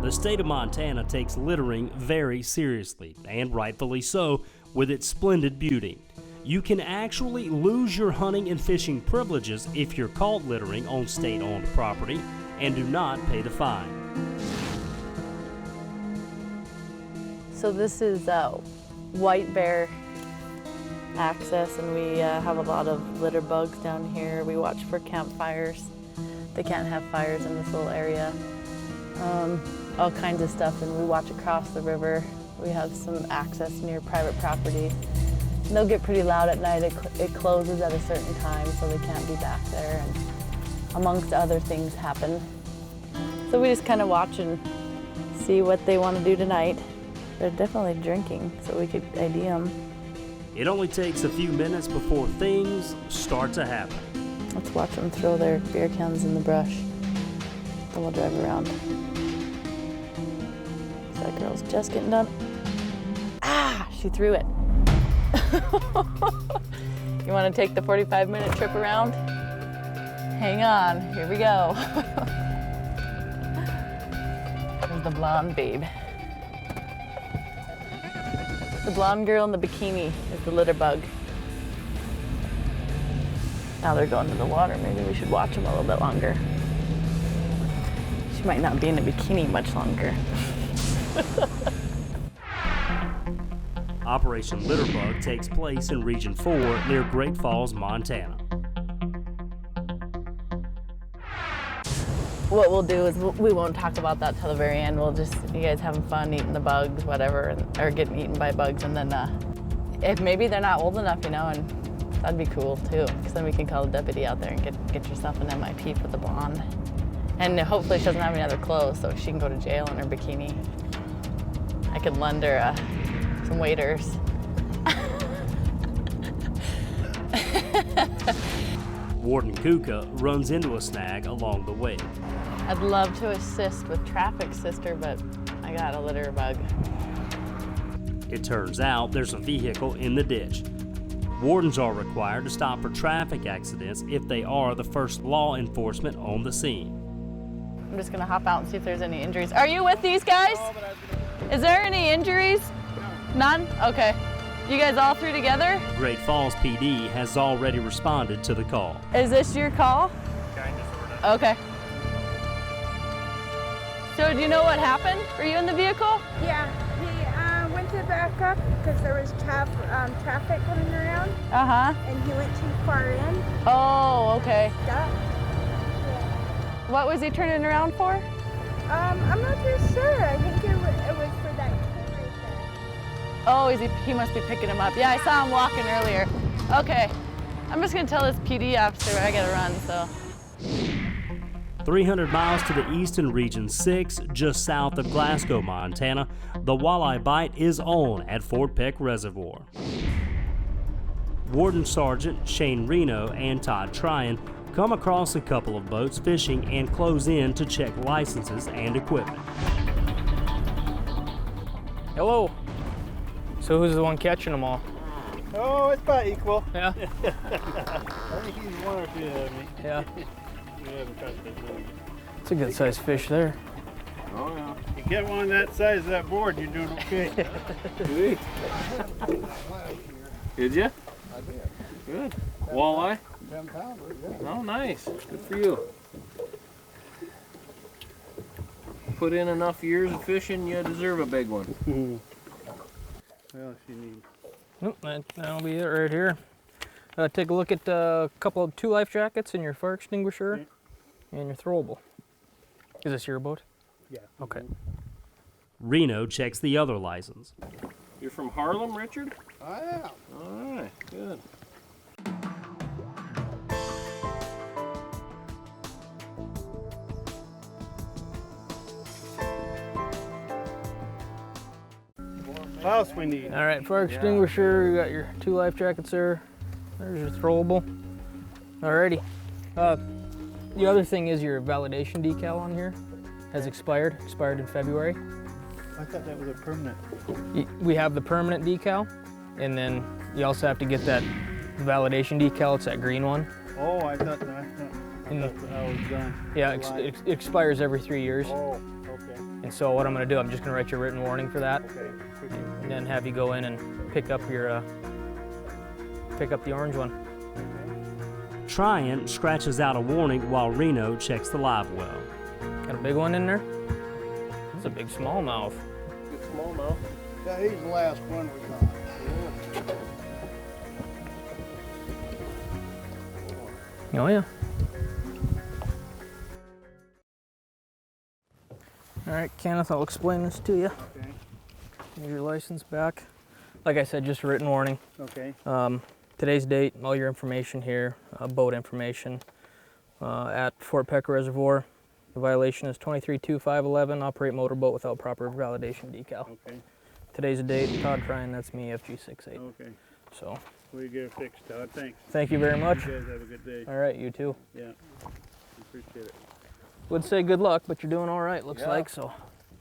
The state of Montana takes littering very seriously, and rightfully so, with its splendid beauty. You can actually lose your hunting and fishing privileges if you're caught littering on state-owned property and do not pay the fine. So this is white bear access, and we have a lot of litter bugs down here. We watch for campfires. They can't have fires in this little area. All kinds of stuff, and we watch across the river. We have some access near private property. And they'll get pretty loud at night. It closes at a certain time, so they can't be back there, and amongst other things happen. So we just kind of watch and see what they want to do tonight. They're definitely drinking, so we could ID them. It only takes a few minutes before things start to happen. Let's watch them throw their beer cans in the brush. Then we'll drive around. So that girl's just getting done. Ah, she threw it. You want to take the 45-minute trip around? Hang on, here we go. There's the blonde babe. The blonde girl in the bikini is the litter bug. Now they're going to the water. Maybe we should watch them a little bit longer. She might not be in a bikini much longer. Operation Litterbug takes place in Region 4 near Great Falls, Montana. What we'll do is we won't talk about that till the very end. We'll just, you guys having fun eating the bugs, whatever, or getting eaten by bugs, and then if maybe they're not old enough, you know, and that'd be cool too, because then we can call the deputy out there and get yourself an MIP for the blonde. And hopefully she doesn't have any other clothes, so she can go to jail in her bikini. I could lend her some waders. Warden Kuka runs into a snag along the way. I'd love to assist with traffic, sister, but I got a litter bug. It turns out there's a vehicle in the ditch. Wardens are required to stop for traffic accidents if they are the first law enforcement on the scene. I'm just gonna hop out and see if there's any injuries. Are you with these guys? Is there any injuries? None? Okay. You guys all through together? Great Falls PD has already responded to the call. Is this your call? Kinda, sorta. Okay. So do you know what happened? Were you in the vehicle? Yeah, he went to back up because there was traffic coming around. Uh-huh. And he went too far in. Oh, okay. Stuck. Yeah. What was he turning around for? I'm not too sure. I think it was for that kid right there. Oh, he must be picking him up. Yeah, I saw him walking earlier. Okay. I'm just gonna tell this PD officer I gotta run, so. 300 miles to the east in Region 6, just south of Glasgow, Montana, the walleye bite is on at Fort Peck Reservoir. Warden Sergeant Shane Reno and Todd Tryon come across a couple of boats fishing and close in to check licenses and equipment. Hello. So who's the one catching them all? Oh, it's about equal. Yeah. I think he's one or two of me. Yeah. We haven't touched it. It's a good sized fish there. Oh, yeah. You get one that size of that board, you're doing okay. Sweet. Did you? I did. Good. Walleye? 10 pounders, yeah. Oh, nice. Good for you. Put in enough years of fishing, you deserve a big one. Well, she needs. Nope, that'll be it right here. Take a look at a couple of 2 life jackets and your fire extinguisher and your throwable. Is this your boat? Yeah. Okay. Reno checks the other license. You're from Harlem, Richard? I am. All right, good. What else we need? All right, fire extinguisher, you got your 2 life jackets there. There's your throwable. Alrighty. The other thing is your validation decal on here has expired in February. I thought that was a permanent. We have the permanent decal, and then you also have to get that validation decal. It's that green one. Oh, I thought that was done. Yeah, it expires every 3 years. Oh, okay. And so what I'm gonna do, I'm just gonna write you a written warning for that. Okay. And then have you go in and pick up the orange one. Tryon scratches out a warning while Reno checks the live well. Got a big one in there? That's a big smallmouth. Good smallmouth. Yeah, he's the last one we got. Oh yeah. All right, Kenneth, I'll explain this to you. Okay. Here's your license back. Like I said, just a written warning. Okay. Today's date, all your information here, boat information at Fort Peck Reservoir. The violation is 232511, operate motorboat without proper validation decal. Okay. Today's the date, Todd Tryon, that's me, FG68. Okay. So, We get it fixed, Todd. Thanks. thank you very much. You guys have a good day. All right, you too. Yeah. Appreciate it. Would say good luck, but you're doing all right, looks Yeah. like, so.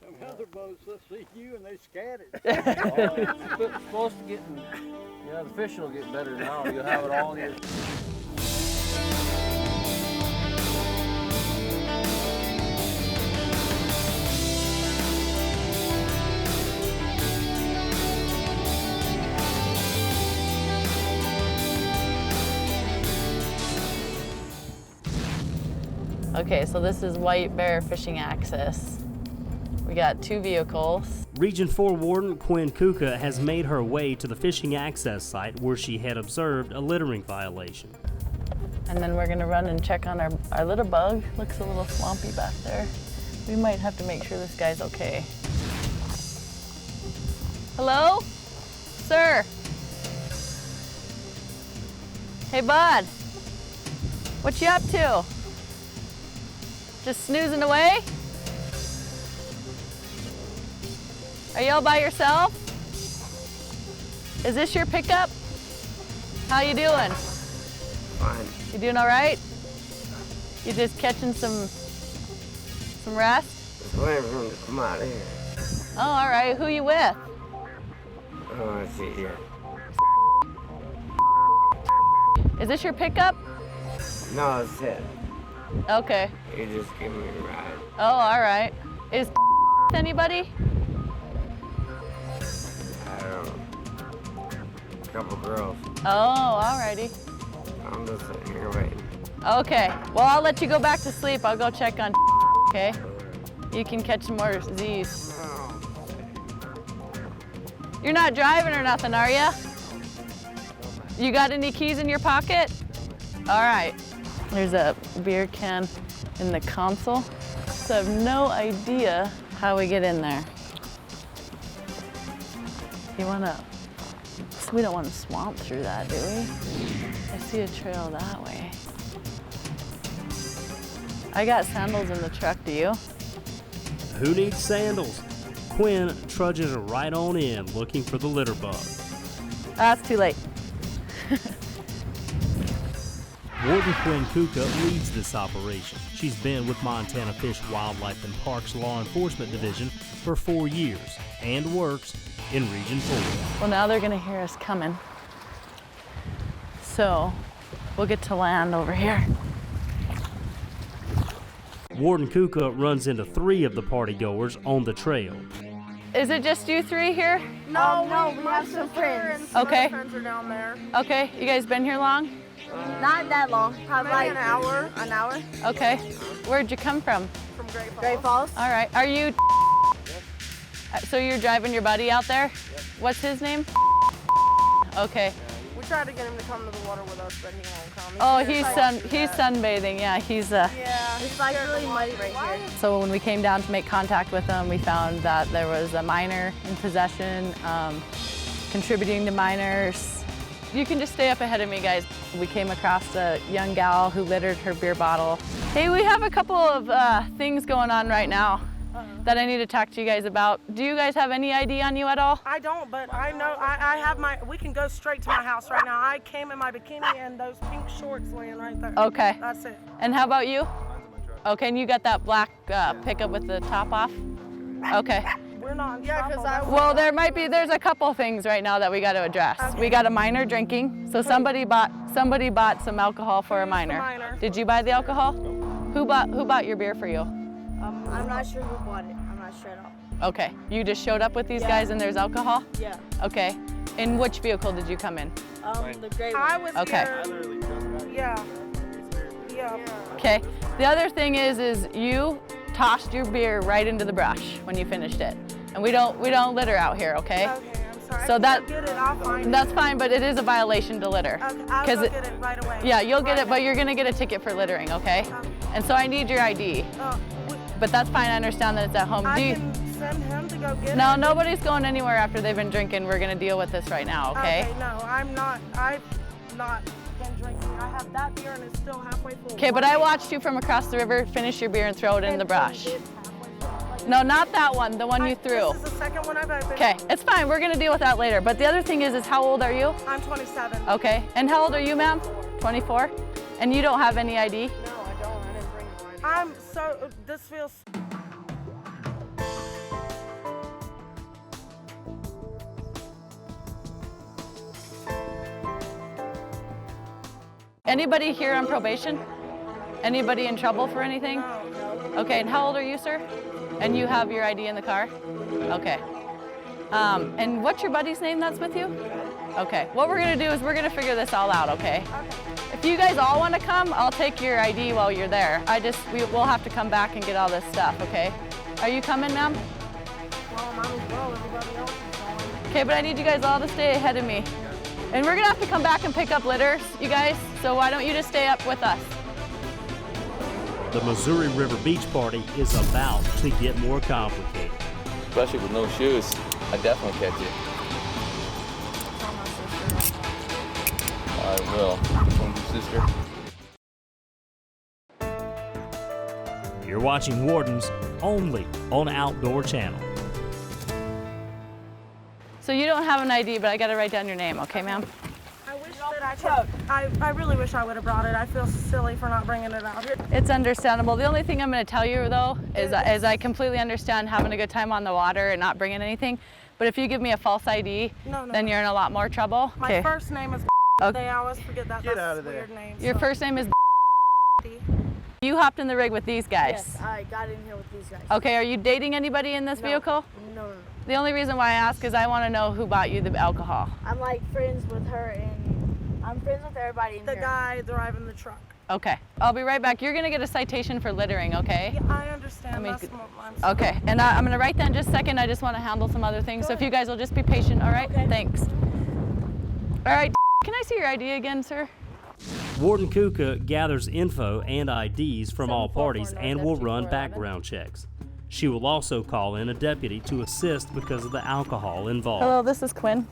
Some other boats, let's see you and they scattered. It's supposed to get, yeah, the fishing will get better now. You'll have it all year. Okay, so this is White Bear Fishing Access. We got 2 vehicles. Region 4 Warden Quinn Kuka has made her way to the fishing access site where she had observed a littering violation. And then we're gonna run and check on our litter bug. Looks a little swampy back there. We might have to make sure this guy's okay. Hello? Sir? Hey, bud. What you up to? Just snoozing away? Are you all by yourself? Is this your pickup? How you doing? Fine. You doing all right? You just catching some rest? Just waiting for him to come out of here. Oh, all right. Who you with? Oh, I see here. Is this your pickup? No, it's it. Okay. You just give me a ride. Oh, all right. Is anybody? I don't know. A couple girls. Oh, all righty. I'm just sitting here waiting. Okay. Well, I'll let you go back to sleep. I'll go check on. Okay. You can catch some more Z's. You're not driving or nothing, are you? You got any keys in your pocket? All right. There's a beer can in the console. So I have no idea how we get in there. You wanna, so we don't want to swamp through that, do we? I see a trail that way. I got sandals in the truck, do you? Who needs sandals? Quinn trudges right on in looking for the litter bug. That's too late. Warden Quinn Kuka leads this operation. She's been with Montana Fish, Wildlife, and Parks Law Enforcement Division for 4 years and works in Region 4. Well, now they're gonna hear us coming. So we'll get to land over here. Warden Kuka runs into 3 of the partygoers on the trail. Is it just you 3 here? No, we have some friends. Okay. Friends are down there. Okay, you guys been here long? Not that long. Probably like an hour. An hour. Okay. Where'd you come from? From Great Falls. All right. Are you? So you're driving your buddy out there? What's his name? Okay. We tried to get him to come to the water with us, but he won't come. Oh, he's sunbathing. Yeah, he's Yeah, it's like really muddy right here. So when we came down to make contact with him, we found that there was a minor in possession, contributing to minors. You can just stay up ahead of me, guys. We came across a young gal who littered her beer bottle. Hey, we have a couple of things going on right now that I need to talk to you guys about. Do you guys have any ID on you at all? I don't, but I know I have we can go straight to my house right now. I came in my bikini and those pink shorts laying right there. Okay. That's it. And how about you? Okay, and you got that black pickup with the top off? Okay. We're not. Yeah, 'cause Well, there's a couple things right now that we got to address. Okay. We got a minor drinking, so somebody bought some alcohol for a minor. minor? Did you buy the alcohol? Who bought your beer for you? I'm not sure who bought it. I'm not straight up. Okay, you just showed up with these Yeah. guys and there's alcohol? Yeah. Okay, in which vehicle did you come in? The gray one. I was Okay. here. Yeah. Yeah. Okay, the other thing is you tossed your beer right into the brush when you finished it. And we don't litter out here, okay? Okay, I'm sorry. So I that- can go get it. I'll find it. That's fine, but it is a violation to litter. Okay, I'll 'Cause go it- get it right away. Yeah, you'll get Right it, but now. you're gonna get a ticket for littering, okay? Okay. And so I need your ID. But that's fine, I understand that it's at home. I Do you- can send him to go get No, it. nobody's going anywhere after they've been drinking. We're gonna deal with this right now, okay? No, I'm not. I've not been drinking. I have that beer and it's still halfway full. Okay, but I watched you from across the river finish your beer and throw it in the brush. It's halfway full. Like, No, not that one, the one you threw. This is the second one I've opened. Okay, it's fine, we're gonna deal with that later. But the other thing is how old are you? I'm 27. Okay, and how old are you, ma'am? 24? And you don't have any ID? No, I don't. I didn't bring one. I'm so. This feels. Anybody here on probation? Anybody in trouble for anything? Okay, and how old are you, sir? And you have your ID in the car? Okay. And what's your buddy's name that's with you? Okay, what we're gonna do is we're gonna figure this all out, okay? If you guys all wanna come, I'll take your ID while you're there. We'll have to come back and get all this stuff, okay? Are you coming, ma'am? Well, might as well. Everybody else is going. Okay, but I need you guys all to stay ahead of me. And we're gonna have to come back and pick up litters, you guys, so why don't you just stay up with us? The Missouri River Beach Party is about to get more complicated. Especially with no shoes, I definitely catch you. I will. From your sister. You're watching Wardens only on Outdoor Channel. So you don't have an ID, but I gotta write down your name, okay, ma'am? I wish that I could. I really wish I would have brought it. I feel silly for not bringing it out here. It's understandable. The only thing I'm gonna tell you though is I completely understand having a good time on the water and not bringing anything. But if you give me a false ID, then you're in a lot more trouble. My first name is. Okay. They always forget that. Get That's out a of there. weird name. Your so. first name is. You hopped in the rig with these guys. Yes, I got in here with these guys. Okay, are you dating anybody in this vehicle? No. The only reason why I ask is I want to know who bought you the alcohol. I'm like friends with her and I'm friends with everybody in The here. guy driving the truck. Okay, I'll be right back. You're gonna get a citation for littering, okay? Yeah, I understand. Let me That's what I'm saying. Okay, and I'm gonna write that in just a second. I just want to handle some other things. So if you guys will just be patient, all right? Okay. Thanks. All right, can I see your ID again, sir? Warden Kuka gathers info and IDs from all 744 parties North and will FG run 411. background checks. She will also call in a deputy to assist because of the alcohol involved. Hello, this is Quinn.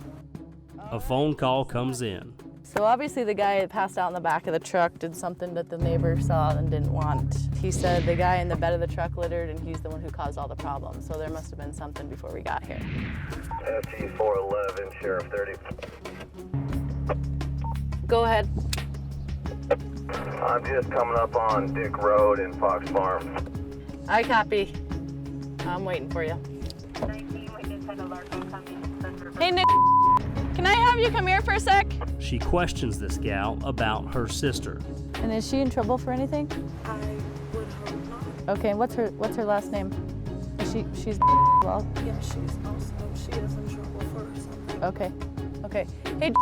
A phone call comes in. So obviously the guy that passed out in the back of the truck did something that the neighbor saw and didn't want. He said the guy in the bed of the truck littered and he's the one who caused all the problems. So there must have been something before we got here. FG 411, Sheriff 30. Go ahead. I'm just coming up on Dick Road in Fox Farm. I copy. I'm waiting for you. Hey Nick, can I have you come here for a sec? She questions this gal about her sister. And is she in trouble for anything? I would hope not. Okay, what's her last name? Is she's well? Yeah, she is in trouble for something. Okay. Okay. Hey,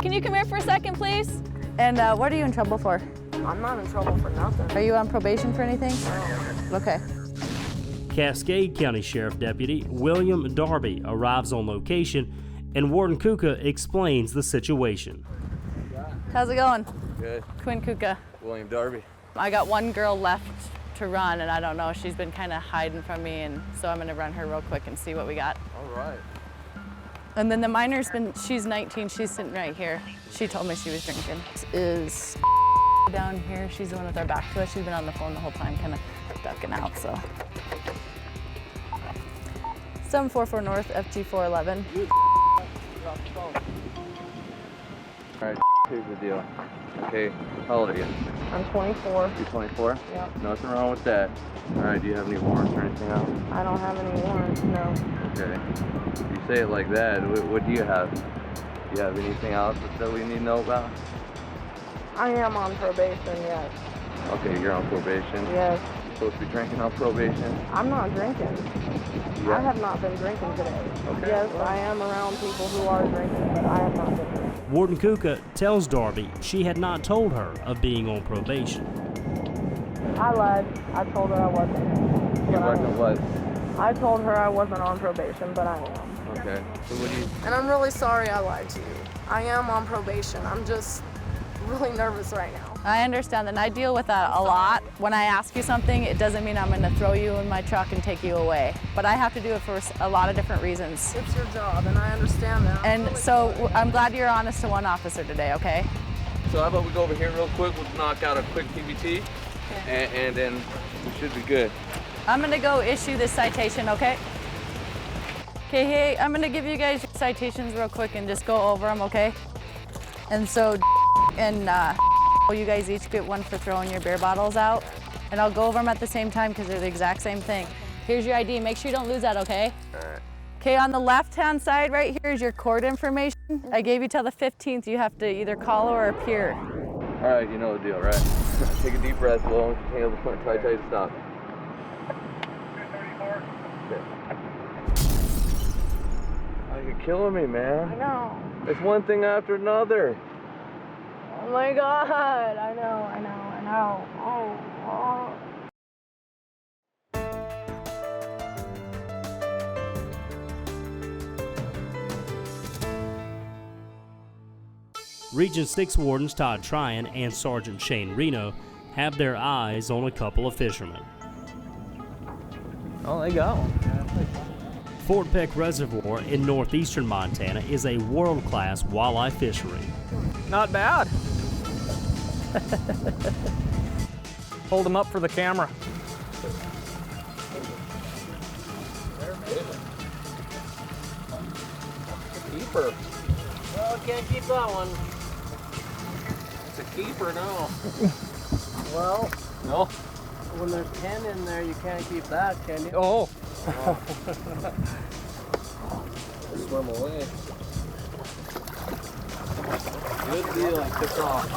can you come here for a second, please? And what are you in trouble for? I'm not in trouble for nothing. Are you on probation for anything? Okay. Cascade County Sheriff Deputy William Darby arrives on location and Warden Kuka explains the situation. How's it going? Good. Quinn Kuka. William Darby. I got one girl left to run, and I don't know. She's been kind of hiding from me, and so I'm going to run her real quick and see what we got. All right. And then the minor's she's 19. She's sitting right here. She told me she was drinking. This is down here. She's the one with our back to us. She's been on the phone the whole time, kind of ducking out, so. 744 North, FG 411. All right, here's the deal. Okay, how old are you? I'm 24. You're 24? Yep. Nothing wrong with that. All right, do you have any warrants or anything else? I don't have any warrants, no. Okay. You say it like that. What do you have? Do you have anything else that we need to know about? I am on probation, yes. Okay, you're on probation. Yes. supposed to be drinking on probation? I'm not drinking. Yeah. I have not been drinking today. Okay. Yes, I am around people who are drinking, but I have not been drinking. Warden Kuka tells Darby she had not told her of being on probation. I lied. I told her I wasn't. You wasn't what? I told her I wasn't on probation, but I am. Okay. So what do you... And I'm really sorry I lied to you. I am on probation. I'm just really nervous right now. I understand that, and I deal with that a lot. When I ask you something, it doesn't mean I'm going to throw you in my truck and take you away. But I have to do it for a lot of different reasons. It's your job, and I understand that. And so I'm glad you're honest to one officer today, okay? So how about we go over here real quick, we'll knock out a quick TBT, and then we should be good. I'm going to go issue this citation, okay? Okay, hey, I'm going to give you guys your citations real quick and just go over them, okay? And so, and you guys each get one for throwing your beer bottles out. And I'll go over them at the same time because they're the exact same thing. Here's your ID. Make sure you don't lose that, okay? Okay, on the left-hand side right here is your court information. I gave you till the 15th. You have to either call or appear. All right, you know the deal, right? Take a deep breath, blow, inhale, try to stop. Oh, you're killing me, man. I know. It's one thing after another. Oh my God. I know. Oh. Region 6 Wardens Todd Tryon and Sergeant Shane Reno have their eyes on a couple of fishermen. Oh, they got one. Fort Peck Reservoir in northeastern Montana is a world-class walleye fishery. Not bad. Hold them up for the camera. Keeper. Well, can't keep that one. It's a keeper now. Well, No. when there's 10 in there, you can't keep that, can you? Oh, Swim away. Good deal. I took off.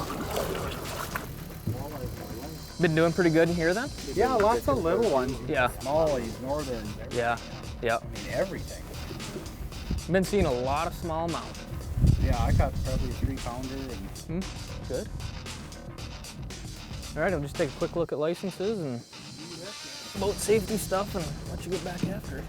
been doing pretty good in here then? Yeah, lots of little ones. Yeah. Smallies, northern, Yeah. Yeah. I mean, everything. Been seeing a lot of smallmouth. Yeah, I caught probably a 3-pounder and Good. All right, I'll just take a quick look at licenses and boat safety stuff and let you get back after it.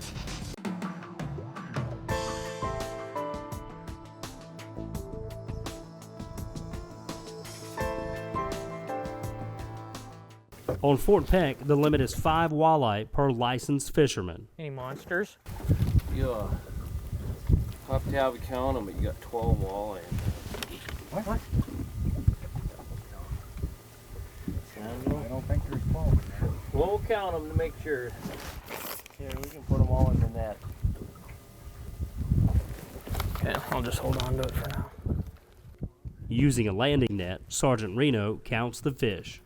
On Fort Peck, the limit is 5 walleye per licensed fisherman. Any monsters? Yeah. Have to have a count them, but you got 12 walleye. what? I don't think there's 12 in there. We'll count them to make sure. Here, we can put them all in the net. Okay, I'll just hold on to it for now. Using a landing net, Sergeant Reno counts the fish.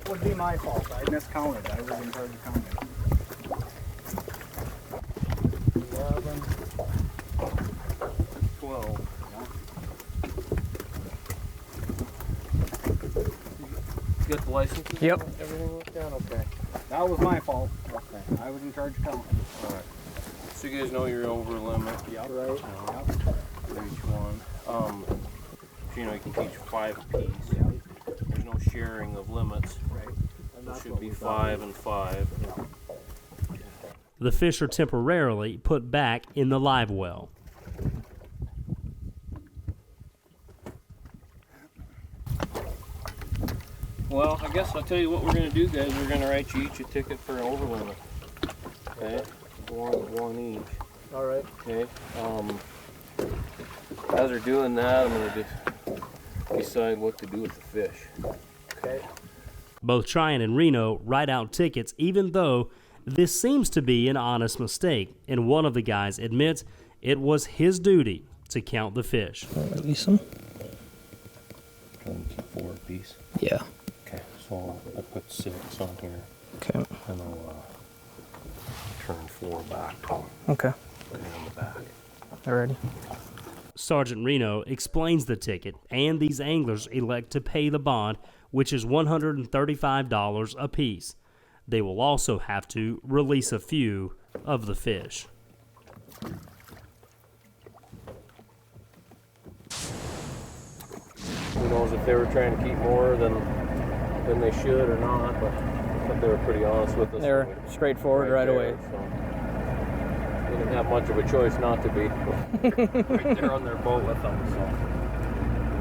Would be my fault. I miscounted. I was in charge of counting. 11, 12. You got the licenses? Yep. Everything looked down okay. That was my fault. Okay. I was in charge of counting. All right. So you guys know you're over limit. Yep. Right. Yep. For each one. So you know you can teach 5 apiece. Yep. There's no sharing of limits. Right. It should be 5 and 5. The fish are temporarily put back in the live well. Well, I guess I'll tell you what we're going to do, guys. We're going to write you each a ticket for an over limit. Okay? One each. All right. Okay? As they're doing that, I'm going to just decide what to do with the fish. Okay. Both Tryon and Reno write out tickets even though this seems to be an honest mistake, and one of the guys admits it was his duty to count the fish. Release them. Trying to keep 4 apiece. Yeah. Okay, so I'll put 6 on here, Okay. and I'll turn 4 back on Okay. the back. Alrighty. Sergeant Reno explains the ticket, and these anglers elect to pay the bond which is $135 apiece. They will also have to release a few of the fish. Who knows if they were trying to keep more than they should or not, but they were pretty honest with us. They're straightforward right away. So we didn't have much of a choice not to be right there on their boat with them. So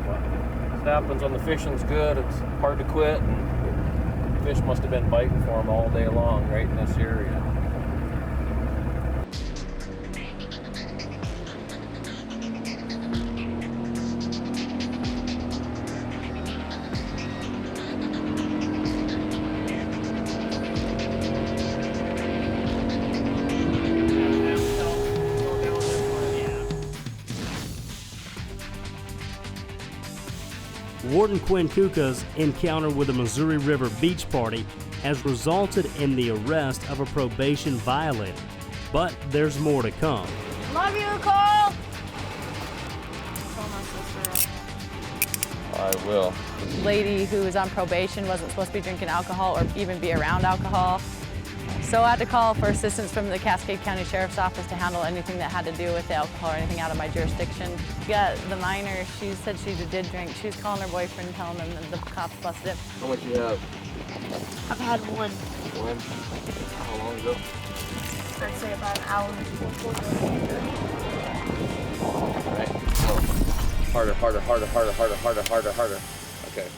but this happens when the fishing's good. It's hard to quit, and fish must have been biting for them all day long right in this area. Warden Quinn Kuka's encounter with a Missouri River beach party has resulted in the arrest of a probation violator. But there's more to come. Love you, Cole! I will. Lady who was on probation wasn't supposed to be drinking alcohol or even be around alcohol. So I had to call for assistance from the Cascade County Sheriff's Office to handle anything that had to do with the alcohol or anything out of my jurisdiction. Yeah, the minor, she said she did drink. She was calling her boyfriend, telling him that the cops busted it. How much you have? I've had one. One? How long ago? I'd say about an hour before. Alright, so harder. Okay.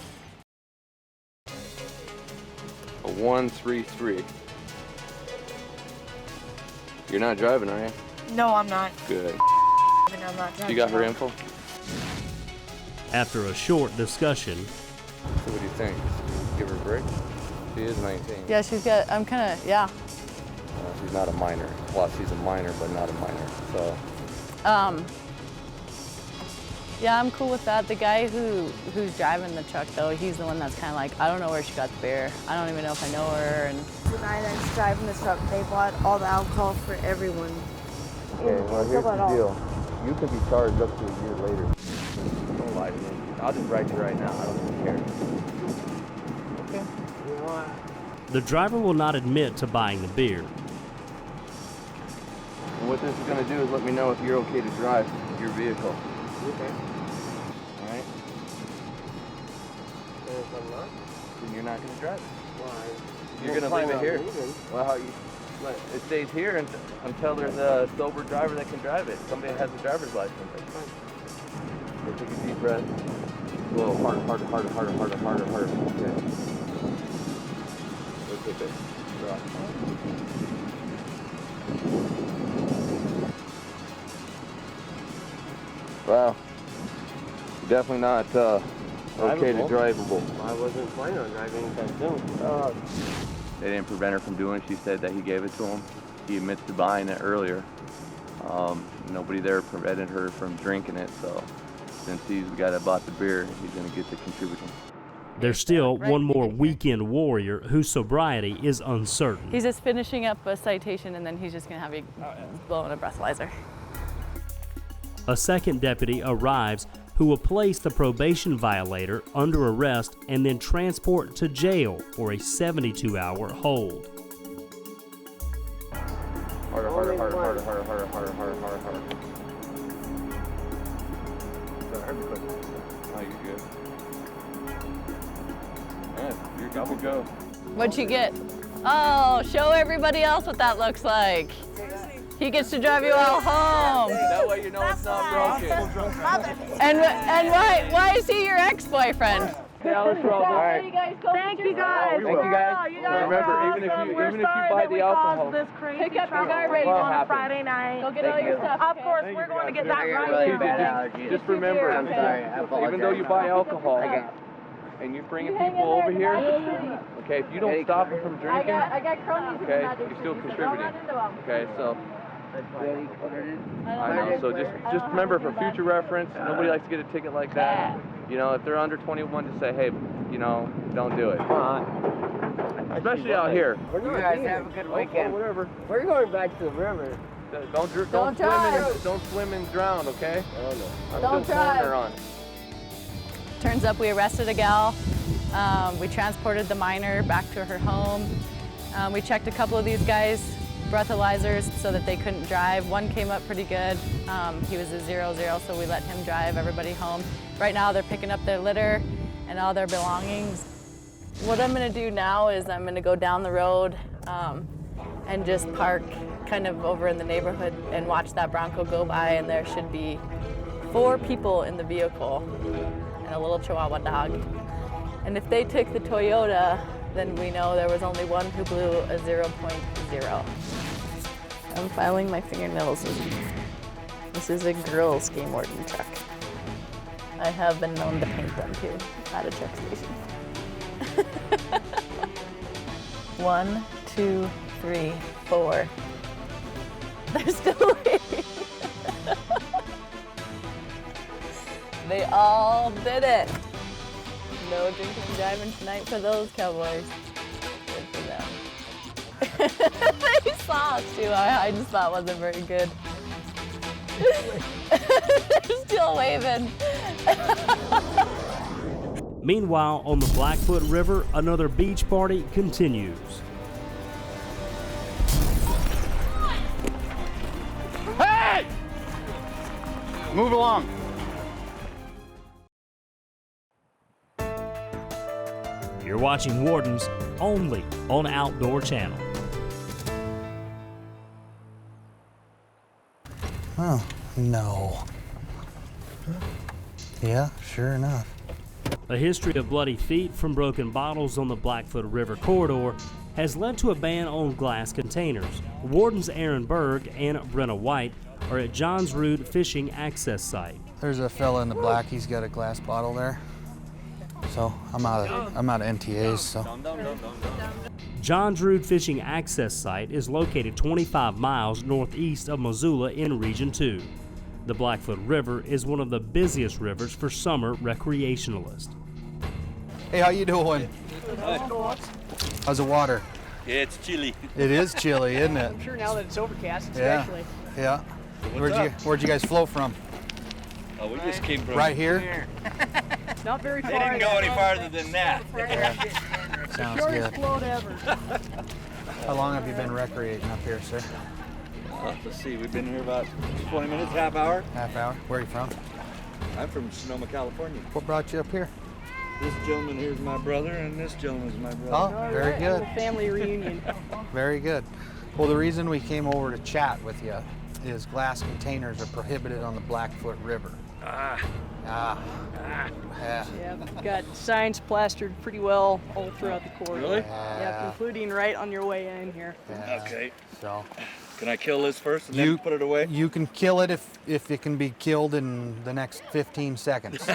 A 133. You're not driving, are you? No, I'm not. Good. I'm not driving. You got her info? After a short discussion, So what do you think? Give her a break? She is 19. Yeah, she's got, I'm kind of, yeah. She's not a minor. Well, she's a minor, but not a minor. So Yeah, I'm cool with that. The guy who's driving the truck, though, he's the one that's kind of like, I don't know where she got the beer. I don't even know if I know her. And The guy that's driving the truck, they bought all the alcohol for everyone. okay, well here's the deal. You could be charged up to a year later. Don't lie to me. I'll just write you right now. I don't even care. Okay. You know what? the driver will not admit to buying the beer. What this is going to do is let me know if you're okay to drive your vehicle. Okay. Alright? If I'm not, Then you're not going to drive it. why? You're going to leave it here. Well, how you, it stays here until there's a sober driver that can drive it. Somebody has a driver's license. That's fine. Okay, take a deep breath. Whoa, harder. Okay. Okay, babe. Drop. Wow. Definitely not okay to drivable. I wasn't planning on driving anytime soon. They didn't prevent her from doing it. She said that he gave it to him. He admits to buying it earlier. Nobody there prevented her from drinking it, so since he's the guy that bought the beer, he's going to get to contributing. There's still one more weekend warrior whose sobriety is uncertain. he's just finishing up a citation, and then he's just gonna have you blowing a breathalyzer. A second deputy arrives who will place the probation violator under arrest and then transport to jail for a 72-hour hold. Harder. Sorry, everybody. Oh, you're good. Yeah, you're good to go. What'd you get? Oh, show everybody else what that looks like. He gets to drive you all home. That way you know it's not broken. And why is he your ex-boyfriend? Yeah, let's roll. All right. Thank you guys. Thank you guys. Remember, even if you buy the alcohol, Pick up your garbage Well, on a happy. Friday night. Go get all your stuff. Of course, we're going to get that right now. just remember, even though you buy alcohol and you're bringing people over here, okay, if you don't stop them from drinking, I got cronies. okay, you're still contributing. Okay, so I know. So just remember, for future reference, nobody likes to get a ticket like that. You know, if they're under 21, just say, hey, you know, don't do it. Especially out here. You guys have a good weekend. Whatever. We're going back to the river. Don't swim and drown, okay? Oh, no. I'm Don't still throwing drive. her on. Turns up we arrested a gal We transported the minor back to her home. We checked a couple of these guys' breathalyzers so that they couldn't drive. One came up pretty good. He was a 0-0, so we let him drive everybody home. Right now they're picking up their litter and all their belongings. What I'm gonna do now is I'm gonna go down the road and just park kind of over in the neighborhood and watch that Bronco go by, and there should be 4 people in the vehicle and a little Chihuahua dog. And if they took the Toyota, then we know there was only one who blew a 0.0. I'm filing my fingernails. This is a girl's game warden truck. I have been known to paint them too at a truck station. 1, 2, 3, 4. They're still waiting. They all did it. No drinking and driving tonight for those cowboys. Good for them. They saw us too. I just thought wasn't very good. They're still waving. Meanwhile, on the Blackfoot River, another beach party continues. Hey! Move along. You're watching Wardens only on Outdoor Channel. Oh, no. Yeah, sure enough. A history of bloody feet from broken bottles on the Blackfoot River corridor has led to a ban on glass containers. Wardens Aaron Berg and Brenna White are at Johns Rood Fishing Access Site. There's a fella in the black, he's got a glass bottle there. So I'm out of NTAs, so. Johns Rood Fishing Access Site is located 25 miles northeast of Missoula in Region 2. The Blackfoot River is one of the busiest rivers for summer recreationalists. Hey, how you doing? How's the water? Yeah, it's chilly. It is chilly, isn't it? I'm sure now that it's overcast, Yeah. especially. Yeah. Where'd you guys flow from? Oh, we just came from Right here? Not very They far. didn't go any farther than that. Sounds Shortest good. float ever. How long have you been recreating up here, sir? Let's see, we've been here about 20 minutes, half hour. Half hour. Where are you from? I'm from Sonoma, California. What brought you up here? This gentleman here's my brother, and this gentleman's my brother. Oh, very good. Family reunion. Very good. Well, the reason we came over to chat with you is glass containers are prohibited on the Blackfoot River. Yeah. Yeah, we've got signs plastered pretty well all throughout the corridor. Really? Yeah, including right on your way in here. Yeah. Okay. So Can I kill this first and then put it away? you can kill it if it can be killed in the next 15 seconds.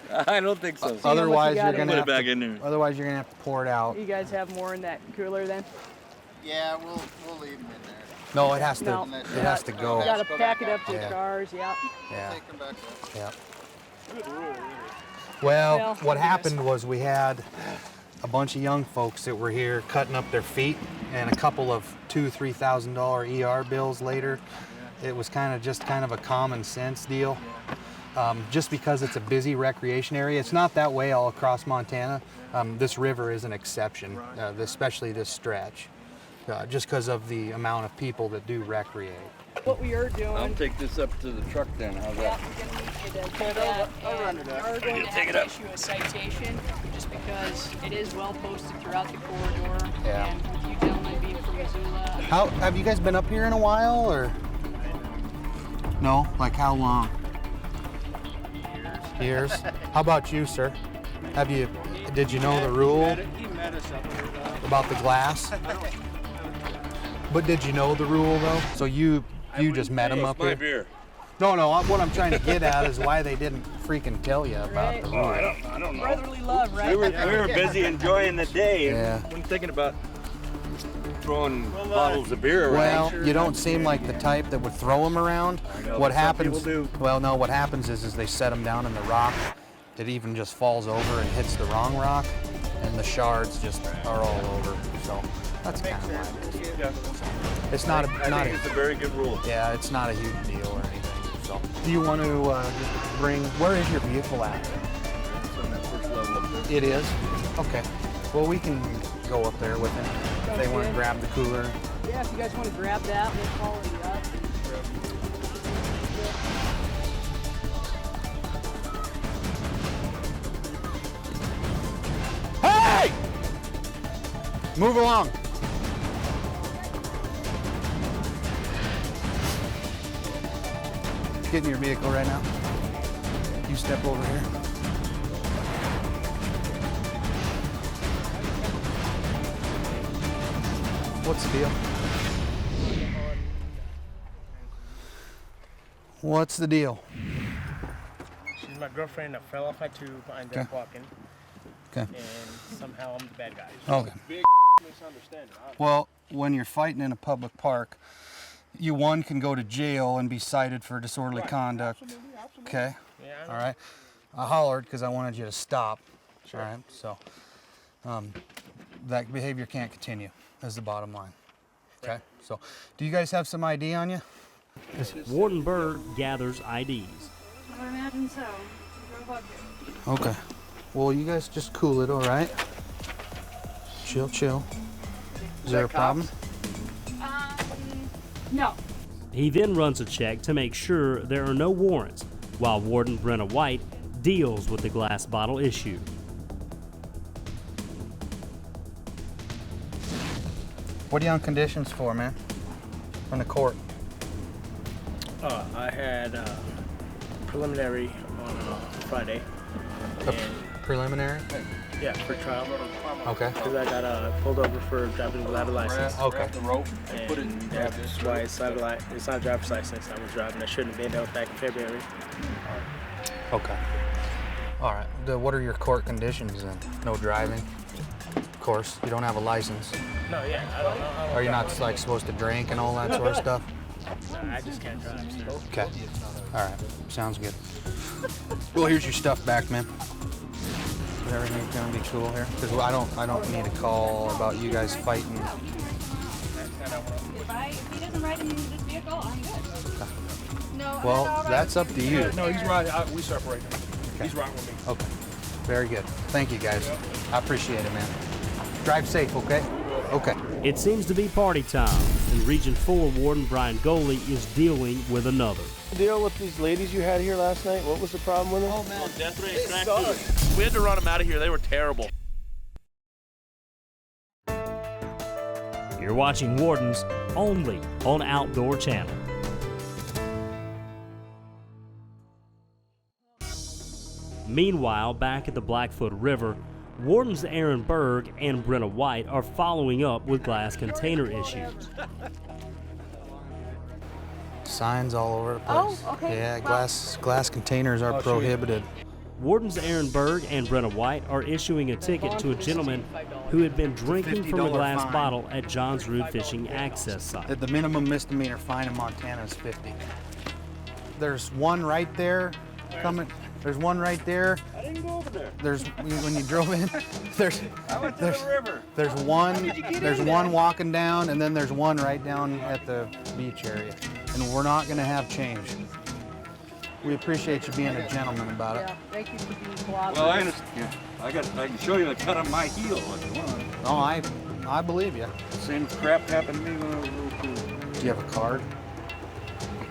I don't think so. Otherwise, you're got gonna Put have it back to, in there. Otherwise, you're gonna have to pour it out. You guys have more in that cooler then? Yeah, we'll leave them in there. No, it has to. No. It has to go. You gotta pack it up to your Yeah. cars, yeah. Yeah. Take them back up. Yeah. Good rule. Well, what happened was we had a bunch of young folks that were here cutting up their feet, and a couple of $2,000-3,000 ER bills later, it was kind of a common sense deal. Just because it's a busy recreation area, it's not that way all across Montana. This river is an exception, especially this stretch, just because of the amount of people that do recreate. What we are doing. I'll take this up to the truck then. How's Yeah, that? we're gonna need you to take that. I'll run it up. We are going to Take it have up. to issue a citation just because it is well posted throughout the corridor. Yeah. And with you gentlemen being from Missoula. How have you guys been up here in a while, or no? Like how long? Years. How about you, sir? Did you know the rule He met us up here, though. about the glass? But did you know the rule though? So you just met him up My here? beer. No, what I'm trying to get at is why they didn't freaking tell you about the Oh, rule. I don't know. Brotherly love, right? We were busy enjoying the day and Yeah. wasn't thinking about throwing bottles of beer Well, around. you don't seem like the type that would throw them around. I know, What but some happens? people do. Well, no. What happens is they set them down in the rock. It even just falls over and hits the wrong rock, and the shards just are all over. So that's kind of why it is. Yeah. It's not I think it's a very good rule. Yeah, it's not a huge deal or anything. So, do you want to just bring? Where is your vehicle at? It's on that first level. It is? Okay. Well, we can go up there with him if they want to grab the cooler. Yeah, if you guys want to grab that, we'll call it up. Hey! Move along. Get in your vehicle right now. You step over here. What's the deal? What's the deal? She's my girlfriend. I fell off my tube. I ended up walking. Okay. And somehow I'm the bad guy. Okay. Big misunderstanding. Well, when you're fighting in a public park, you can go to jail and be cited for disorderly conduct. Absolutely, absolutely. Okay. Yeah, All right. I hollered because I wanted you to stop. Sure. All right. So that behavior can't continue. Is the bottom line. Okay. So, do you guys have some ID on you? Warden Berg gathers IDs. I would imagine so. We drove up here. Okay. Well, you guys just cool it, all right? Chill, chill. Is there a problem? No. He then runs a check to make sure there are no warrants, while Warden Brenna White deals with the glass bottle issue. What are you on conditions for, man? From the court. I had preliminary on Friday. Preliminary? Yeah, for trial. Okay. Because I got pulled over for driving without a license. Okay. And that's why it's not a driver's license. I was driving. I shouldn't have been. That was back in February. Okay. All right. What are your court conditions then? No driving? Of course. You don't have a license. No, yeah. I don't know. Are you not like supposed to drink and all that sort of stuff? No, I just can't drive, sir. Okay. All right. Sounds good. Well, here's your stuff back, man. Is everything gonna be cool here? Because I don't need a call about you guys fighting. If he doesn't ride in this vehicle, I'm good. No. Well, that's up to you. No, he's right. We separate. Okay. He's right with me. Okay. Very good. Thank you, guys. I appreciate it, man. Drive safe, okay? Okay. It seems to be party time. In Region 4, Warden Brian Goley is dealing with another. Deal with these ladies you had here last night. What was the problem with them? Oh, man. Death ray track. We had to run them out of here. They were terrible. You're watching Wardens only on Outdoor Channel. Meanwhile, back at the Blackfoot River, Wardens Aaron Berg and Brenna White are following up with glass container issues. Signs all over the place. Oh, okay. Yeah, glass containers are prohibited. Wardens Aaron Berg and Brenna White are issuing a ticket to a gentleman who had been drinking from a glass fine. bottle at John's Rood Fishing Access Site. The minimum misdemeanor fine in Montana is 50. There's one right there coming. There's one right there. I didn't go over there. There's when you drove in. I went to the river. There's one walking down, and then there's one right down at the beach area. And we're not going to have change. We appreciate you being a gentleman about it. Yeah, thank you for being cooperative. Well, I understand. I can show you the cut on my heel if you want. No, I believe you. Same crap happened to me when I was a little kid. Do you have a card?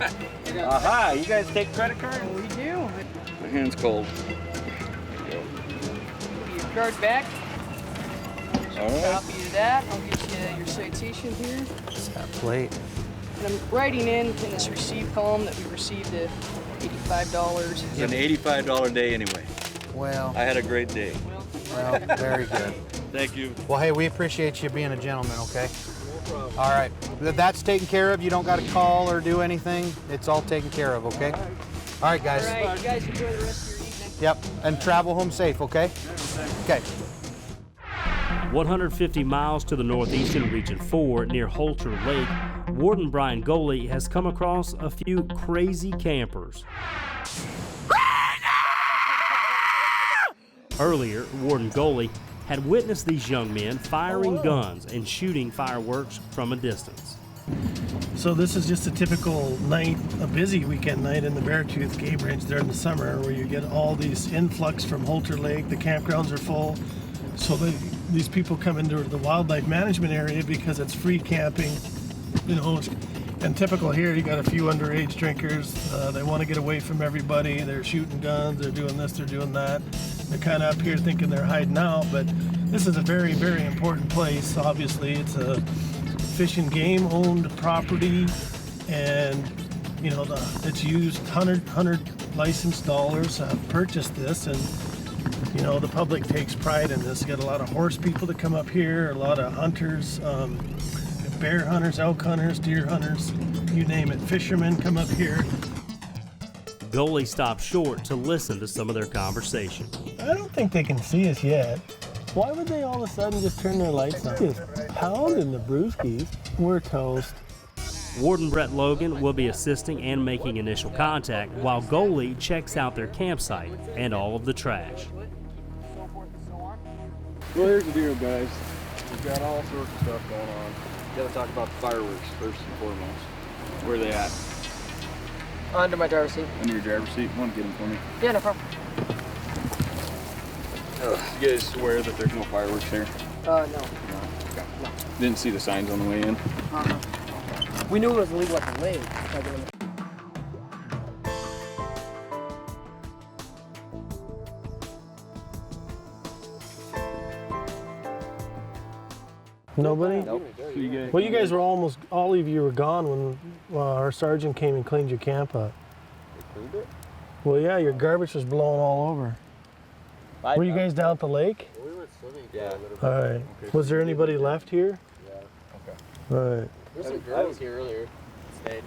Aha! You guys take credit cards? We do. My hand's cold. Give you your card back. All right. Copy of that. I'll get you your citation here. What's that plate? And I'm writing in this receipt column that we received the $85. It's an $85 day anyway. Well, I had a great day. well, very good. Thank you. Well, hey, we appreciate you being a gentleman, okay? All right. That's taken care of. You don't got to call or do anything. It's all taken care of, okay? All right, guys. All right, you guys enjoy the rest of your evening. Yep, and travel home safe, okay? Okay. 150 miles to the northeast in Region 4 near Holter Lake, Warden Brian Goley has come across a few crazy campers. Earlier, Warden Goley had witnessed these young men firing guns and shooting fireworks from a distance. So this is just a typical night, a busy weekend night in the Beartooth Game Range there in the summer, where you get all these influx from Holter Lake. The campgrounds are full. So these people come into the wildlife management area because it's free camping, you know. And typical here, you got a few underage drinkers. They want to get away from everybody. They're shooting guns, they're doing this, they're doing that. They're kind of up here thinking they're hiding out, but this is a very, very important place. Obviously, it's a Fish and Game owned property, and you know, it's used 100 licensed dollars have purchased this, and you know, the public takes pride in this. You got a lot of horse people that come up here, a lot of hunters, bear hunters, elk hunters, deer hunters, you name it. Fishermen come up here. Goalie stopped short to listen to some of their conversation. I don't think they can see us yet. Why would they all of a sudden just turn their lights on? Just pounding the brewskis. We're toast. Warden Brett Logan will be assisting and making initial contact while Goalie checks out their campsite and all of the trash. Well, here's the deal, guys. We've got all sorts of stuff going on. We gotta talk about the fireworks first and foremost. Where are they at? Under my driver's seat. Under your driver's seat? Want to get them for me? Yeah, no problem. You guys aware that there's no fireworks here? No. Okay. No. Didn't see the signs on the way in? We knew it was illegal at the lake. Nobody? Nope. Well, you guys were almost, all of you were gone when our sergeant came and cleaned your camp up. They cleaned it? Well, yeah, your garbage was blowing all over. Were you guys down at the lake? We went swimming. Yeah. All right. Okay. Was there anybody left here? Yeah. Okay. All right. There's some girls here earlier. Stayed.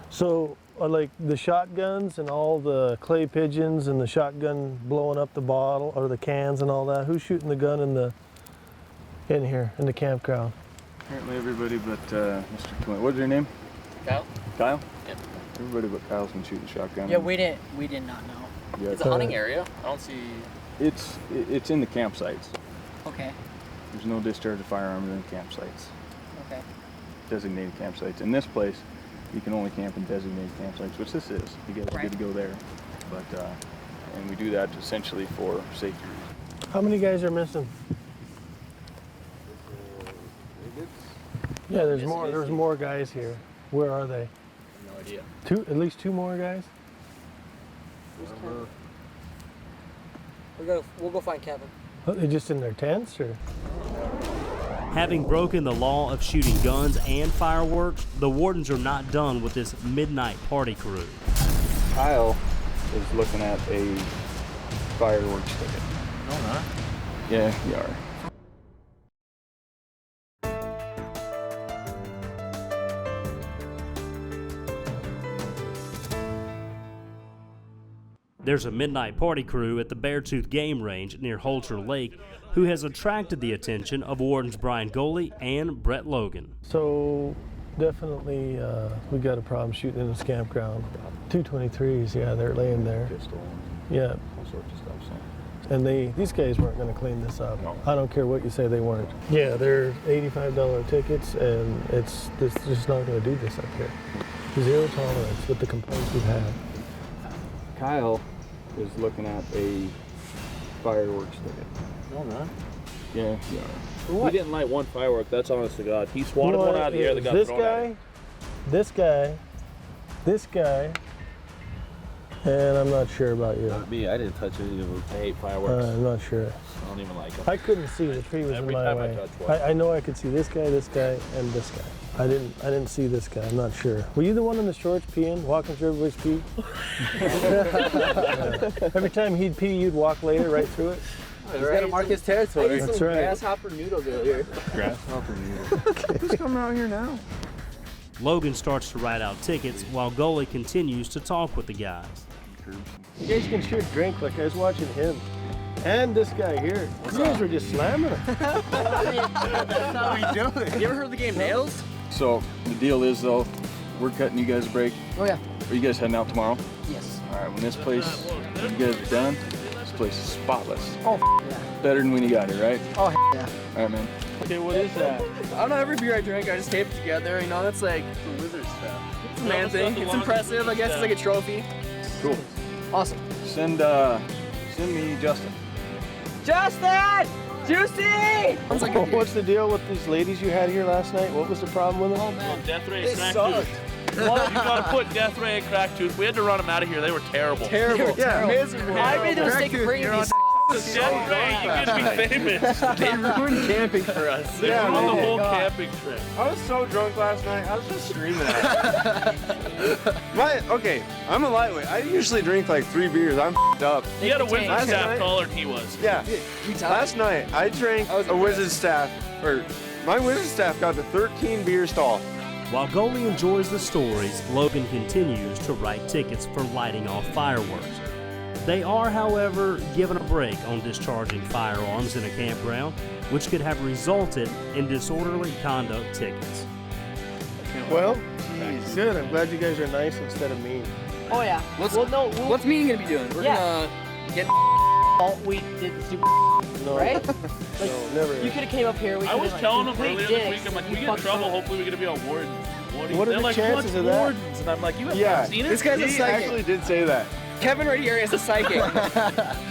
So, like the shotguns and all the clay pigeons and the shotgun blowing up the bottle or the cans and all that, who's shooting the gun in here in the campground? Apparently everybody but Mr. Twin. What's your name? Kyle? Kyle? Yep. Everybody but Kyle's been shooting shotgun. Yeah, we did not know. Yeah. It's a hunting area. I don't see. It's in the campsites. Okay. There's no discharge of firearms in the campsites. Okay. Designated campsites. In this place, you can only camp in designated campsites, which this is. You guys are good to go there. But and we do that essentially for safety reasons. How many guys are missing? Yeah, there's more. There's more guys here. Where are they? No idea. At least two more guys. We'll go find Kevin. Are they just in their tents, or? Having broken the law of shooting guns and fireworks, the Wardens are not done with this midnight party crew. Kyle is looking at a fireworks ticket. No, not. Yeah, you are. There's a midnight party crew at the Beartooth Game Range near Holter Lake who has attracted the attention of Wardens Brian Goalie and Brett Logan. So definitely we got a problem shooting in this campground. 223s, yeah, they're laying there. Pistol. Yeah. All sorts of stuff. So. And these guys weren't going to clean this up. No. I don't care what you say, they weren't. Yeah, they're $85 tickets, and it's just not going to do this up here. Zero tolerance with the complaints we've had. Kyle is looking at a fireworks ticket. No, not. Yeah, you are. He didn't light one firework, that's honest to God. He swatted one out of the air that got thrown at him. This guy, and I'm not sure about you. Not me, I didn't touch any of them. I hate fireworks. I'm not sure. I don't even like them. I couldn't see, the tree was in my time I way. touch one. I know I could see this guy, and this guy. I didn't see this guy, I'm not sure. Were you the one in the shorts peeing, walking through everybody's pee? Every time he'd pee, you'd walk later right through it? He's got to mark his territory. That's right. Grasshopper noodles earlier. Grasshopper noodle. Who's coming out here now? Logan starts to write out tickets while Goalie continues to talk with the guys. You guys can sure drink, like I was watching him. And this guy here. You guys were just slamming him. That's how we do it. You ever heard the game Nails? So the deal is though, we're cutting you guys a break. Oh yeah. Are you guys heading out tomorrow? Yes. All right, when this place, when you guys are done, this place is spotless. Oh yeah. Better than when you got here, right? Oh yeah. All right, man. Okay, what is that? I don't know, every beer I drink, I just tape it together, you know, that's like The wizard stuff. it's a man thing. It's impressive, I guess it's like a trophy. Cool. Awesome. Send me Justin. Justin! Juicy! What's the deal with these ladies you had here last night? What was the problem with them? Oh man, Death Ray they and Crack sucked. Tooth. Well, you gotta put Death Ray and Crack Tooth. We had to run them out of here. They were terrible. Terrible. Yeah, Miserable. I made the mistake of bringing these. Death Ray, you could be famous. They ruined camping for us. They ruined the whole camping trip. I was so drunk last night, I was just screaming at it. Okay, I'm a lightweight. I usually drink like 3 beers. I'm up. He had a wizard Last staff night- taller than he was. Yeah. Last night, I drank a wizard staff, or my wizard staff got to 13 beers tall. While Goalie enjoys the stories, Logan continues to write tickets for lighting off fireworks. They are, however, given a break on discharging firearms in a campground, which could have resulted in disorderly conduct tickets. Well, good. I'm glad you guys are nice instead of mean. Oh yeah. What's meeting gonna be doing? We're gonna get all we did super No. right? No, never. You could have came up here. We I was could've, telling like, them earlier complete this week, dicks, I'm like, and we you get in fucked trouble, up. hopefully we're gonna be on Wardens. What are They're the like, chances what's of that? Wardens? And I'm like, you have Yeah. not seen it? This guy's a He psychic. actually did say that. Kevin right here is a psychic.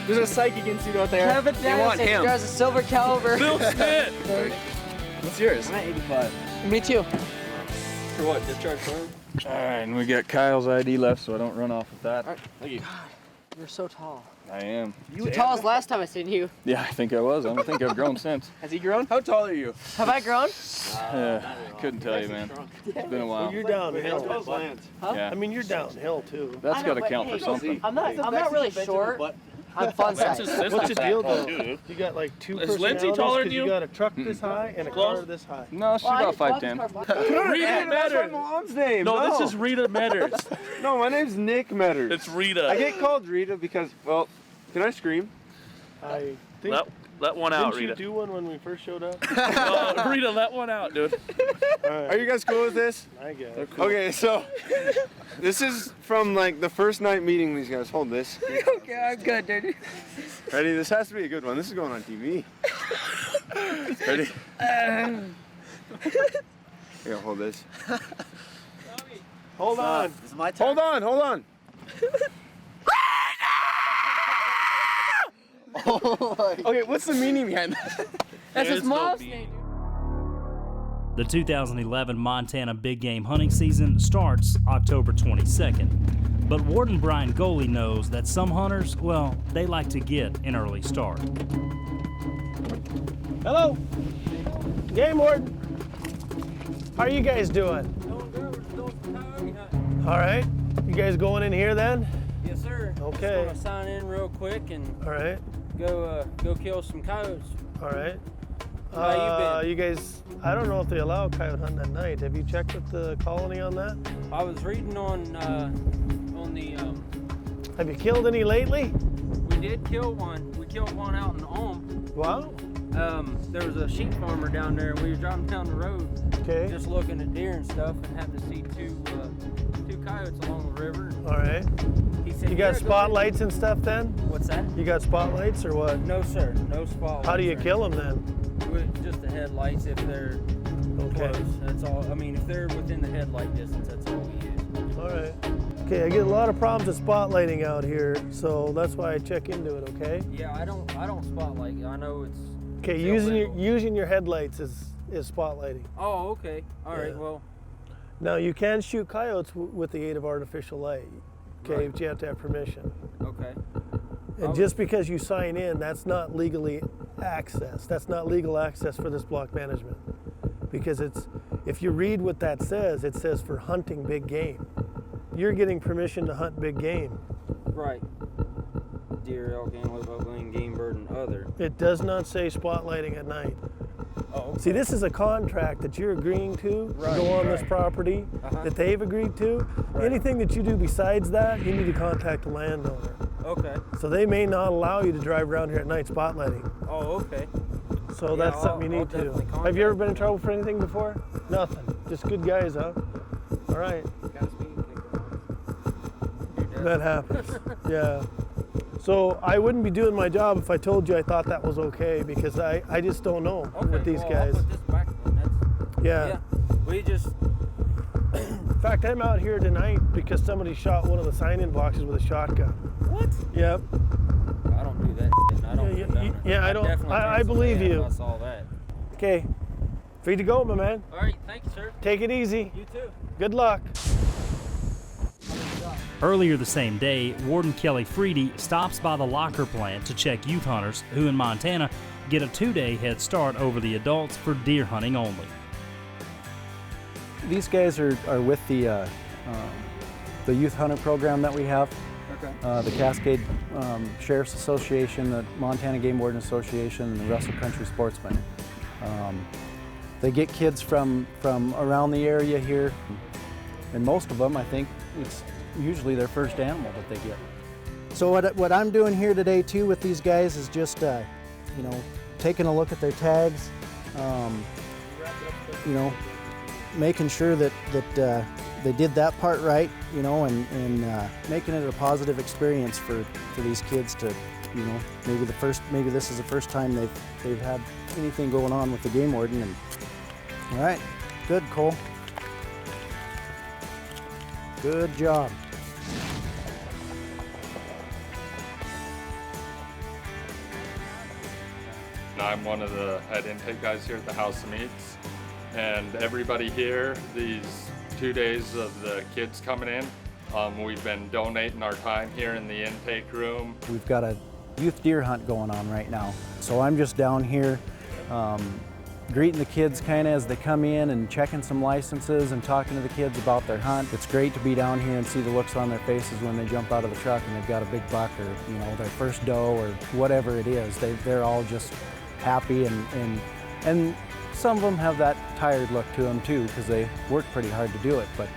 There's a psychic institute out there. Kevin They want him. drives a silver caliber. Bill Smith. What's yours? I'm at 85. Me too. For what? Discharge form? All right, and we got Kyle's ID left, so I don't run off with that. Thank you. You're so tall. I am. You were tall as last time I seen you. Yeah, I think I was. I don't think I've grown since. Has he grown? How tall are you? Have I grown? Couldn't tell you, man. It's been a while. You're downhill. Yeah. I mean, you're downhill too. That's got to count for something. I'm not really short. I'm fun size. What's the deal though? You got like 2 Is personalities Lindsay taller than 'cause you? got a truck this high and a car this high. No, she's about 5'10". Rita That's my Metters. mom's name. No, this is Rita Metters. No, my name's Nick Metters. It's Rita. I get called Rita because, well, can I scream? I think. Let one out, Didn't you Rita. do one when we first showed up? Rita, let one out, dude. Are you guys cool with this? I guess. Okay, so this is from like the first night meeting these guys. Hold this. Okay, I'm good, dude. Ready? This has to be a good one. This is going on TV. Ready? Here, hold this. Hold on. This is my turn. Hold on, hold on. Okay, what's the meaning behind that? That's his mom's name. The 2011 Montana big game hunting season starts October 22nd. But Warden Brian Goalie knows that some hunters, well, they like to get an early start. Hello. Game warden. How are you guys doing? All right. You guys going in here then? Yes, sir. Okay. Just gonna sign in real quick and All right. go kill some coyotes. All right. How you been? You guys, I don't know if they allow coyote hunting at night. Have you checked with the colony on that? I was reading on the. Have you killed any lately? We did kill one. We killed one out in Ulm. Wow. There was a sheep farmer down there, and we was driving down the road, Okay. just looking at deer and stuff, and happened to see two coyotes along the river. All right. He said, You got "Yeah, go spotlights and stuff then? What's that? You got spotlights or what? No, sir. No spotlights. How do you or kill them then? With just the headlights if they're Okay. close. That's all. I mean, if they're within the headlight distance, that's all we use. All right. Okay, I get a lot of problems with spotlighting out here, so that's why I check into it. Okay. Yeah, I don't spotlight. I know it's. Okay, using your headlights is spotlighting. Oh, okay. All right. Yeah. Well, Now you can shoot coyotes with the aid of artificial light. Okay, Right. but you have to have permission. okay. And just because you sign in, that's not legally access. That's not legal access for this block management. Because if you read what that says, it says for hunting big game. You're getting permission to hunt big game. Right. Deer, elk, antelope, upland, game bird, and other. It does not say spotlighting at night. Oh, okay. See, this is a contract that you're agreeing to Right, go on this right. property that they've agreed to. Right. Anything that you do besides that, you need to contact the landowner. Okay. So they may not allow you to drive around here at night spotlighting. Oh, okay. So Yeah, that's something you I'll need to. definitely contact Have you ever been in trouble for anything before? Nothing. Just good guys, huh? All right. That happens. Yeah. So I wouldn't be doing my job if I told you I thought that was okay, because I just don't know with these guys. I'll put this back then. Yeah. We just. In fact, I'm out here tonight because somebody shot one of the sign-in boxes with a shotgun. What? Yep. I don't do that. I don't. I don't. I believe you. That's all that. Okay. Free to go, my man. All right. Thank you, sir. Take it easy. You too. Good luck. Earlier the same day, Warden Kelly Freedy stops by the locker plant to check youth hunters who in Montana get a 2-day head start over the adults for deer hunting only. These guys are with the youth hunter program that we have. Okay. The Cascade Sheriff's Association, the Montana Game Warden Association, and the Russell Country Sportsmen. They get kids from around the area here, and most of them, I think, it's usually their first animal that they get. So what I'm doing here today too with these guys is just, you know, taking a look at their tags, you know, making sure that they did that part right, you know, and making it a positive experience for these kids to, you know, maybe this is the first time they've had anything going on with the game warden. And all right, good, Cole. Good job. I'm one of the head intake guys here at the House of Meats, and everybody here, these 2 days of the kids coming in, we've been donating our time here in the intake room. We've got a youth deer hunt going on right now, so I'm just down here greeting the kids kind of as they come in and checking some licenses and talking to the kids about their hunt. It's great to be down here and see the looks on their faces when they jump out of the truck and they've got a big buck, or you know, their first doe or whatever it is. They're all just happy, and some of them have that tired look to them too, because they work pretty hard to do it. But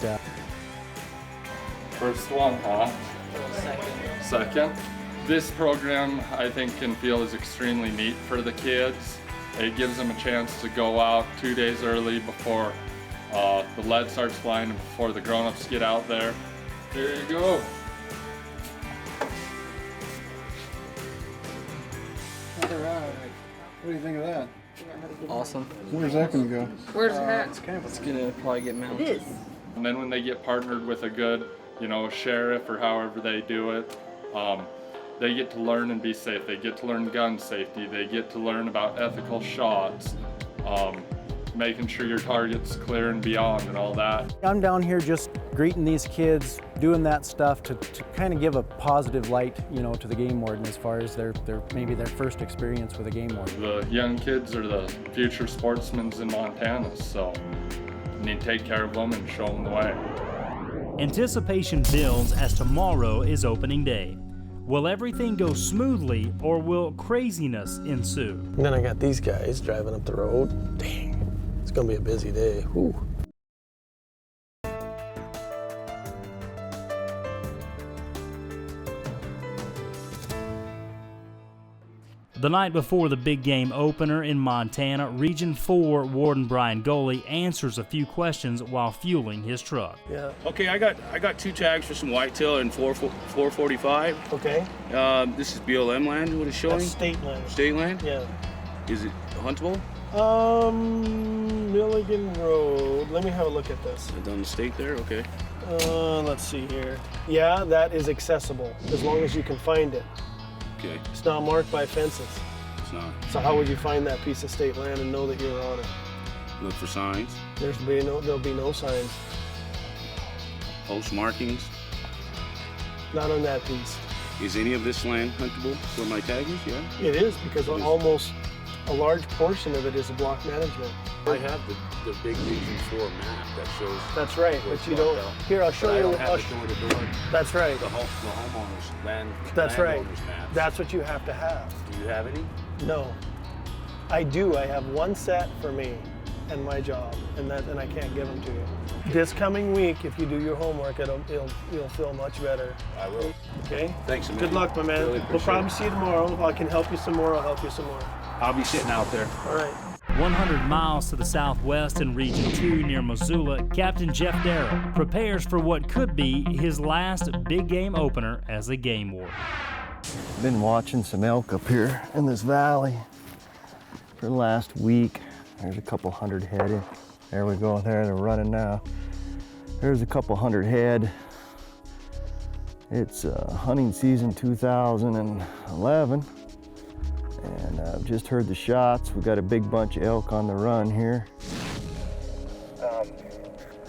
First one, huh? Second. This program, I think, can feel is extremely neat for the kids. It gives them a chance to go out 2 days early before the lead starts flying and before the grown-ups get out there. Here you go. All right. What do you think of that? Awesome. Where's that gonna go? Where's the hat? It's gonna probably get mounted. It is. And then when they get partnered with a good, you know, sheriff or however they do it, they get to learn and be safe. They get to learn gun safety. They get to learn about ethical shots, making sure your target's clear and beyond and all that. I'm down here just greeting these kids, doing that stuff to kind of give a positive light, you know, to the game warden as far as their maybe their first experience with a game warden. The young kids are the future sportsmen in Montana, so you need to take care of them and show them the way. Anticipation builds as tomorrow is opening day. Will everything go smoothly, or will craziness ensue? And then I got these guys driving up the road. Dang, it's gonna be a busy day. Whew. The night before the big game opener in Montana, Region 4 Warden Brian Goley answers a few questions while fueling his truck. Yeah. Okay, I got 2 tags for some whitetail and 445. Okay. This is BLM land. What is showing? That's state land. State land? Yeah. Is it huntable? Milligan Road. Let me have a look at this. Down the state there. Okay. Let's see here. Yeah, that is accessible as long as you can find it. Okay. It's not marked by fences. It's not. So how would you find that piece of state land and know that you're on it? Look for signs. There'll be no signs. Post markings. Not on that piece. Is any of this land huntable where my tag is? Yeah. It is, because almost a large portion of it is a block management. I have the big Region 4 map that shows. That's right, but you don't. Here, I'll show you. I don't have it door to door. That's right. The homeowners land. That's right. Maps. That's what you have to have. Do you have any? No, I do. I have one set for me and my job, and I can't give them to you. This coming week, if you do your homework, you'll feel much better. I will. Okay. Thanks, man. Good luck, my man. Really We'll probably see you tomorrow. If I can help you some more, I'll help you some more. I'll be sitting out there. All right. 100 miles to the southwest in Region 2 near Missoula, Captain Jeff Darrow prepares for what could be his last big game opener as a game warden. Been watching some elk up here in this valley for the last week. There's a couple hundred head. There we go, there they're running now. There's a couple hundred head. It's hunting season 2011. And I've just heard the shots. We got a big bunch of elk on the run here. I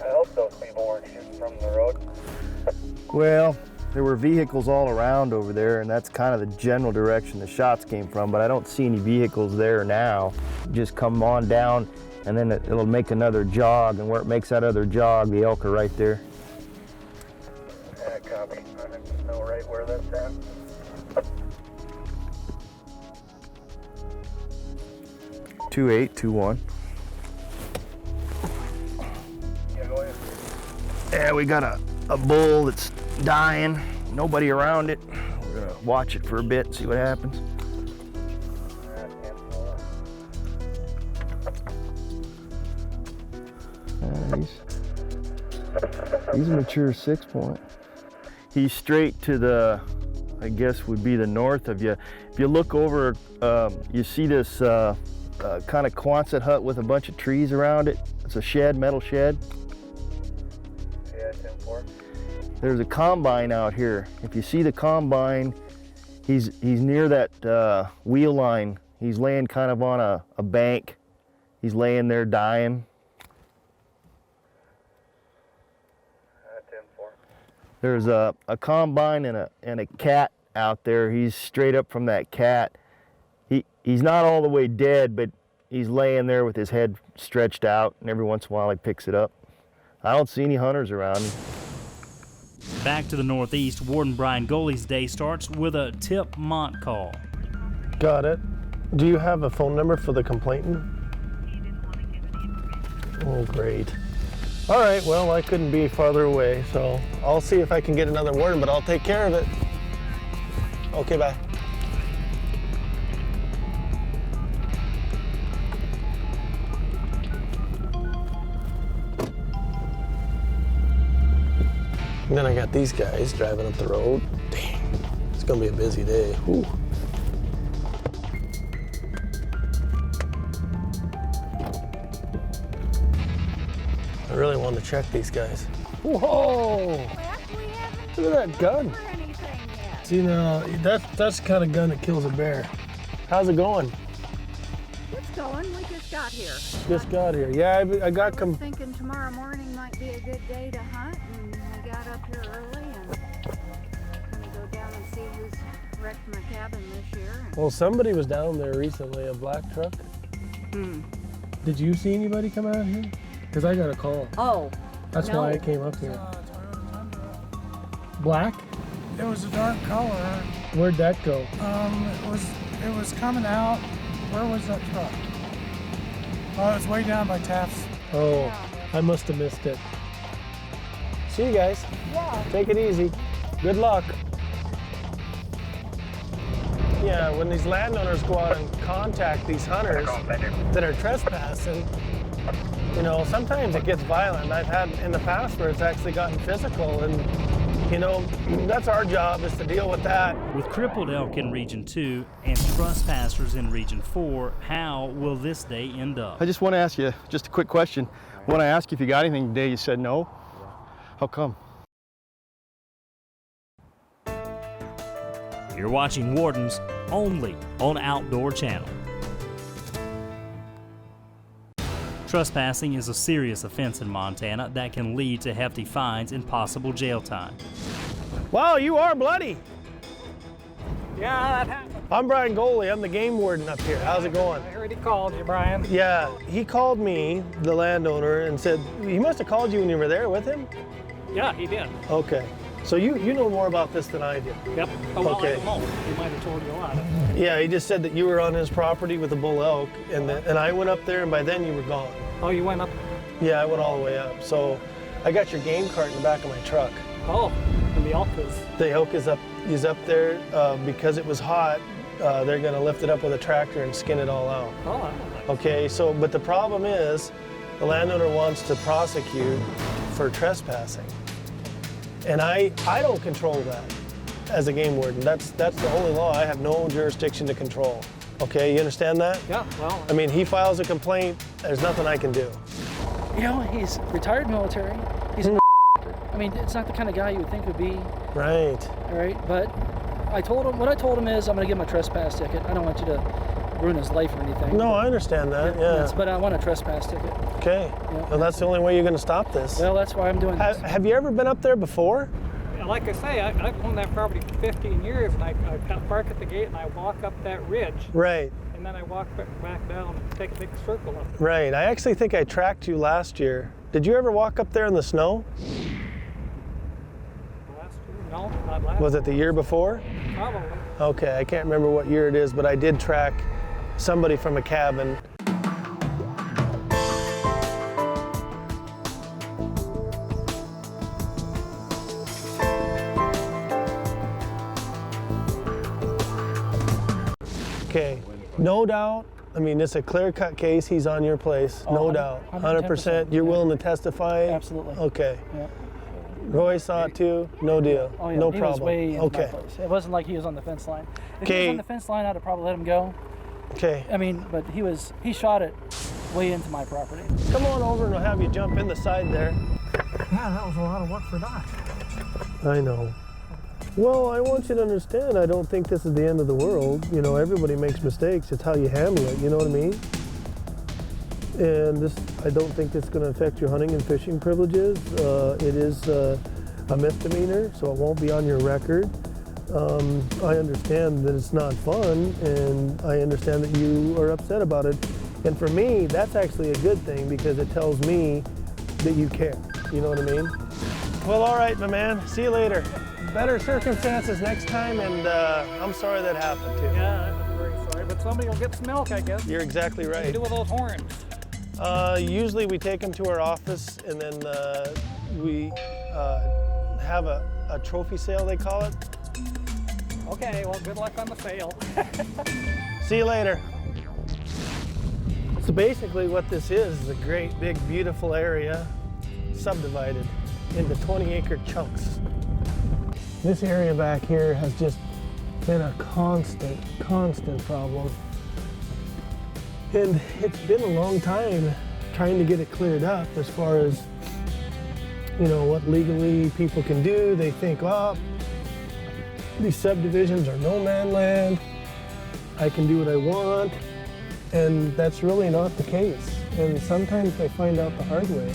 hope those people weren't shooting from the road. Well, there were vehicles all around over there, and that's kind of the general direction the shots came from, but I don't see any vehicles there now. Just come on down, and then it'll make another jog, and where it makes that other jog, the elk are right there. Yeah, copy. I don't know right where that's at. 2821. Yeah, go ahead. Yeah, we got a bull that's dying. Nobody around it. We're gonna watch it for a bit and see what happens. He's a mature 6-point. He's straight to the, I guess would be the north of you. If you look over, you see this kind of Quonset hut with a bunch of trees around it. It's a shed, metal shed. Yeah, 10-4. There's a combine out here. If you see the combine, he's near that wheel line. He's laying kind of on a bank. He's laying there dying. 10-4. There's a combine and a cat out there. He's straight up from that cat. He's not all the way dead, but he's laying there with his head stretched out, and every once in a while he picks it up. I don't see any hunters around him. Back to the northeast, Warden Brian Goley's day starts with a tip Mont call. Got it. Do you have a phone number for the complainant? Oh, great. All right, well, I couldn't be farther away, so I'll see if I can get another warden, but I'll take care of it. Okay, bye. And then I got these guys driving up the road. Dang, it's gonna be a busy day. Ooh. I really want to check these guys. Whoa! Look at that gun. See, now, that's the kind of gun that kills a bear. How's it going? It's going. We just got here. Just got here. Yeah, I got I was thinking tomorrow morning might be a good day to hunt, and we got up here early and gonna go down and see who's wrecked my cabin this year. Well, somebody was down there recently, a black truck. Did you see anybody come out here? Because I got a call. Oh. That's why I came up here. Black? It was a dark color. Where'd that go? It was coming out. Where was that truck? Oh, it was way down by Taft's. Oh, I must have missed it. See you guys. Yeah. Take it easy. Good luck. Yeah, when these landowners go out and contact these hunters that are trespassing, you know, sometimes it gets violent. I've had in the past where it's actually gotten physical, and you know, that's our job, is to deal with that. With crippled elk in Region 2 and trespassers in Region 4, how will this day end up? I just want to ask you just a quick question. When I asked you if you got anything today, you said no. How come? You're watching Wardens only on Outdoor Channel. Trespassing is a serious offense in Montana that can lead to hefty fines and possible jail time. Wow, you are bloody. Yeah, that happened. I'm Brian Goley. I'm the game warden up here. How's it going? I already called you, Brian. Yeah, he called me, the landowner, and said, he must have called you when you were there with him? Yeah, he did. Okay. So you know more about this than I do. Yep. Oh, well, Okay. I don't know. He might have told you a lot. Yeah, he just said that you were on his property with a bull elk, and I went up there, and by then you were gone. Oh, you went up? Yeah, I went all the way up. So I got your game cart in the back of my truck. Oh, and the elk is? The elk is up there because it was hot. They're gonna lift it up with a tractor and skin it all out. Oh, I don't know. Okay, so, but the problem is, the landowner wants to prosecute for trespassing. And I don't control that. as a game warden. That's the only law I have no jurisdiction to control. Okay, you understand that? Yeah, well. I mean, he files a complaint, there's nothing I can do. You know, he's retired military. He's I mean, it's not the kind of guy you would think would be. Right. All right, but what I told him is I'm going to give him a trespass ticket. I don't want you to ruin his life or anything. No, I understand that, yeah. But I want a trespass ticket. Okay, well, that's the only way you're going to stop this. Well, that's why I'm doing this. Have you ever been up there before? Like I say, I've owned that property for 15 years, and I park at the gate and I walk up that ridge. Right. And then I walk back down and take a big circle up. Right. I actually think I tracked you last year. Did you ever walk up there in the snow? Last year? No, not last. Was it the year before? Probably. Okay, I can't remember what year it is, but I did track somebody from a cabin. Okay, no doubt. I mean, it's a clear-cut case. He's on your place, no doubt. 100%. You're willing to testify? Absolutely. Okay. Yeah. Roy saw it too. No deal. Oh, yeah, no he problem. Was way in okay. my place. It wasn't like he was on the fence line. If he Okay. was on the fence line, I'd have probably let him go. Okay. I mean, but he shot it way into my property. Come on over and I'll have you jump in the side there. Yeah, that was a lot of work for that. I know. Well, I want you to understand, I don't think this is the end of the world. You know, everybody makes mistakes. It's how you handle it, you know what I mean? And I don't think this is going to affect your hunting and fishing privileges. It is a misdemeanor, so it won't be on your record. I understand that it's not fun, and I understand that you are upset about it. And for me, that's actually a good thing because it tells me that you care. You know what I mean? Well, all right, my man. See you later. Better circumstances next time, and I'm sorry that happened to you. Yeah, I'm very sorry, but somebody will get some milk, I guess. You're exactly What do right. you do with those horns? Usually we take them to our office, and then we have a trophy sale, they call it. Okay, well, good luck on the sale. See you later. So basically what this is a great, big, beautiful area subdivided into 20-acre chunks. This area back here has just been a constant problem. And it's been a long time trying to get it cleared up as far as, you know, what legally people can do. They think, oh, these subdivisions are no man land. I can do what I want. And that's really not the case. And sometimes they find out the hard way.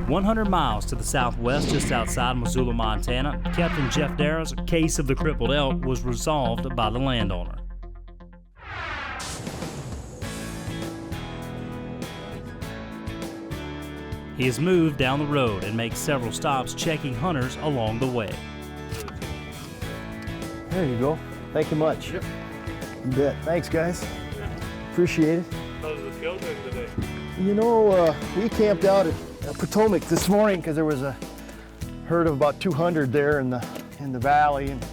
100 miles to the southwest, just outside Missoula, Montana, Captain Jeff Darrow's case of the crippled elk was resolved by the landowner. He has moved down the road and makes several stops checking hunters along the way. There you go. Thank you much. Yep. You bet. Thanks, guys. Appreciate it. How's the field doing today? You know, we camped out at Potomac this morning because there was a herd of about 200 there in the valley, and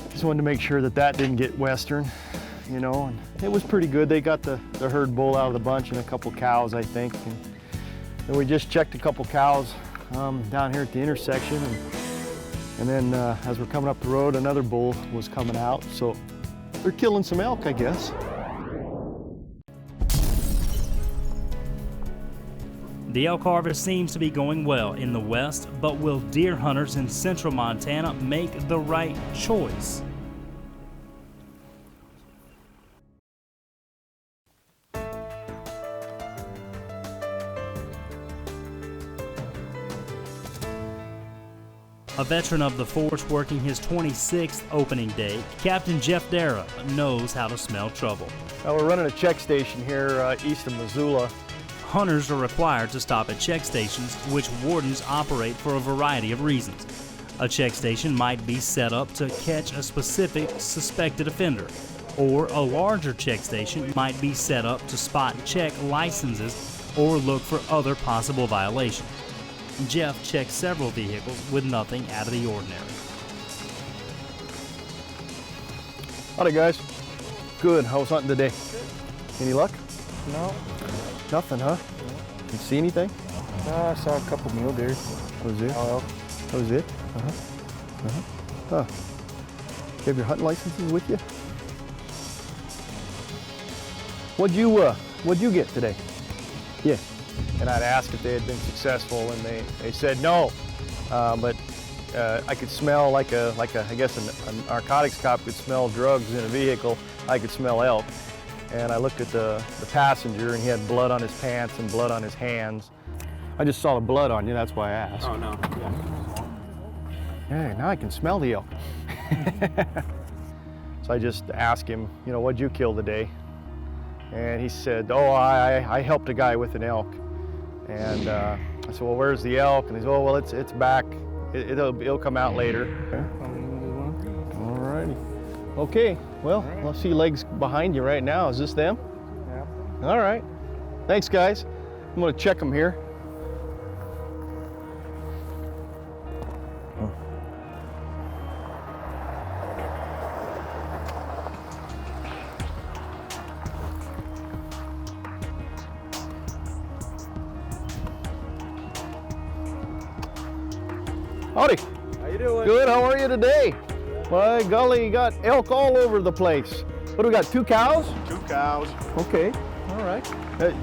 just wanted to make sure that didn't get western, you know. And it was pretty good. They got the herd bull out of the bunch and a couple cows, I think. And we just checked a couple cows down here at the intersection, and then as we're coming up the road, another bull was coming out. So they're killing some elk, I guess. The elk harvest seems to be going well in the west, but will deer hunters in central Montana make the right choice? A veteran of the force working his 26th opening day, Captain Jeff Darrow knows how to smell trouble. We're running a check station here east of Missoula. Hunters are required to stop at check stations, which wardens operate for a variety of reasons. A check station might be set up to catch a specific suspected offender, or a larger check station might be set up to spot and check licenses or look for other possible violations. Jeff checked several vehicles with nothing out of the ordinary. Howdy, guys. Good. How was hunting today? Any luck? No. Nothing, huh? Did you see anything? I saw a couple mule deer. That was it? Oh, That was it? Huh. You have your hunting licenses with you? What'd you get today? Yeah. And I'd ask if they had been successful, and they said no. But I could smell like I guess a narcotics cop could smell drugs in a vehicle. I could smell elk. And I looked at the passenger, and he had blood on his pants and blood on his hands. I just saw the blood on you, that's why I asked. Oh, no. Yeah, now I can smell the elk. So I just asked him, you know, what'd you kill today? And he said, oh, I helped a guy with an elk. And I said, well, where's the elk? And he said, oh, well, it's back. It'll come out later. All righty. Okay, well, I see legs behind you right now. Is this them? Yeah. All right. Thanks, guys. I'm gonna check them here. Howdy. How you doing? Good, how are you today? By golly, you got elk all over the place. What do we got, 2 cows? 2 cows. Okay, all right.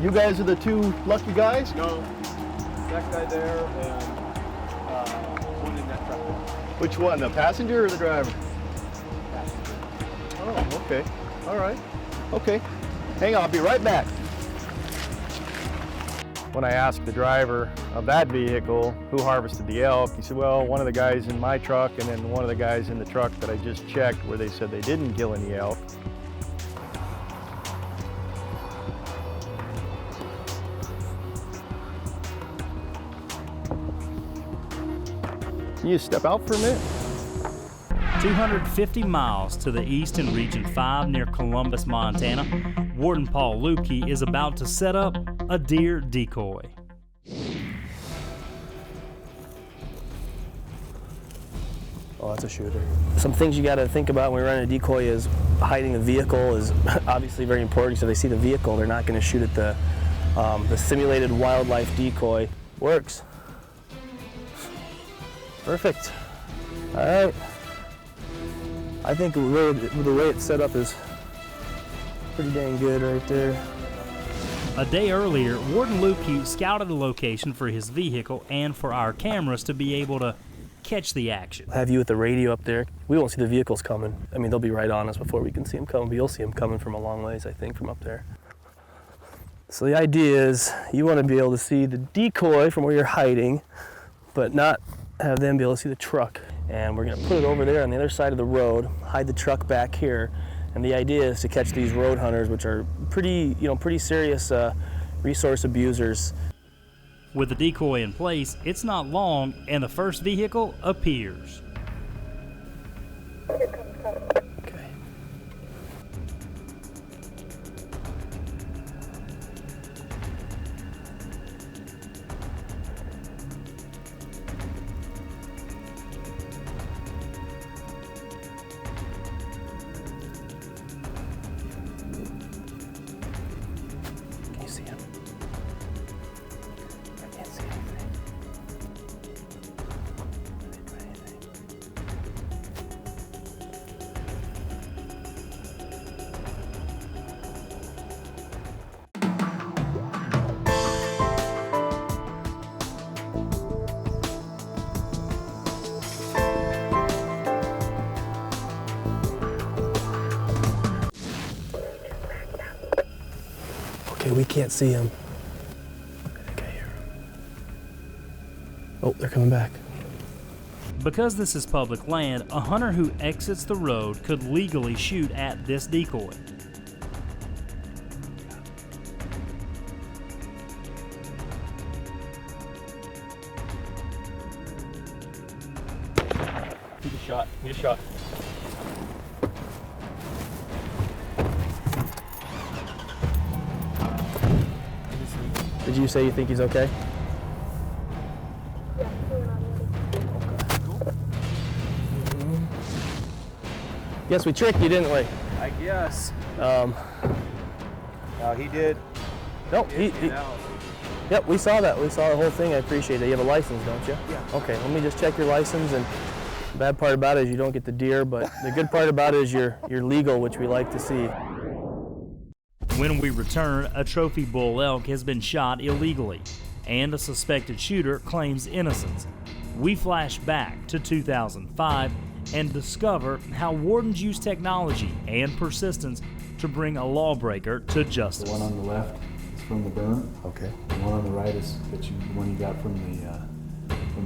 You guys are the 2 lucky guys? No, that guy there and one in that truck. Which one, the passenger or the driver? Passenger. Oh, okay, all right. Okay, hang on, I'll be right back. When I asked the driver of that vehicle who harvested the elk, he said, well, one of the guys in my truck and then one of the guys in the truck that I just checked where they said they didn't kill any elk. Can you step out for a minute? 250 miles to the east in Region 5 near Columbus, Montana, Warden Paul Lukey is about to set up a deer decoy. Oh, that's a shooter. Some things you got to think about when we run a decoy is hiding the vehicle is obviously very important. So if they see the vehicle, they're not going to shoot at the simulated wildlife decoy. Works. Perfect. All right. I think the way it's set up is pretty dang good right there. A day earlier, Warden Lukey scouted a location for his vehicle and for our cameras to be able to catch the action. Have you with the radio up there. We won't see the vehicles coming. I mean, they'll be right on us before we can see them coming, but you'll see them coming from a long ways, I think, from up there. So the idea is you want to be able to see the decoy from where you're hiding, but not have them be able to see the truck. And we're going to put it over there on the other side of the road, hide the truck back here. And the idea is to catch these road hunters, which are pretty serious resource abusers. With the decoy in place, it's not long and the first vehicle appears. Okay. Can you see him? I can't see anything. Okay, we can't see him. I think I hear him. Oh, they're coming back. Because this is public land, a hunter who exits the road could legally shoot at this decoy. Need a shot. Need a shot. Did you say you think he's okay? Guess we tricked you, didn't we? I guess. He did. Nope. Yep, we saw that. We saw the whole thing. I appreciate it. You have a license, don't you? Yeah. Okay, let me just check your license and The bad part about it is you don't get the deer, but the good part about it is you're legal, which we like to see. When we return, a trophy bull elk has been shot illegally, and a suspected shooter claims innocence. We flash back to 2005 and discover how wardens use technology and persistence to bring a lawbreaker to justice. The one on the left is from the burn. Okay. The one on the right is the one you got from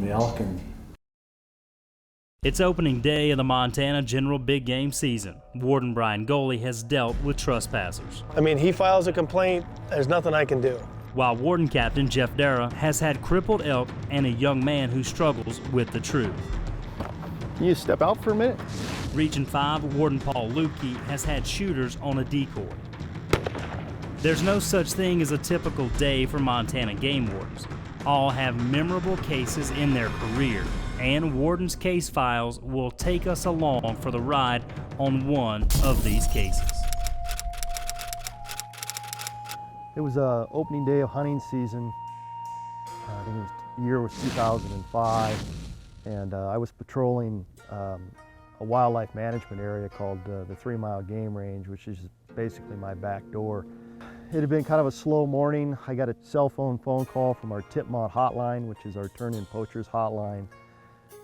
the elk. And It's opening day of the Montana General Big Game season. Warden Brian Goley has dealt with trespassers. I mean, he files a complaint, there's nothing I can do. While Warden Captain Jeff Dara has had crippled elk and a young man who struggles with the truth. Can you step out for a minute? Region 5 Warden Paul Lukey has had shooters on a decoy. There's no such thing as a typical day for Montana game wardens. All have memorable cases in their career, and Warden's case files will take us along for the ride on one of these cases. It was opening day of hunting season. I think the year was 2005, and I was patrolling a wildlife management area called the 3 Mile Game Range, which is basically my back door. It had been kind of a slow morning. I got a cell phone call from our Titmont hotline, which is our turn-in poachers hotline,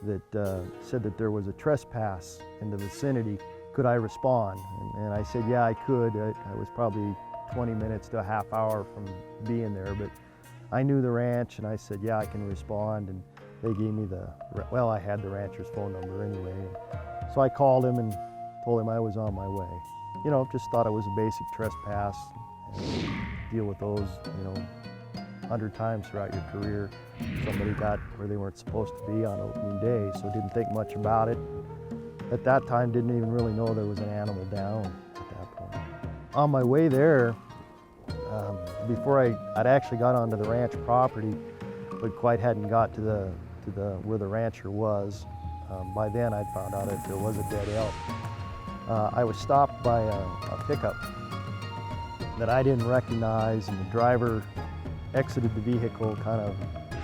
that said that there was a trespass in the vicinity. Could I respond? And I said, yeah, I could. I was probably 20 minutes to a half hour from being there, but I knew the ranch, and I said, yeah, I can respond. And they gave me well, I had the rancher's phone number anyway. So I called him and told him I was on my way. You know, just thought it was a basic trespass, and deal with those, 100 times throughout your career. Somebody got where they weren't supposed to be on opening day, so didn't think much about it. At that time, didn't even really know there was an animal down at that point. On my way there, before I'd actually got onto the ranch property, but quite hadn't got to where the rancher was. By then, I'd found out that there was a dead elk. I was stopped by a pickup that I didn't recognize, and the driver exited the vehicle kind of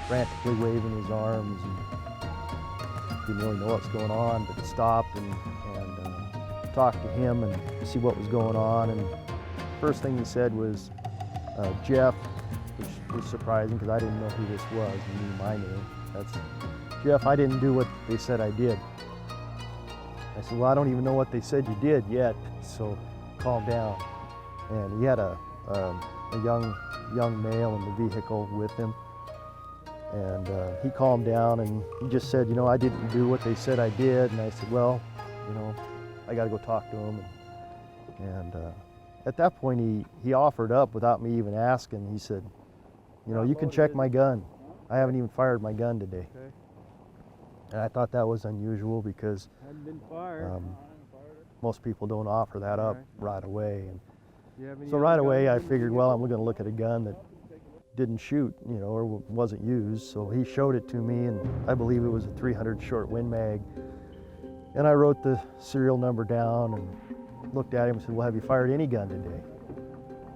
frantically waving his arms, and didn't really know what's going on, but stopped and talked to him and see what was going on. And first thing he said was Jeff, which was surprising because I didn't know who this was. He knew my name. That's Jeff, I didn't do what they said I did. I said, well, I don't even know what they said you did yet, so calm down. And he had a young male in the vehicle with him. And he calmed down and he just said, I didn't do what they said I did. And I said, well, I got to go talk to him. And at that point, he offered up without me even asking. He said, you can check my gun. I haven't even fired my gun today. Okay. And I thought that was unusual because most people don't offer that up right away. And so right away, I figured, well, I'm going to look at a gun that didn't shoot, or wasn't used. So he showed it to me, and I believe it was a 300 short Win Mag. And I wrote the serial number down and looked at him and said, well, have you fired any gun today?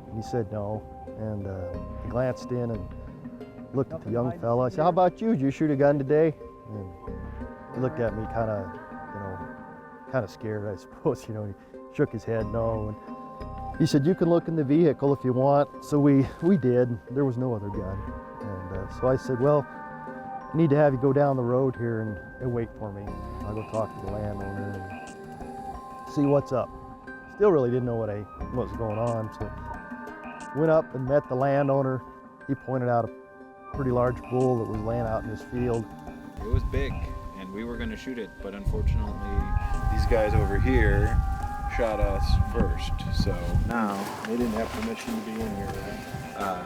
And he said no. And I glanced in and looked at the young fella. I said, how about you? Did you shoot a gun today? And he looked at me kind of scared, I suppose. He shook his head no. And he said, you can look in the vehicle if you want. So we did. There was no other gun. And so I said, well, I need to have you go down the road here and wait for me. I'll go talk to the landowner and see what's up. Still really didn't know what was going on. So went up and met the landowner. He pointed out a pretty large bull that was laying out in his field. It was big, and we were going to shoot it, but unfortunately, these guys over here shot us first. So now they didn't have permission to be in here, right?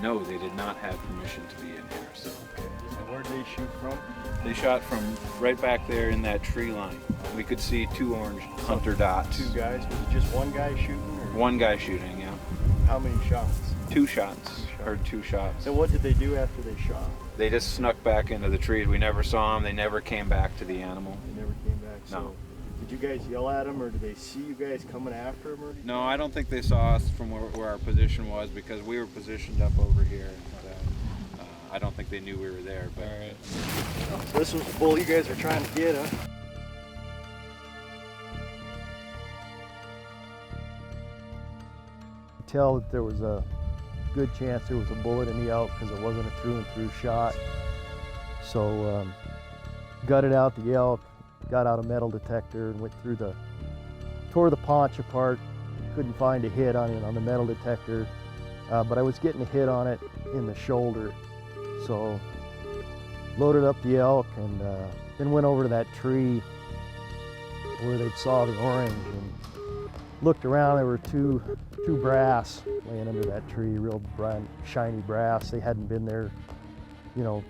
No, they did not have permission to be in here. So and where did they shoot from? They shot from right back there in that tree line. We could see 2 orange hunter dots. 2 guys? Was it just one guy shooting? Or? One guy shooting, yeah. How many shots? 2 shots. Heard 2 shots. And what did they do after they shot? They just snuck back into the trees. We never saw them. They never came back to the animal. They never came back. No. So did you guys yell at them, or did they see you guys coming after them? Or anything? No, I don't think they saw us from where our position was, because we were positioned up over here. I don't think they knew we were there. But all right. So this was the bull you guys were trying to get, huh? tell that there was a good chance there was a bullet in the elk because it wasn't a through and through shot. So gutted out the elk, got out a metal detector and went through tore the paunch apart. Couldn't find a hit on it on the metal detector, but I was getting a hit on it in the shoulder. So loaded up the elk and then went over to that tree where they'd saw the orange and looked around. There were two brass laying under that tree, real bright, shiny brass. They hadn't been there, you know,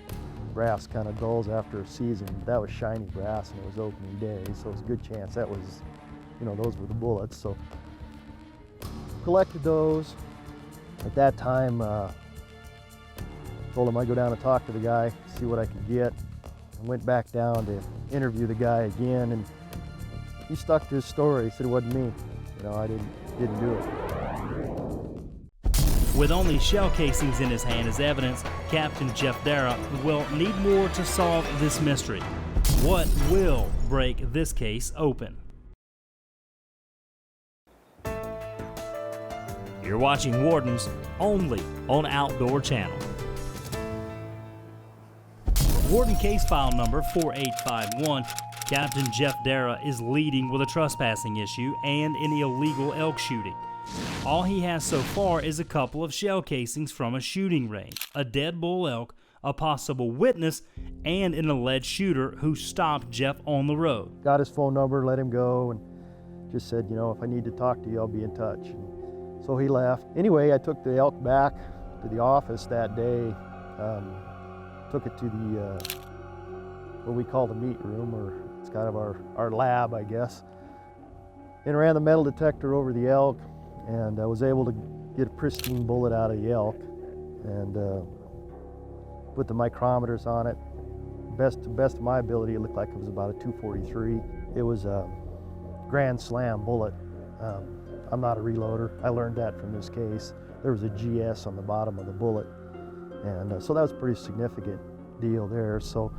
brass kind of dulls after a season. That was shiny brass and it was opening day, so it was a good chance that was, you know, those were the bullets. So collected those. At that time, told him I'd go down and talk to the guy, see what I could get. I went back down to interview the guy again, and he stuck to his story. He said it wasn't me. You know, I didn't do it. With only shell casings in his hand as evidence, Captain Jeff Dara will need more to solve this mystery. What will break this case open? You're watching Wardens only on Outdoor Channel. Warden case file number 4851. Captain Jeff Dara is leading with a trespassing issue and an illegal elk shooting. All he has so far is a couple of shell casings from a shooting range, a dead bull elk, a possible witness, and an alleged shooter who stopped Jeff on the road. Got his phone number, let him go, and just said, you know, if I need to talk to you, I'll be in touch. And so he left. Anyway, I took the elk back to the office that day, took it to the, what we call the meat room, or it's kind of our lab, I guess, and ran the metal detector over the elk, and I was able to get a pristine bullet out of the elk and put the micrometers on it. Best of my ability, it looked like it was about a 243. It was a Grand Slam bullet. I'm not a reloader. I learned that from this case. There was a GS on the bottom of the bullet, and so that was a pretty significant deal there. So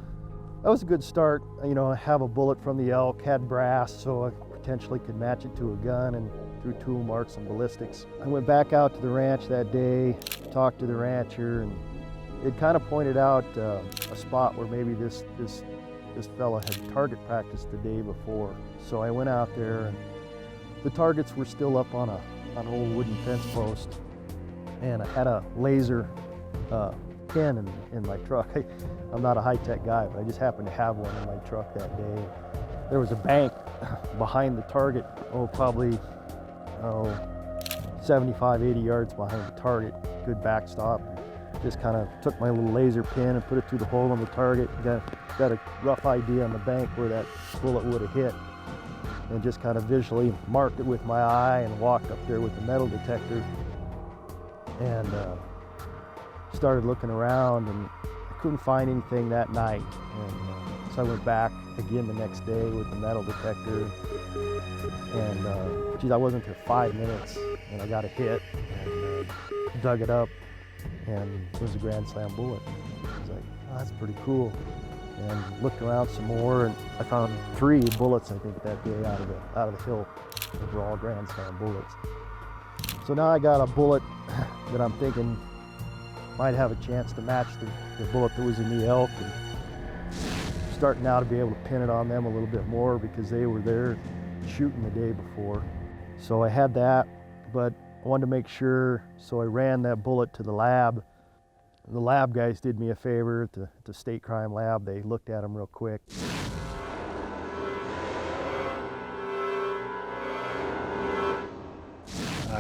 that was a good start. You know, I have a bullet from the elk, had brass, so I potentially could match it to a gun, and through tool marks and ballistics. I went back out to the ranch that day, talked to the rancher, and it kind of pointed out a spot where maybe this fella had target practiced the day before. So I went out there, and the targets were still up on an old wooden fence post, and I had a laser pin in my truck. I'm not a high-tech guy, but I just happened to have one in my truck that day. There was a bank behind the target, probably 75, 80 yards behind the target, good backstop. Just kind of took my little laser pin and put it through the hole on the target. Got a rough idea on the bank where that bullet would have hit, and just kind of visually marked it with my eye and walked up there with the metal detector and started looking around, and I couldn't find anything that night. And so I went back again the next day with the metal detector, and geez, I wasn't there 5 minutes, and I got a hit and dug it up, and it was a Grand Slam bullet. I was like, oh, that's pretty cool. And looked around some more, and I found 3 bullets, I think, that day out of the hill. They were all Grand Slam bullets. So now I got a bullet that I'm thinking might have a chance to match the bullet that was in the elk, and starting now to be able to pin it on them a little bit more because they were there shooting the day before. So I had that, but I wanted to make sure, so I ran that bullet to the lab. The lab guys did me a favor at the state crime lab. They looked at them real quick.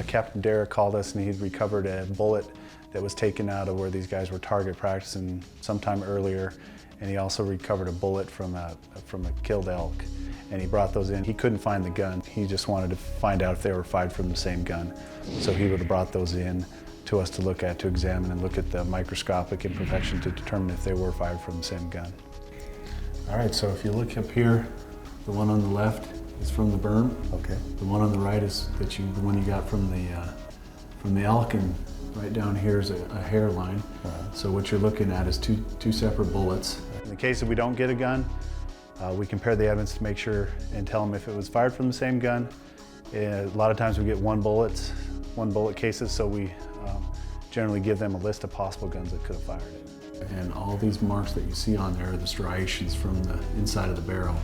Captain Dara called us, and he'd recovered a bullet that was taken out of where these guys were target practicing sometime earlier, and he also recovered a bullet from a killed elk, and he brought those in. He couldn't find the gun. He just wanted to find out if they were fired from the same gun. So he would have brought those in to us to look at, to examine, and look at the microscopic imperfection to determine if they were fired from the same gun. All right, so if you look up here, the one on the left is from the berm. Okay. The one on the right is the one you got from the elk, and right down here is a hairline. So what you're looking at is two separate bullets. In the case that we don't get a gun, we compare the evidence to make sure and tell them if it was fired from the same gun. A lot of times we get 1 bullet. one bullet cases, so we generally give them a list of possible guns that could have fired it. And all these marks that you see on there are the striations from the inside of the barrel.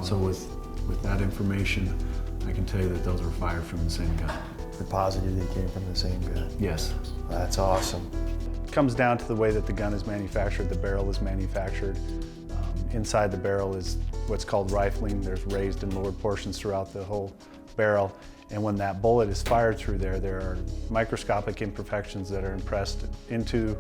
So with that information, I can tell you that those were fired from the same gun. You're positive they came from the same gun? Yes. That's awesome. It comes down to the way that the gun is manufactured, the barrel is manufactured. Inside the barrel is what's called rifling. There's raised and lowered portions throughout the whole barrel. And when that bullet is fired through there, there are microscopic imperfections that are impressed into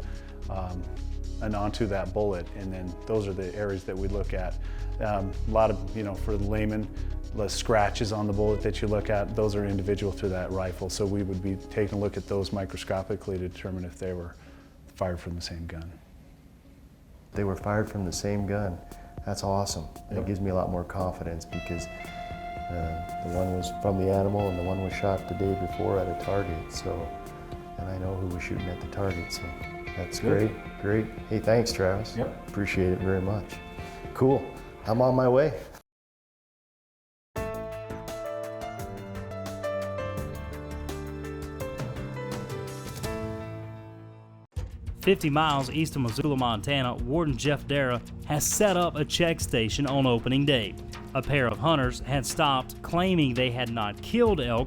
and onto that bullet. And then those are the areas that we look at. A lot of, for the layman, the scratches on the bullet that you look at, those are individual to that rifle. So we would be taking a look at those microscopically to determine if they were fired from the same gun. They were fired from the same gun. That's awesome. Yep. It gives me a lot more confidence because the one was from the animal and the one was shot the day before at a target. So, and I know who was shooting at the target. So that's Good. great. Hey, thanks, Travis. Yep. Appreciate it very much. Cool. I'm on my way. "50 miles east of Missoula, Montana, Warden Jeff Dara has set up a check station on opening day. A pair of hunters had stopped claiming they had not killed elk,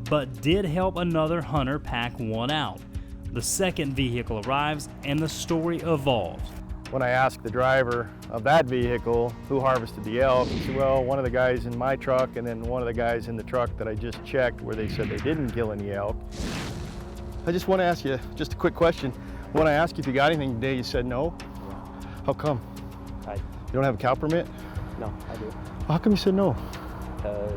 but did help another hunter pack one out. The second vehicle arrives and the story evolves. When I asked the driver of that vehicle who harvested the elk, he said, well, one of the guys in my truck and then one of the guys in the truck that I just checked where they said they didn't kill any elk. I just want to ask you just a quick question. When I asked you if you got anything today, you said no? How come? You don't have a cow permit? No, I do. How come you said no? Because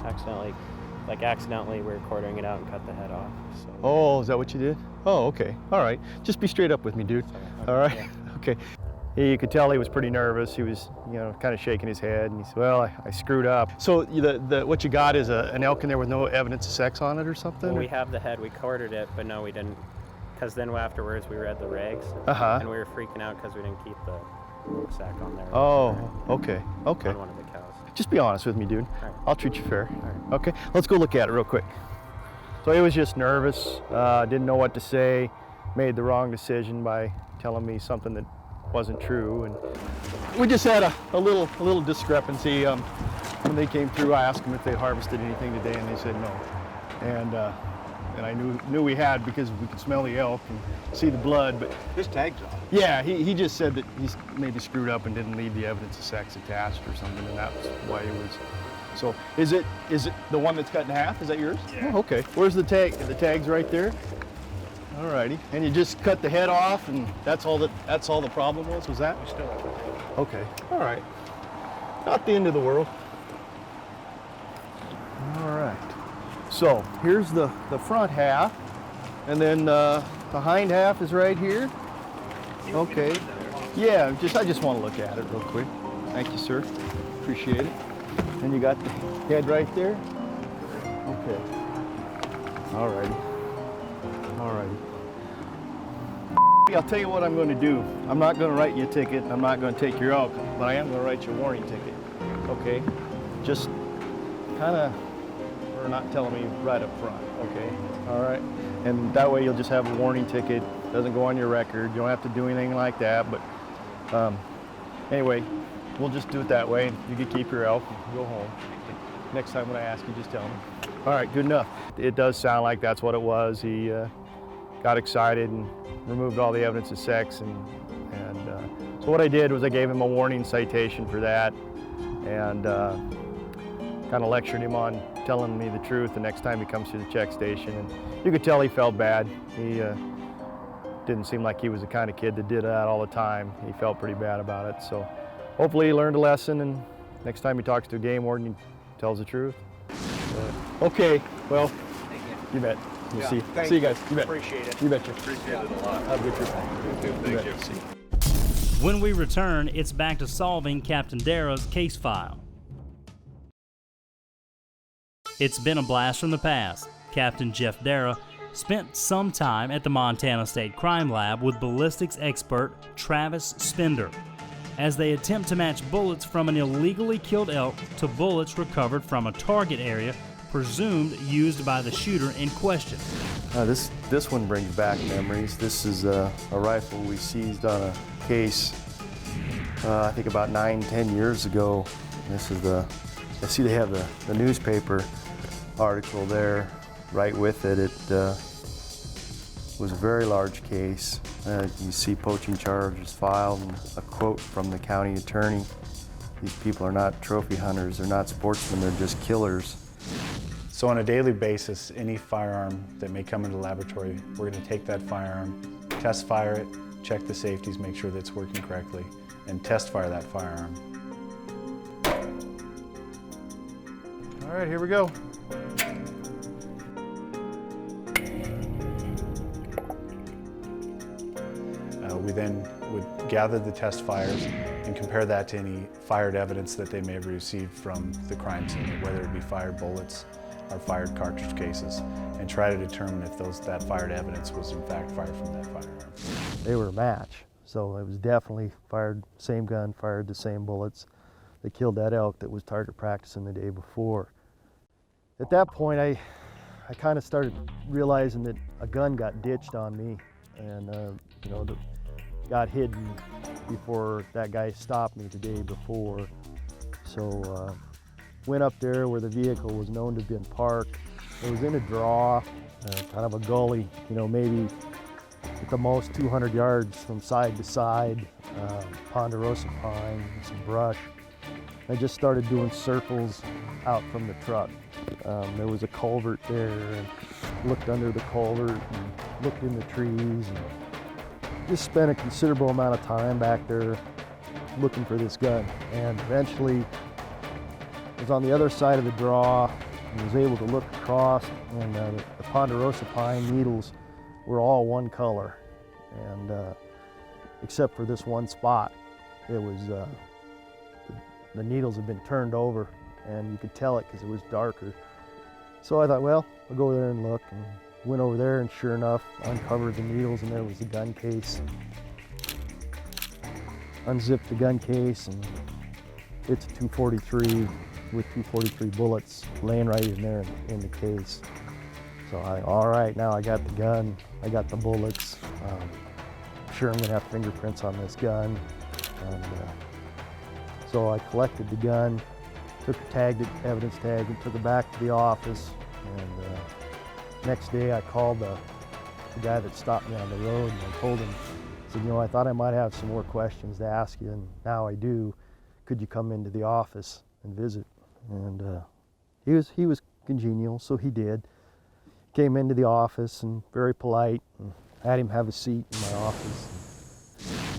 accidentally we were quartering it out and cut the head off. So. Oh, is that what you did? Oh, okay. All right. Just be straight up with me, dude. Okay. All right? Yeah. Okay. You could tell he was pretty nervous. He was, kind of shaking his head. And he said, well, I screwed up. So what you got is an elk in there with no evidence of sex on it or something? Well, we have the head. We quartered it, but no, we didn't. Because then afterwards we read the regs, and we were freaking out because we didn't keep the sack on there. Oh, okay. On one of the cows. Just be honest with me, dude. All right. I'll treat you fair. All right. Okay, let's go look at it real quick. So he was just nervous, didn't know what to say, made the wrong decision by telling me something that wasn't true, and we just had a little discrepancy. When they came through, I asked them if they harvested anything today, and they said no. And I knew we had because we could smell the elk and see the blood, but His tag's on. yeah, he just said that he's maybe screwed up and didn't leave the evidence of sex attached or something, and that's why he was. So is it the one that's cut in half? Is that yours? Yeah. Oh, okay. Where's the tag? The tag's right there. All righty. And you just cut the head off, and that's all the problem was that? We still have the tag. Okay. All right. Not the end of the world. All right. So here's the front half, and then the hind half is right here. Okay. Yeah, I just want to look at it real quick. Thank you, sir. Appreciate it. And you got the head right there. Okay. All righty. All righty. I'll tell you what I'm going to do. I'm not going to write you a ticket. I'm not going to take your elk, but I am going to write you a warning ticket. Okay? Just kind of, or not telling me right up front. Okay? All right? And that way you'll just have a warning ticket. Doesn't go on your record. You don't have to do anything like that. But anyway, we'll just do it that way. You can keep your elk and go home. Next time when I ask you, just tell me. All right, good enough. It does sound like that's what it was. He got excited and removed all the evidence of sex. And so what I did was I gave him a warning citation for that, and kind of lectured him on telling me the truth the next time he comes to the check station. And you could tell he felt bad. He didn't seem like he was the kind of kid that did that all the time. He felt pretty bad about it. So hopefully he learned a lesson, and next time he talks to a game warden, he tells the truth. Okay, well, you bet. We'll see you guys. You bet. Appreciate it. You betcha. Appreciate it a lot. Have a good trip. Thank you. When we return, it's back to solving Captain Dara's case file. It's been a blast from the past. Captain Jeff Dara spent some time at the Montana State Crime Lab with ballistics expert Travis Spender as they attempt to match bullets from an illegally killed elk to bullets recovered from a target area presumed used by the shooter in question. This one brings back memories. This is a rifle we seized on a case, I think about 9-10 years ago. This is I see they have the newspaper article there right with it. It was a very large case. You see poaching charges filed and a quote from the county attorney. These people are not trophy hunters, they're not sportsmen, they're just killers. So on a daily basis, any firearm that may come into the laboratory, we're going to take that firearm, test fire it, check the safeties, make sure that it's working correctly, and test fire that firearm. All right, here we go. We then would gather the test fires and compare that to any fired evidence that they may have received from the crime scene, whether it be fired bullets or fired cartridge cases, and try to determine if that fired evidence was in fact fired from that firearm. They were a match, so it was definitely fired, same gun, fired the same bullets. They killed that elk that was target practicing the day before. At that point, I kind of started realizing that a gun got ditched on me, and got hidden before that guy stopped me the day before. So went up there where the vehicle was known to have been parked. It was in a draw, kind of a gully, maybe at the most 200 yards from side to side, ponderosa pine, some brush. I just started doing circles out from the truck. There was a culvert there, and looked under the culvert and looked in the trees, and just spent a considerable amount of time back there looking for this gun. And eventually I was on the other side of the draw and was able to look across, and the ponderosa pine needles were all one color, and except for this one spot, it was the needles had been turned over, and you could tell it because it was darker. So I thought, well, I'll go over there and look, and went over there, and sure enough, uncovered the needles, and there was the gun case. Unzipped the gun case, and it's a 243 with 243 bullets laying right in there in the case. So all right, now I got the gun, I got the bullets. Sure, I'm gonna have fingerprints on this gun. And so I collected the gun, tagged it, evidence tag, and took it back to the office. And next day I called the guy that stopped me on the road, and I told him, I said, I thought I might have some more questions to ask you, and now I do. Could you come into the office and visit? And he was congenial, so he did. Came into the office and very polite, and I had him have a seat in my office.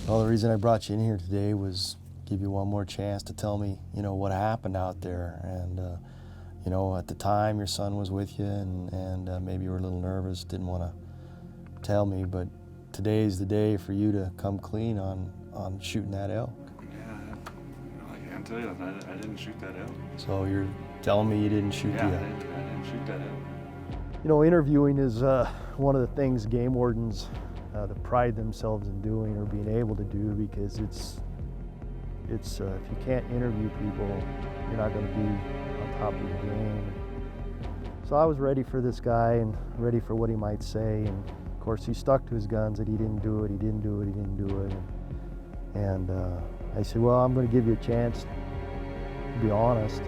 Well, the reason I brought you in here today was give you one more chance to tell me, what happened out there. And at the time your son was with you, and maybe you were a little nervous, didn't want to tell me, but today's the day for you to come clean on shooting that elk. Yeah, I can't tell you, I didn't shoot that elk. So you're telling me you didn't shoot the elk? I didn't shoot that elk. Interviewing is one of the things game wardens that pride themselves in doing or being able to do, because it's if you can't interview people, you're not going to be on top of your game. So I was ready for this guy and ready for what he might say, and of course he stuck to his guns that he didn't do it, he didn't do it, he didn't do it. And I said, well, I'm going to give you a chance to be honest,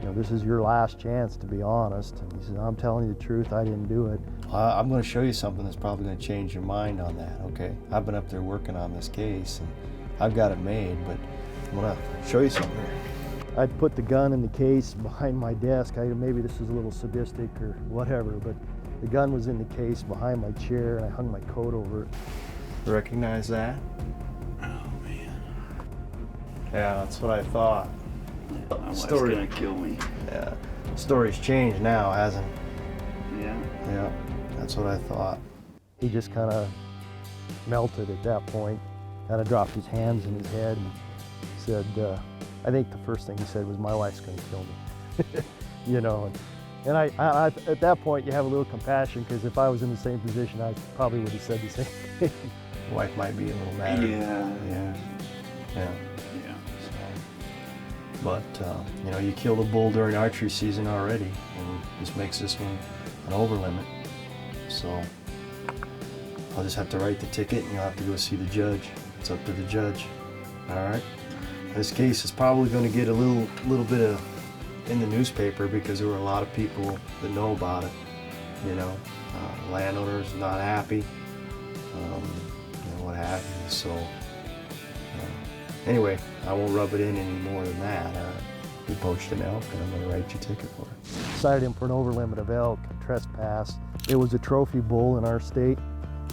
and this is your last chance to be honest. And he said, I'm telling you the truth, I didn't do it. I'm going to show you something that's probably going to change your mind on that, okay? I've been up there working on this case, and I've got it made, but I'm going to show you something here. I'd put the gun in the case behind my desk. Maybe this is a little sadistic or whatever, but the gun was in the case behind my chair, and I hung my coat over it. Recognize that? Oh, man. Yeah, that's what I thought. My wife's gonna kill me. Yeah, the story's changed now, hasn't it? Yeah. Yeah, that's what I thought. He just kind of melted at that point, kind of dropped his hands in his head and said, I think the first thing he said was, my wife's gonna kill me. And I at that point you have a little compassion, because if I was in the same position, I probably would have said the same thing. Wife might be a little mad. Yeah. Yeah. But, you know, you killed a bull during archery season already, and this makes this one an over limit. So I'll just have to write the ticket and you'll have to go see the judge. It's up to the judge. All right? This case is probably going to get a little bit of in the newspaper because there were a lot of people that know about it. You know, landowners not happy, you know, what have you. So anyway, I won't rub it in any more than that. We poached an elk and I'm going to write you a ticket for it. Cited him for an over limit of elk, trespass. It was a trophy bull in our state.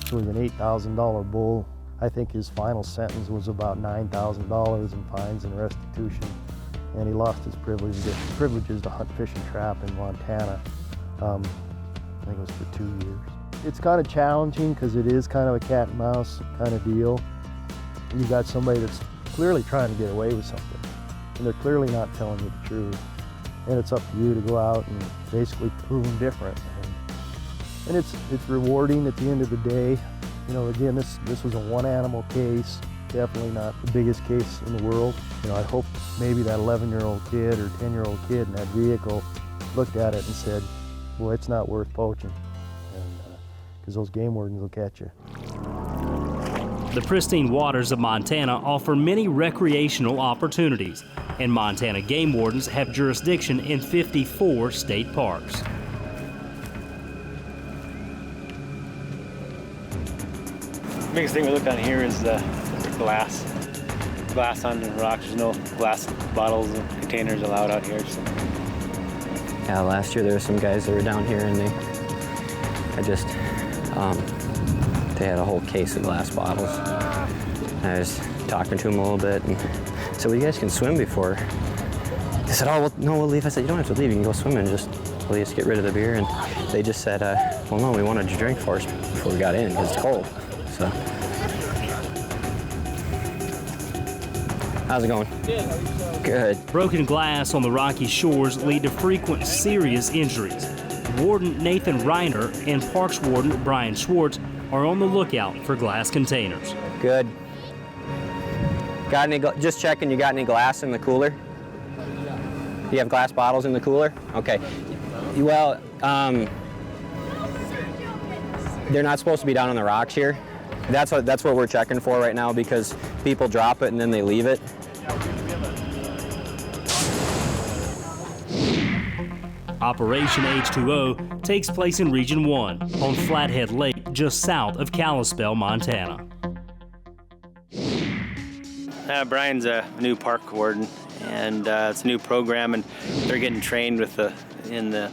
It was an $8,000 bull. I think his final sentence was about $9,000 in fines and restitution. And he lost his privileges to hunt, fish, and trap in Montana. I think it was for 2 years. It's kind of challenging because it is kind of a cat and mouse kind of deal. You got somebody that's clearly trying to get away with something, and they're clearly not telling you the truth. And it's up to you to go out and basically prove them different. And it's rewarding at the end of the day. You know, again, this was a one animal case, definitely not the biggest case in the world. You know, I hope maybe that 11-year-old kid or 10-year-old kid in that vehicle looked at it and said, boy, it's not worth poaching, because those game wardens will catch you. The pristine waters of Montana offer many recreational opportunities, and Montana game wardens have jurisdiction in 54 state parks. The biggest thing we look on here is the glass. Glass on the rocks. There's no glass bottles and containers allowed out here. So. Yeah, last year there were some guys that were down here and they had a whole case of glass bottles. I was talking to them a little bit and said, well, you guys can swim before. They said, oh, well, no, we'll leave. I said, you don't have to leave, you can go swimming, we'll just get rid of the beer. And they just said, well, no, we wanted to drink first before we got in because it's cold. So, how's it going? Good. Broken glass on the rocky shores lead to frequent serious injuries. Warden Nathan Reiner and Parks Warden Brian Schwartz are on the lookout for glass containers. Good. Got any? Just checking. You got any glass in the cooler? You have glass bottles in the cooler? Okay. Well, they're not supposed to be down on the rocks here. That's what we're checking for right now because people drop it and then they leave it. Operation H2O takes place in Region 1 on Flathead Lake just south of Kalispell, Montana. Brian's a new park warden, and it's a new program, and they're getting trained with in the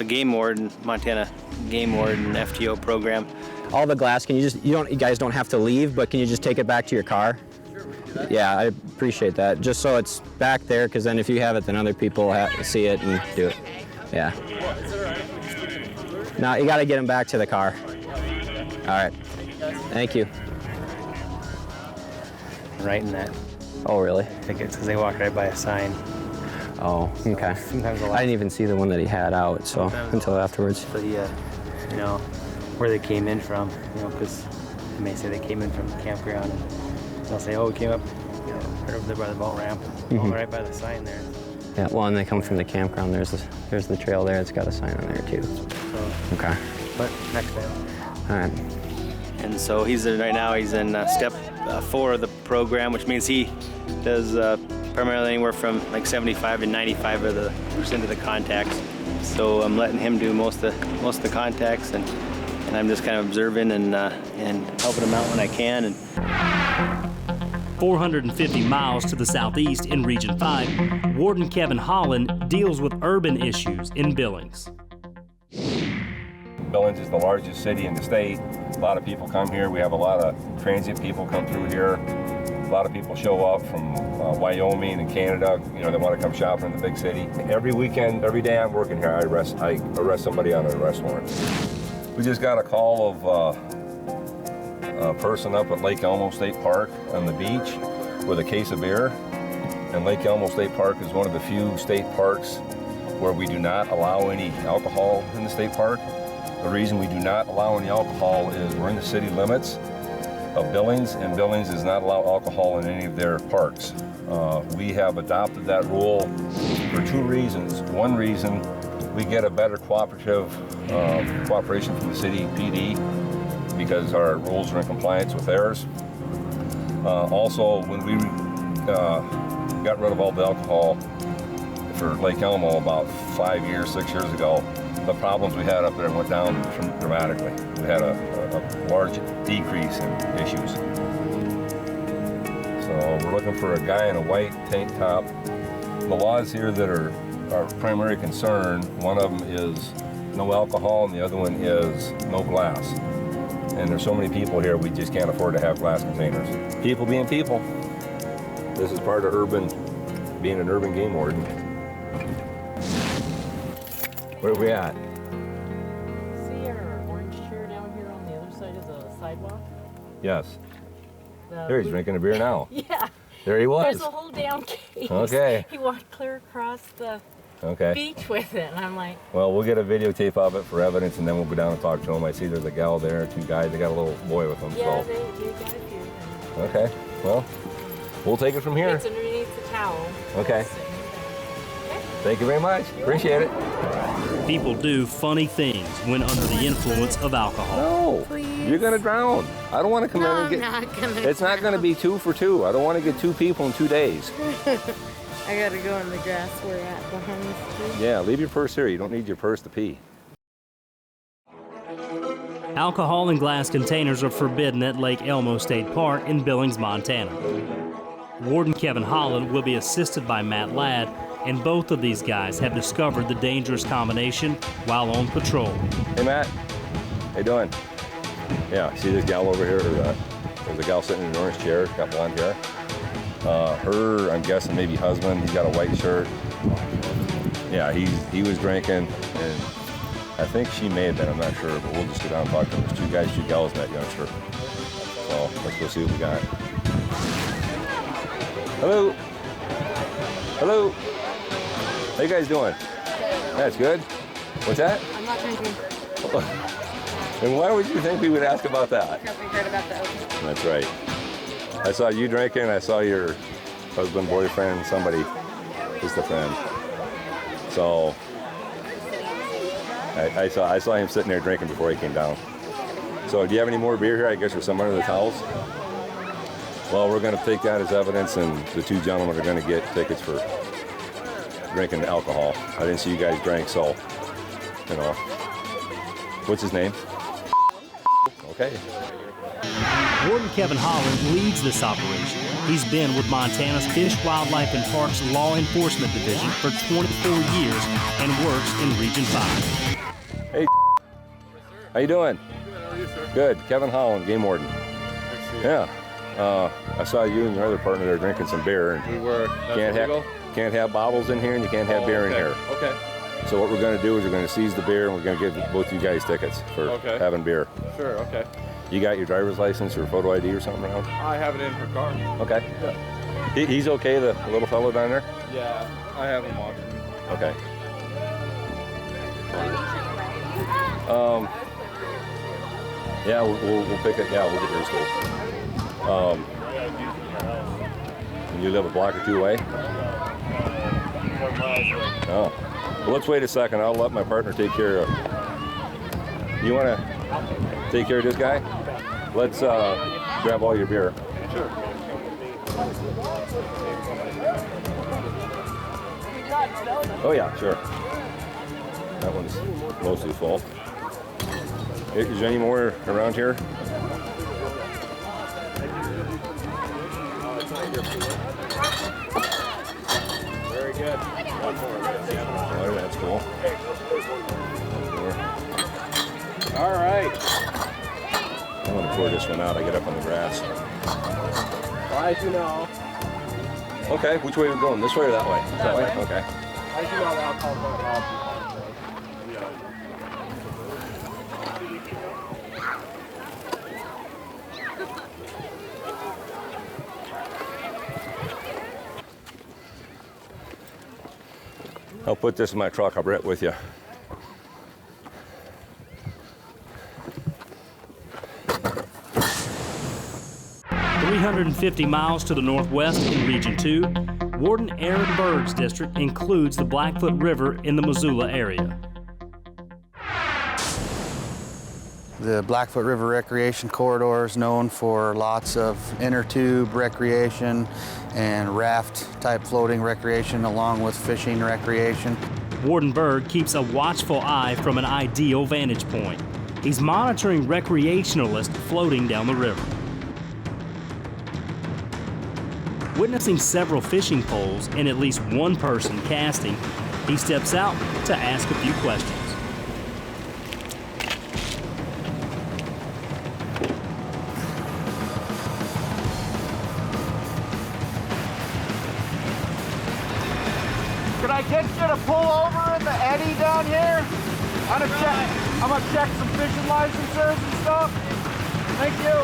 game warden, Montana game warden FTO program. All the glass, you guys don't have to leave, but can you just take it back to your car? Yeah, I appreciate that. Just so it's back there, because then if you have it, then other people have to see it and do it. Yeah. Now you got to get them back to the car. All right. Thank you. Right in that. Oh, really? I think it's because they walked right by a sign. Oh, okay. Sometimes I didn't even see the one that he had out, so until afterwards. So you know, where they came in from, because they may say they came in from the campground, and they'll say, oh, we came up, right over there by the boat ramp, right by the sign there. Yeah, well, and they come from the campground. There's the trail there. It's got a sign on there too. So, okay. But next time. All right. And so right now he's in step 4 of the program, which means he does primarily anywhere from like 75 to 95% of the contacts. So I'm letting him do most of the contacts, and I'm just kind of observing and helping him out when I can. And 450 miles to the southeast in Region 5, Warden Kevin Holland deals with urban issues in Billings. Billings is the largest city in the state. A lot of people come here. We have a lot of transient people come through here. A lot of people show up from Wyoming and Canada. They want to come shopping in the big city. Every weekend, every day I'm working here, I arrest somebody on an arrest warrant. We just got a call of a person up at Lake Elmo State Park on the beach with a case of beer. And Lake Elmo State Park is one of the few state parks where we do not allow any alcohol in the state park. The reason we do not allow any alcohol is we're in the city limits, of Billings, and Billings does not allow alcohol in any of their parks. We have adopted that rule for 2 reasons. One reason, we get a better cooperation from the city PD because our rules are in compliance with theirs. Also, when we got rid of all the alcohol for Lake Elmo about 5 years, 6 years ago, the problems we had up there went down dramatically. We had a large decrease in issues. So we're looking for a guy in a white tank top. The laws here that are our primary concern, one of them is no alcohol and the other one is no glass. And there's so many people here, we just can't afford to have glass containers. People being people. This is part of being an urban game warden. Where are we at? See our orange chair down here on the other side of the sidewalk? Yes. There, he's drinking a beer now. Yeah. There he was. There's a whole down case. Okay. He walked clear across the beach with it, and I'm like... Well, we'll get a videotape of it for evidence, and then we'll go down and talk to him. I see there's a gal there, 2 guys. They got a little boy with them. Yeah, so. they got a few. Okay. Well, we'll take it from here. It's underneath the towel. Okay. Thank you very much. Appreciate it. People do funny things when under the influence of alcohol. No, please. You're gonna drown. I don't want to come in and get. It's not gonna be 2 for 2. I don't want to get 2 people in 2 days. I gotta go in the grass we're at behind the street. Yeah, leave your purse here. You don't need your purse to pee. Alcohol in glass containers are forbidden at Lake Elmo State Park in Billings, Montana. Warden Kevin Holland will be assisted by Matt Ladd, and both of these guys have discovered the dangerous combination while on patrol. Hey, Matt. How you doing? Yeah, see this gal over here? There's a gal sitting in an orange chair, got blonde hair. Her, I'm guessing, maybe husband, he's got a white shirt. Yeah, he was drinking, and I think she may have been, I'm not sure, but we'll just go down and talk to them. There's 2 guys, 2 gals, and that youngster. So let's go see what we got. Hello. Hello. How you guys doing? That's good. What's that? I'm not drinking. And why would you think we would ask about that? Because we heard about the open. That's right. I saw you drinking, I saw your husband, boyfriend, somebody, just a friend. So I saw him sitting there drinking before he came down. So do you have any more beer here? I guess there's some under the towels. Well, we're going to take that as evidence, and the 2 gentlemen are going to get tickets for drinking alcohol. I didn't see you guys drink, so, you know. What's his name? Okay. Warden Kevin Holland leads this operation. He's been with Montana's Fish, Wildlife, and Parks Law Enforcement Division for 24 years and works in Region 5. Hey, how you doing? Good, how are you, sir? Good. Kevin Holland, game warden. Yeah. I saw you and your other partner there drinking some beer. And We were. Can't have bottles in here, and you can't have beer in here. Okay. So what we're going to do is we're going to seize the beer, and we're going to give both you guys tickets for having beer. Sure, okay. You got your driver's license or photo ID or something around? I have it in her car. Okay. Yeah. He's okay, the little fellow down there? Yeah, I have him watching. Okay. Yeah, we'll pick it. Yeah, we'll get yours too. And you live a block or 2 away? Oh. Well, let's wait a second. I'll let my partner take care of. You want to take care of this guy? Let's grab all your beer. Sure. Oh yeah, sure. That one's mostly full. Is there any more around here? Very good. One more. Oh, that's cool. All right. I'm gonna pour this one out. I get up on the grass. As you know. Okay, which way are we going? This way or that way? That way? Okay. As you know, the alcohol's going off. I'll put this in my truck. I'll bring it with you. 350 miles to the northwest in Region 2, Warden Aaron Berg's district includes the Blackfoot River in the Missoula area. The Blackfoot River Recreation Corridor is known for lots of inner tube recreation and raft type floating recreation along with fishing recreation. Warden Berg keeps a watchful eye from an ideal vantage point. He's monitoring recreationalists floating down the river. Witnessing several fishing poles and at least one person casting, he steps out to ask a few questions. Can I get you to pull over in the eddy down here? I'm gonna check some fishing licenses and stuff. Thank you.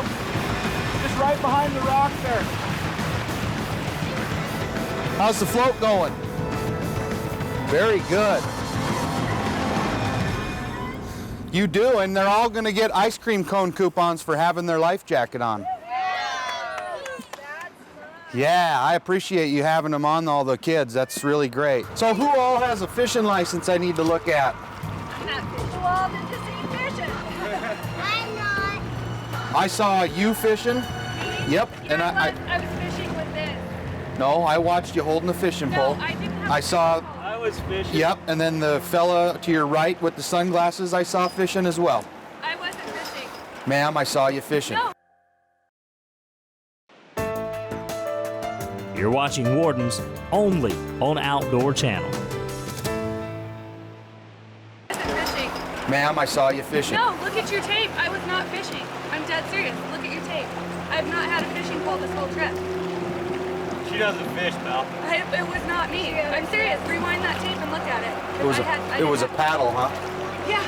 Just right behind the rock there. How's the float going? Very good. You do, and they're all gonna get ice cream cone coupons for having their life jacket on. Yeah, I appreciate you having them on, all the kids. That's really great. So who all has a fishing license I need to look at? I'm not too old to see fishing. I'm not. I saw you fishing. Yep. And I was fishing with this. No, I watched you holding the fishing pole. I didn't have I saw. I was fishing. Yep, and then the fella to your right with the sunglasses, I saw fishing as well. I wasn't fishing. Ma'am, I saw you fishing. No. You're watching Wardens only on Outdoor Channel. Fishing. Ma'am, I saw you fishing. No, look at your tape. I was not fishing. I'm dead serious. Look at your tape. I've not had a fishing pole this whole trip. She doesn't fish, pal. It was not me. I'm serious. Rewind that tape and look at it. It was a paddle, huh? Yeah.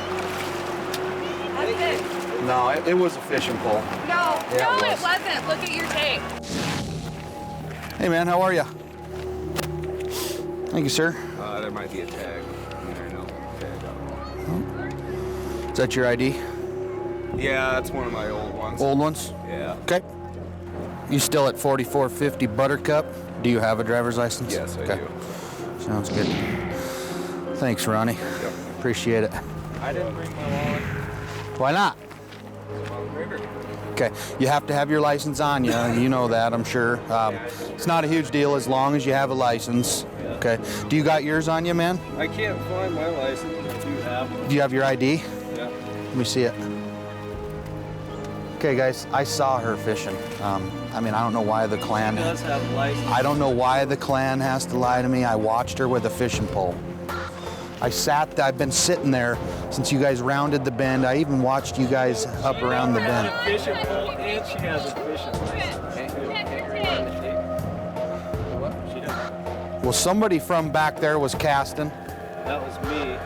That's it. No, it was a fishing pole. No, Yeah, no, it it was. wasn't. Look at your tape. Hey man, how are you? Thank you, sir. There might be a tag. I know. Is that your ID? Yeah, that's one of my old ones. Old ones? Yeah. Okay. You still at 4450 Buttercup? Do you have a driver's license? Yes, I do. Sounds good. Thanks, Ronnie. Yep. Appreciate it. I didn't bring my wallet. Why not? Okay, you have to have your license on you. You know that, I'm sure. It's not a huge deal as long as you have a license. Okay. Do you got yours on you, man? I can't find my license. Do you have one? Do you have your ID? Yeah. Let me see it. Okay, guys, I saw her fishing. I mean, I don't know why the clan. She does have a license. I don't know why the clan has to lie to me. I watched her with a fishing pole. I've been sitting there since you guys rounded the bend. I even watched you guys up around the bend. Fishing pole, and she has a fishing license. Well, somebody from back there was casting. That was me.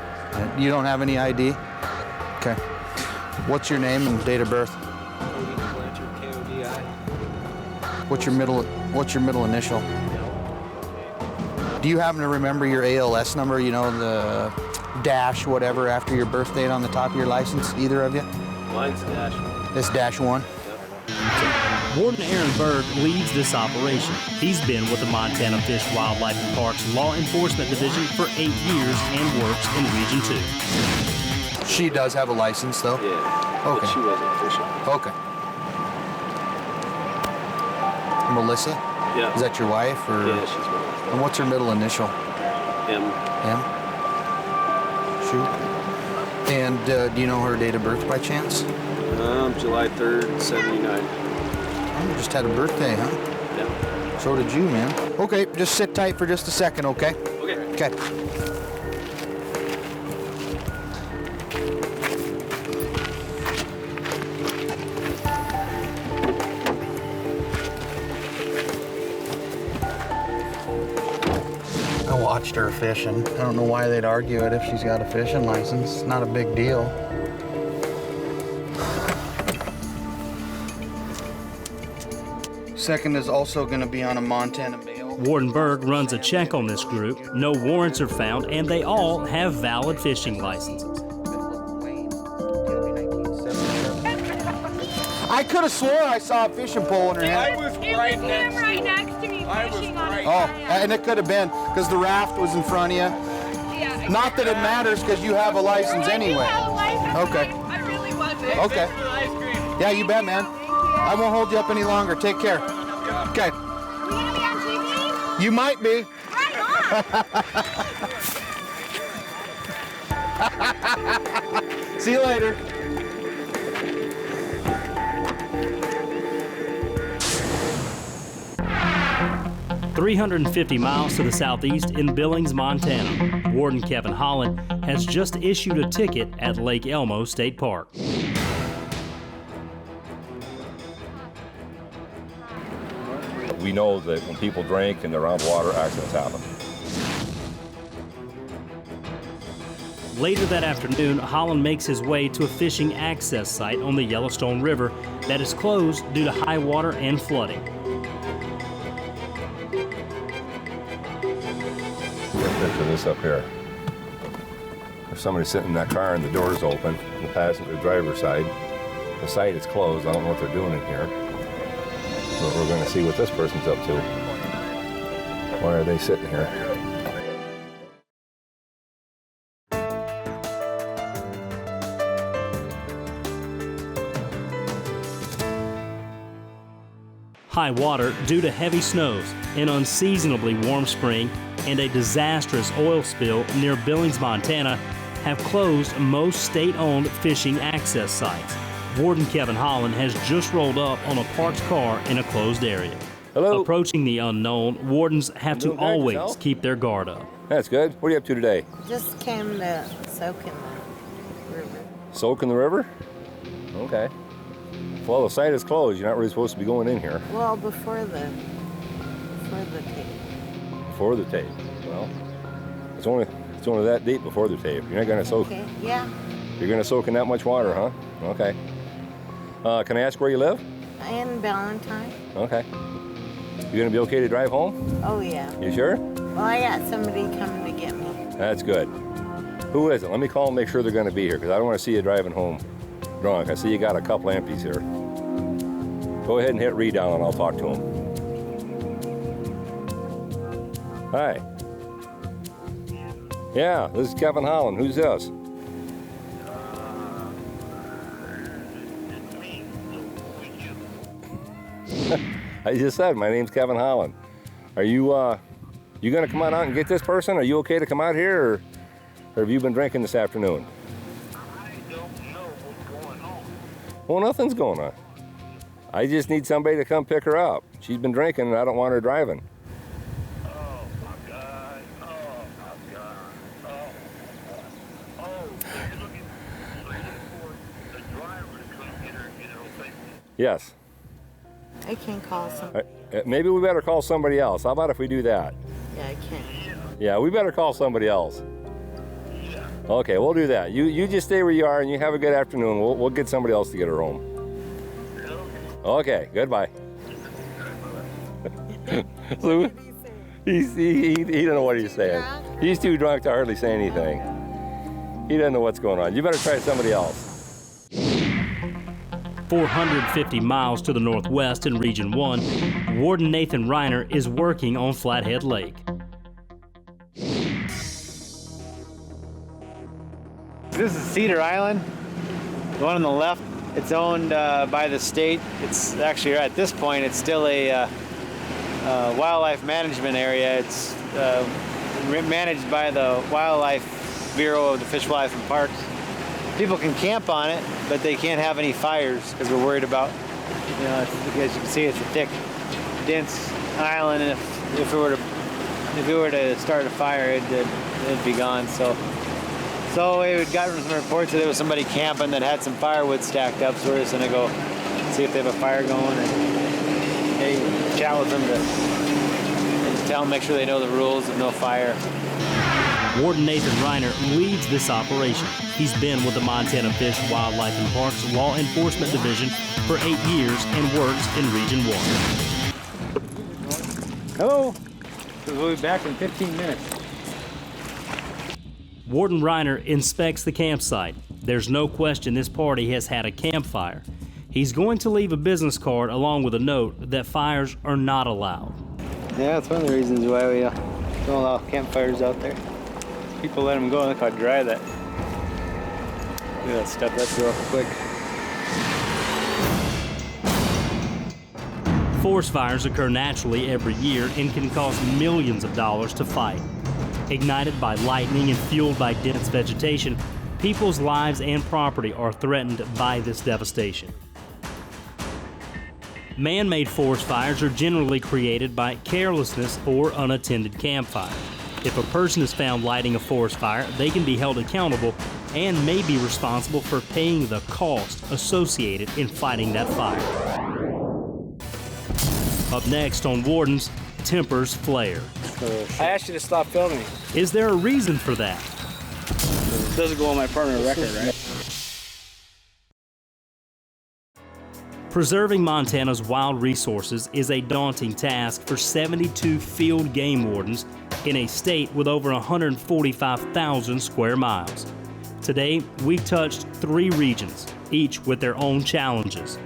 You don't have any ID? Okay. What's your name and date of birth? K-O-D-I. What's your middle initial? Do you happen to remember your ALS number, you know, the dash whatever after your birth date on the top of your license, either of you? Mine's -1. It's -1? Warden Aaron Berg leads this operation. He's been with the Montana Fish, Wildlife, and Parks Law Enforcement Division for 8 years and works in Region 2. She does have a license, though? Yeah. Okay. But she wasn't fishing. Okay. Melissa? Yeah. Is that your wife? Or? Yeah, she's my wife. And what's her middle initial? M. M? Shoot. And do you know her date of birth by chance? July 3rd, 79. Oh, you just had a birthday, huh? Yeah. So did you, man. Okay, just sit tight for just a second, okay? Okay. Okay. I watched her fishing. I don't know why they'd argue it if she's got a fishing license. It's not a big deal. Second is also going to be on a Montana bail. Warden Berg runs a check on this group. No warrants are found, and they all have valid fishing licenses. I could have swore I saw a fishing pole in her hand. I right next to me fishing on a Oh, kayak. and it could have been because the raft was in front of you. Yeah. Not that it matters because you have a license anyway. Okay. I really wasn't. Okay. Yeah, you bet, man. I won't hold you up any longer. Take care. Okay. Are we gonna be on TV? You might be. Right on. See you later. "350 miles to the southeast in Billings, Montana, Warden Kevin Holland has just issued a ticket at Lake Elmo State Park. We know that when people drink and they're around water, accidents happen. Later that afternoon, Holland makes his way to a fishing access site on the Yellowstone River that is closed due to high water and flooding. Picture this up here. There's somebody sitting in that car and the door's open, the passenger driver's side. The site is closed. I don't know what they're doing in here. But we're going to see what this person's up to. Why are they sitting here? High water due to heavy snows, an unseasonably warm spring, and a disastrous oil spill near Billings, Montana, have closed most state-owned fishing access sites. Warden Kevin Holland has just rolled up on a parked car in a closed area. Hello. Approaching the unknown, wardens have to always keep their guard up. That's good. What are you up to today? Just came to soak in the river. Soak in the river? Okay. Well, the site is closed. You're not really supposed to be going in here. Well, before the tape. Before the tape. Well, it's only that deep before the tape. You're not going to soak. Okay, yeah. You're going to soak in that much water, huh? Okay. Can I ask where you live? In Valentine. Okay. You going to be okay to drive home? Oh, yeah. You sure? Well, I got somebody coming to get me. That's good. Who is it? Let me call and make sure they're going to be here, because I don't want to see you driving home drunk. I see you got a couple empties here. Go ahead and hit read down and I'll talk to him. Hi. Yeah, this is Kevin Holland. Who's this? I just said my name's Kevin Holland. Are you gonna come on out and get this person? Are you okay to come out here, or have you been drinking this afternoon? I don't know what's going on. Well, nothing's going on. I just need somebody to come pick her up. She's been drinking and I don't want her driving. Oh my God. Oh my God. Oh, so you're looking for the driver to come get her safely? Yes. I can call somebody. Maybe we better call somebody else. How about if we do that? Yeah, I can. Yeah, we better call somebody else. Yeah. Okay, we'll do that. You just stay where you are and you have a good afternoon. We'll get somebody else to get her home. Okay, goodbye. So, he don't know what he's saying. He's too drunk to hardly say anything. He doesn't know what's going on. You better try somebody else. 450 miles to the northwest in Region 1, Warden Nathan Reiner is working on Flathead Lake. This is Cedar Island, the one on the left. It's owned by the state. It's actually, at this point, it's still a wildlife management area. It's managed by the Wildlife Bureau of the Fish, Wildlife, and Parks. People can camp on it, but they can't have any fires because we're worried about, as you can see, it's a thick, dense island, and if we were to start a fire, it'd be gone. So we had gotten some reports that there was somebody camping that had some firewood stacked up, so we're just gonna go see if they have a fire going and chat with them to tell them, make sure they know the rules of no fire. Warden Nathan Reiner leads this operation. He's been with the Montana Fish, Wildlife, and Parks Law Enforcement Division for 8 years and works in Region 1. Hello. We'll be back in 15 minutes. Warden Reiner inspects the campsite. There's no question this party has had a campfire. He's going to leave a business card along with a note that fires are not allowed. Yeah, that's one of the reasons why we don't allow campfires out there. People let them go and look how dry that. Look at that stuff, that's real quick. Forest fires occur naturally every year and can cost millions of dollars to fight. Ignited by lightning and fueled by dense vegetation, people's lives and property are threatened by this devastation. Man-made forest fires are generally created by carelessness or unattended campfire. If a person is found lighting a forest fire, they can be held accountable and may be responsible for paying the cost associated in fighting that fire. Up next on Wardens, tempers flare. I asked you to stop filming. Is there a reason for that? It doesn't go on my permanent record, right? Preserving Montana's wild resources is a daunting task for 72 field game wardens in a state with over 145,000 square miles. Today, we've touched 3 regions, each with their own challenges.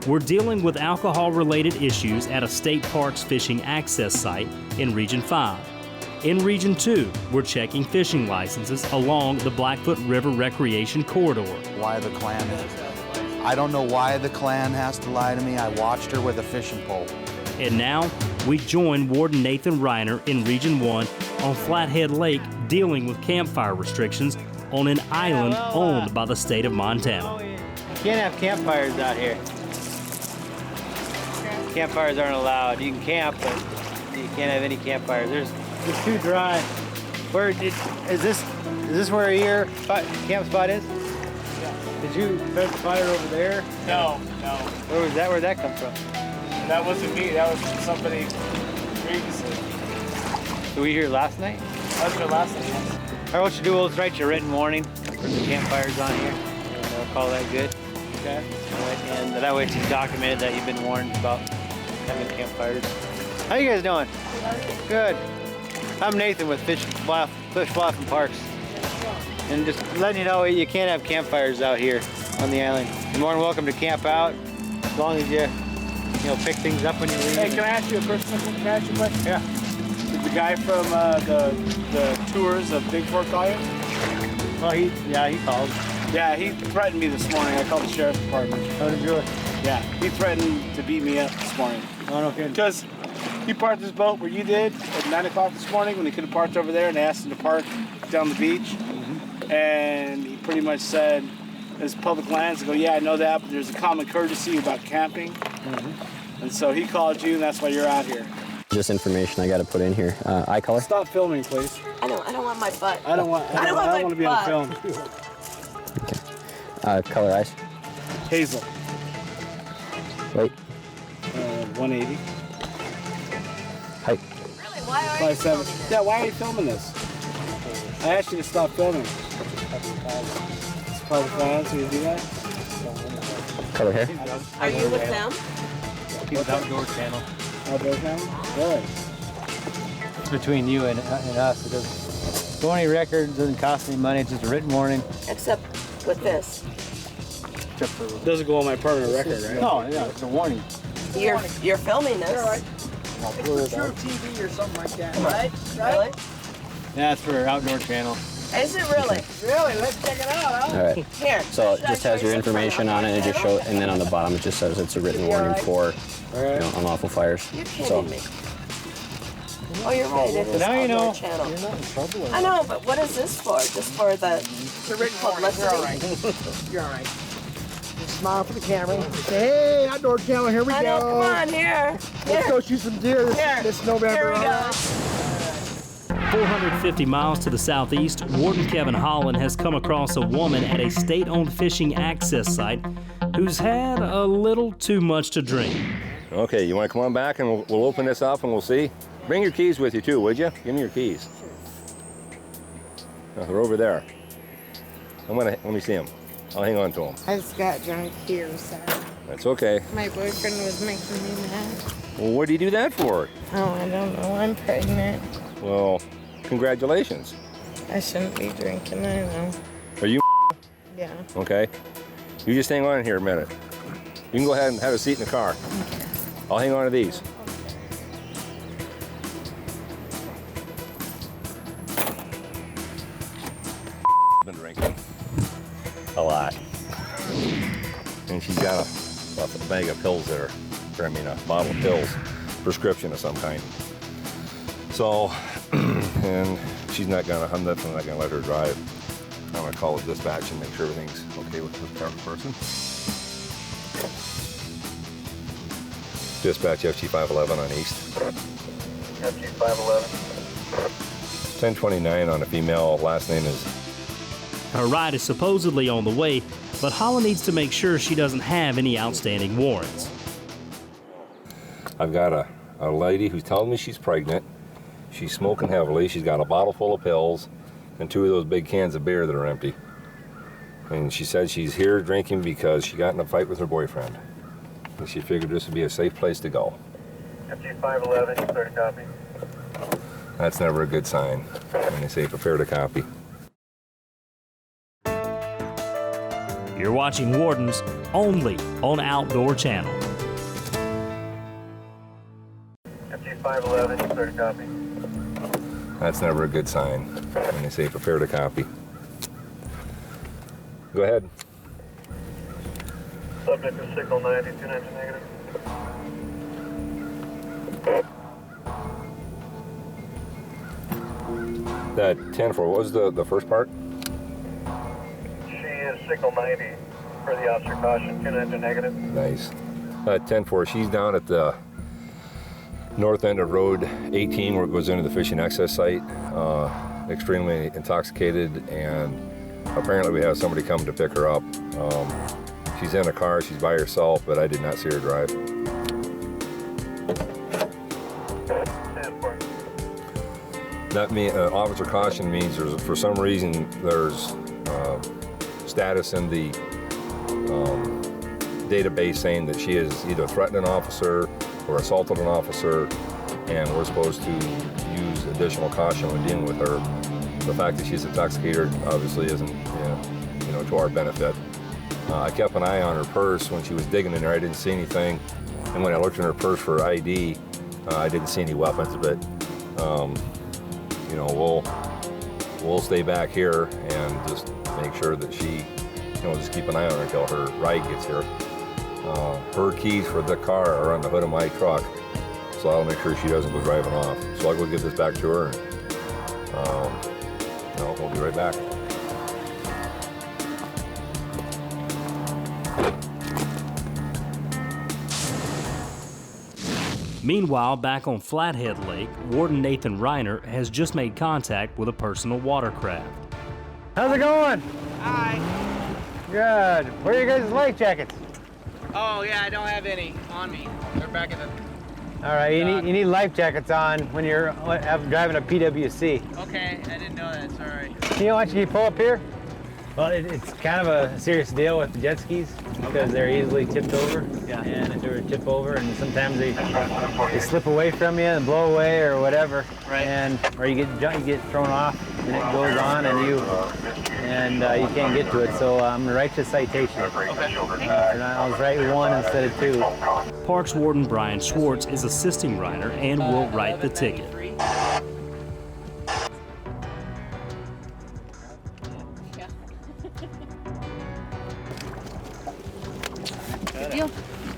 We're dealing with alcohol-related issues at a state parks fishing access site in Region 5. In Region 2, we're checking fishing licenses along the Blackfoot River Recreation Corridor. Why the Klan? I don't know why the Klan has to lie to me. I watched her with a fishing pole. And now, we join Warden Nathan Reiner in Region 1 on Flathead Lake dealing with campfire restrictions on an island owned by the state of Montana. You can't have campfires out here. Campfires aren't allowed. You can camp, but you can't have any campfires. It's too dry. Is this where your camp spot is? Yeah. Did you start the fire over there? No. Where was that? Where'd that come from? That wasn't me. That was somebody previously. Were you here last night? I was here last night. All right, what you do, we'll write you a written warning for the campfires on here. And we'll call that good. Okay. And that way it's documented that you've been warned about having campfires. How you guys doing? Good. I'm Nathan with Fish Bluff and Parks. And just letting you know you can't have campfires out here on the island. You're more than welcome to camp out as long as you pick things up when you leave. Hey, can I ask you a question? Can I ask you a question? Yeah. Did the guy from the tours of Big Fork call you? Well, he called. Yeah, he threatened me this morning. I called the sheriff's department. How did you really? Yeah, he threatened to beat me up this morning. Oh, okay. Because he parked his boat where you did at 9 o'clock this morning when he could have parked over there, and they asked him to park down the beach. Mm-hmm. And he pretty much said, it's public lands. I go, yeah, I know that, but there's a common courtesy about camping. Mm-hmm. And so he called you, and that's why you're out here. This information I got to put in here. Eye color? Stop filming, please. I don't want my butt. I don't want to be on film. Okay. Color eyes? Hazel. Weight? 180. Height? Really? Why are you 5'7". Yeah, why are you filming this? I asked you to stop filming. It's public fans, so you do that? Color hair? Are you with them? He's Outdoor Channel. Outdoor Channel? Good. It's between you and us. It doesn't go any records, doesn't cost any money, it's just a written warning. Except with this. It doesn't go on my permanent record, right? No, yeah, it's a warning. You're filming this. Yeah, right. It's for TV or something like that, right? Really? Yeah, it's for Outdoor Channel. Is it really? Really? Let's check it out, huh? All right. Here. So it just has your information on it, and it just shows, and then on the bottom it just says it's a written warning for unlawful fires. You're kidding me. Oh, you're right. It is now you know. Channel. You're not in trouble. I know, but what is this for? Just for the publicity? You're all right. You're all right. Just smile for the camera. Say, hey, Outdoor Channel, here we I go. know, come on, here. Let's go shoot some deer this November. Here we go. 450 miles to the southeast, Warden Kevin Holland has come across a woman at a state-owned fishing access site who's had a little too much to drink. Okay, you want to come on back and we'll open this up and we'll see? Bring your keys with you too, would you? Give me your keys. No, they're over there. Let me see them. I'll hang on to them. I just got drunk here, so. That's okay. My boyfriend was making me mad. Well, what do you do that for? Oh, I don't know. I'm pregnant. Well, congratulations. I shouldn't be drinking, I know. Are you? Yeah. Okay. You just hang on here a minute. You can go ahead and have a seat in the car. I'll hang on to these. Been drinking a lot. And she's got a bag of pills there. Or, I mean, a bottle of pills, prescription of some kind. So, and I'm definitely not gonna let her drive. I'm gonna call it dispatch and make sure everything's okay with this person. Dispatch FG 511 on East. FG 511. 1029 on a female, last name is. Her ride is supposedly on the way, but Holland needs to make sure she doesn't have any outstanding warrants. I've got a lady who's telling me she's pregnant. She's smoking heavily. She's got a bottle full of pills and 2 of those big cans of beer that are empty. And she said she's here drinking because she got in a fight with her boyfriend. And she figured this would be a safe place to go. FG 511, clear to copy. That's never a good sign when they say prepare to copy. You're watching Wardens only on Outdoor Channel. FG 511, clear to copy. That's never a good sign when they say prepare to copy. Go ahead. Subject is signal 90, 219 negative. That 10-4, what was the first part? She is signal 90 for the officer caution, 219 negative. Nice. 10-4, she's down at the north end of Road 18 where it goes into the fishing access site, extremely intoxicated, and apparently we have somebody coming to pick her up. She's in a car, she's by herself, but I did not see her drive. That means officer caution means there's, for some reason, there's status in the database saying that she has either threatened an officer or assaulted an officer, and we're supposed to use additional caution when dealing with her. The fact that she's intoxicated obviously isn't, to our benefit. I kept an eye on her purse when she was digging in there. I didn't see anything, and when I looked in her purse for ID, I didn't see any weapons. But we'll stay back here and just make sure that she, just keep an eye on her until her ride gets here. Her keys for the car are on the hood of my truck, so I'll make sure she doesn't go driving off. So I'll go give this back to her, and we'll be right back. Meanwhile, back on Flathead Lake, Warden Nathan Reiner has just made contact with a personal watercraft. How's it going? Hi. Good. Where are you guys' life jackets? Oh yeah, I don't have any on me. They're back in the. All right, you need life jackets on when you're driving a PWC. Okay, I didn't know that. Sorry. Why don't you pull up here? Well, it's kind of a serious deal with the jet skis because they're easily tipped over. Yeah. And if they were to tip over, and sometimes they slip away from you and blow away or whatever. Right. Or you get thrown off and it goes on and you can't get to it. So I'm gonna write you a citation. Okay. And I'll write 1 instead of 2. Parks Warden Brian Schwartz is assisting Reiner and will write the ticket.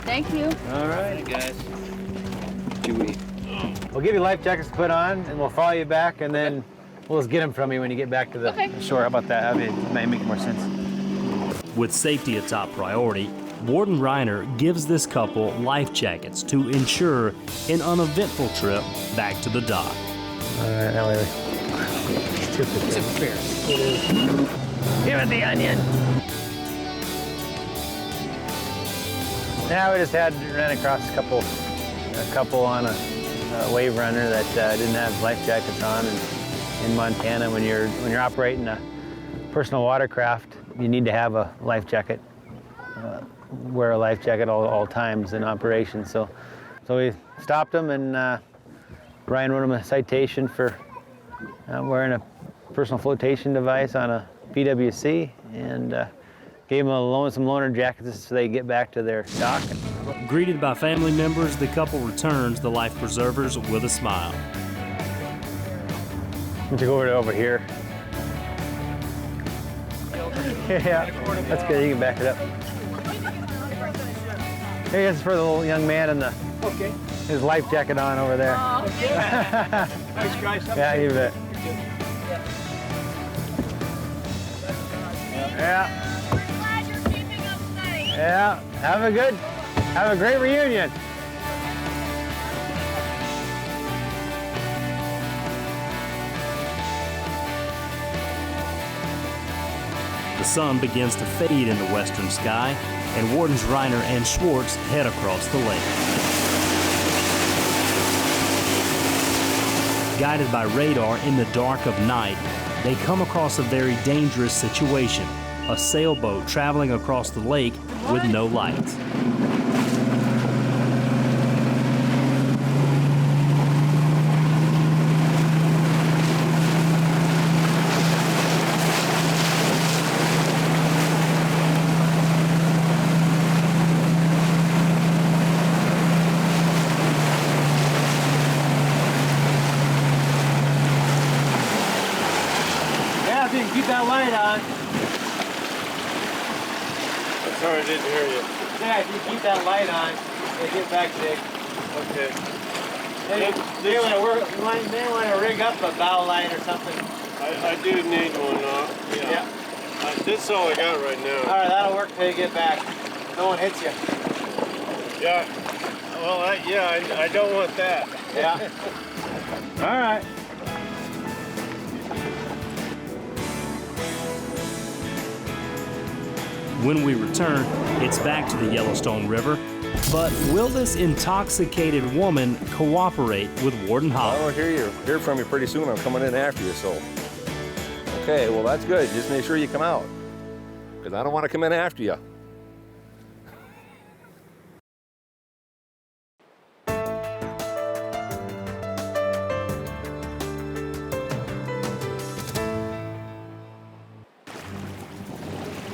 Thank you. All right, guys. We'll give you life jackets to put on, and we'll follow you back, and then we'll just get them from you when you get back to the shore. How about that? It might make more sense. With safety a top priority, Warden Reiner gives this couple life jackets to ensure an uneventful trip back to the dock. All right, now wait. It's fair. It is. Give it the onion. Now we just ran across a couple on a wave runner that didn't have life jackets on. And in Montana, when you're operating a personal watercraft, you need to have a life jacket. Wear a life jacket all times in operation. So we stopped them, and Brian wrote him a citation for wearing a personal flotation device on a PWC, and Gave them some loaner jackets so they get back to their stock. Greeted by family members, the couple returns the life preservers with a smile. Let's go over here. Yeah, that's good. You can back it up. Here, this is for the little young man in the his life jacket on over there. Oh, okay. Thanks, guys. Yeah, you bet. Yeah. Glad you're keeping us safe. Yeah. Have a great reunion. The sun begins to fade in the western sky, and Wardens Reiner and Schwartz head across the lake. Guided by radar in the dark of night, they come across a very dangerous situation, a sailboat traveling across the lake with no lights. Keep that light on. Sorry, I didn't hear you. Yeah, if you keep that light on, we'll get back big. Okay. You may want to rig up a bow light or something. I do need one. Yeah. This is all I got right now. All right, that'll work till you get back. No one hits you. Yeah. Well, I don't want that. Yeah. All right. When we return, it's back to the Yellowstone River. But will this intoxicated woman cooperate with Warden Holland? I don't hear from you pretty soon. I'm coming in after you, so. Okay, well, that's good. Just make sure you come out, because I don't want to come in after you.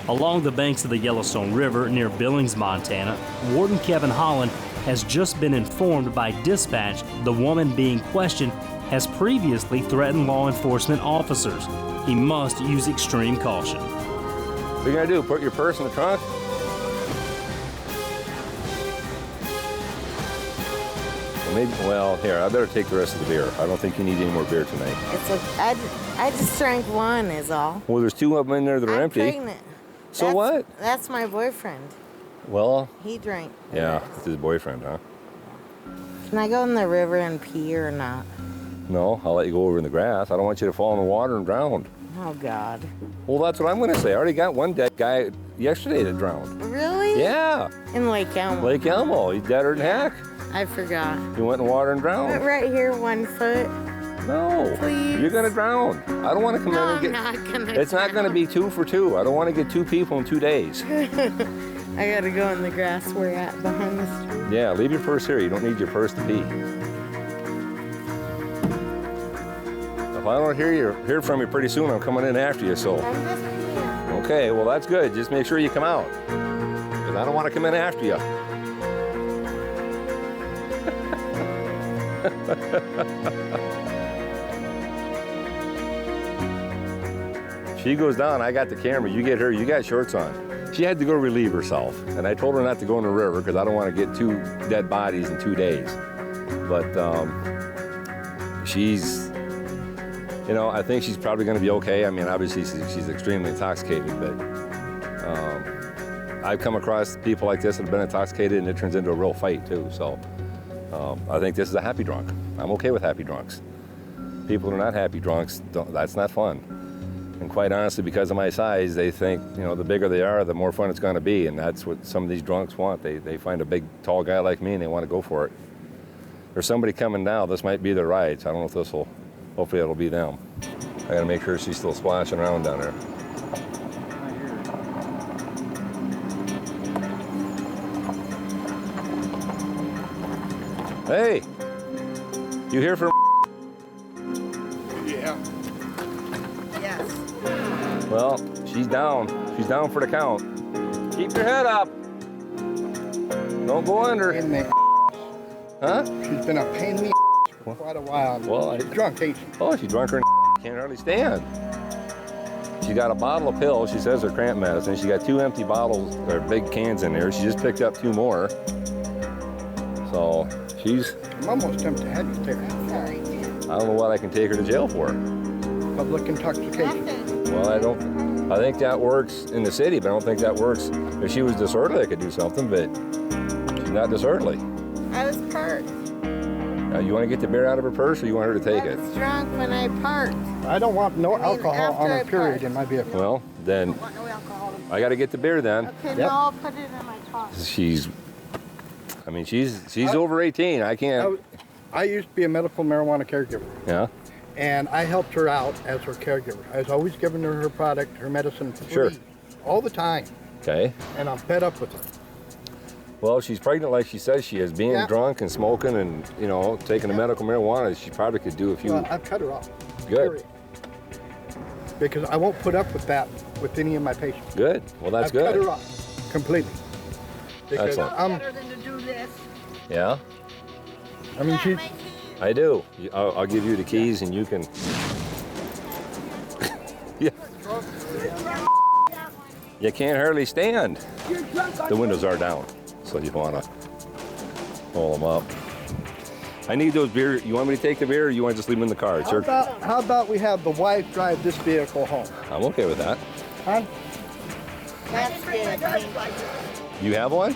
Along the banks of the Yellowstone River near Billings, Montana, Warden Kevin Holland has just been informed by dispatch the woman being questioned has previously threatened law enforcement officers. He must use extreme caution. What are you gonna do, put your purse in the trunk? Well, here, I better take the rest of the beer. I don't think you need any more beer tonight. I just drank one is all. Well, there's 2 of them in there that are empty. I'm pregnant. So what? That's my boyfriend. Well, He drank. yeah, it's his boyfriend, huh? Can I go in the river and pee or not? No, I'll let you go over in the grass. I don't want you to fall in the water and drown. Oh, God. Well, that's what I'm going to say. I already got one dead guy yesterday that drowned. Really? Yeah. In Lake Elmo. Lake Elmo. He's deader than heck. I forgot. He went in the water and drowned. But right here, 1 foot. No. Please. You're going to drown. I don't want to come in and get... I'm not gonna It's not going to be 2 for 2. I don't want to get 2 people in 2 days. I gotta go in the grass we're at behind the street. Yeah, leave your purse here. You don't need your purse to pee. If I don't hear from you pretty soon, I'm coming in after you, so. Okay, well, that's good. Just make sure you come out, because I don't want to come in after you. She goes down, I got the camera, you get her, you got shorts on. She had to go relieve herself, and I told her not to go in the river because I don't want to get 2 dead bodies in 2 days. But she's, you know, I think she's probably going to be okay. I mean, obviously she's extremely intoxicated, but I've come across people like this that have been intoxicated, and it turns into a real fight too. So I think this is a happy drunk. I'm okay with happy drunks. People who are not happy drunks, that's not fun. And quite honestly, because of my size, they think, you know, the bigger they are, the more fun it's going to be. And that's what some of these drunks want. They find a big, tall guy like me, and they want to go for it. There's somebody coming now. This might be their ride. So I don't know if this will, hopefully it'll be them. I got to make sure she's still splashing around down there. Hey, you here for? Yeah. Yes. Well, she's down. She's down for the count. Keep your head up. Don't go under. Huh? She's been a pain in the for quite a while. Well, she's drunk, ain't she? Oh, she's drunk her can't hardly stand. She got a bottle of pills. She says they're cramp medicine. She got 2 empty bottles, or big cans in there. She just picked up 2 more. So she's... I'm almost tempted to have you take her. I don't know what I can take her to jail for. Public intoxication. Well, I think that works in the city, but I don't think that works. If she was disorderly, I could do something, but she's not disorderly. I was parked. Now, you want to get the beer out of her purse, or you want her to take it? I was drunk when I parked. I don't want no alcohol on her, period, in my vehicle. Well, then I got to get the beer then. Okay, no, I'll put it in my car. She's over 18. I can't. I used to be a medical marijuana caregiver. Yeah. And I helped her out as her caregiver. I was always giving her product, her medicine free. Sure. All the time. Okay. And I'm fed up with her. Well, if she's pregnant like she says she is, being drunk and smoking and, you know, taking the medical marijuana, she probably could do a few. Well, I've cut her off. Good. Period. Because I won't put up with that with any of my patients. Good. Well, that's good. I've cut her off completely. Because Excellent. Better than to do this. Yeah? I mean, she... I do. I'll give you the keys and you can... Yeah. You can't hardly stand. The windows are down, so you want to pull them up. I need those beer. You want me to take the beer, or you want to just leave them in the car? It's How about we have the wife drive this vehicle home? I'm okay with that. Huh? That's good. You have one?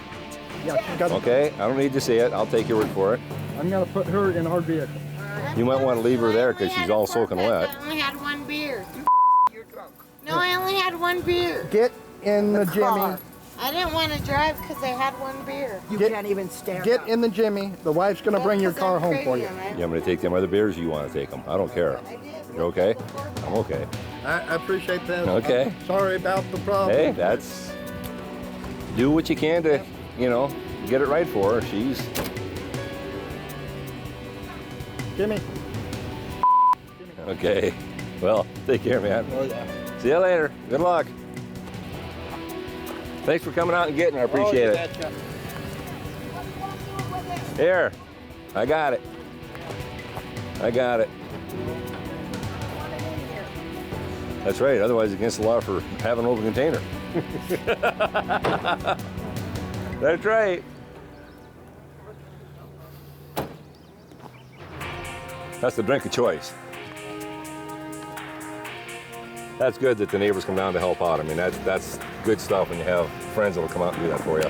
Yeah, she's got Okay, I don't need to see it. I'll take your word for it. I'm going to put her in our vehicle. You might want to leave her there because she's all soaking wet. I only had 1 beer. You're drunk. No, I only had 1 beer. Get in the Jimmy. I didn't want to drive because I had 1 beer. You can't even stand Get in the Jimmy. The wife's going to bring your car home for you. You want me to take them other beers, or you want to take them? I don't care. You're okay? I'm okay. I appreciate that. Okay. I'm sorry about the problem. Hey, that's... Do what you can to, you know, get it right for her. She's... Jimmy. Okay. Well, take care, man. Oh, yeah. See you later. Good luck. Thanks for coming out and getting her. I appreciate it. Here. I got it. I got it. That's right. Otherwise, it's against the law for having an open container. That's right. That's the drink of choice. That's good that the neighbors come down to help out. I mean, that's good stuff when you have friends that will come out and do that for you.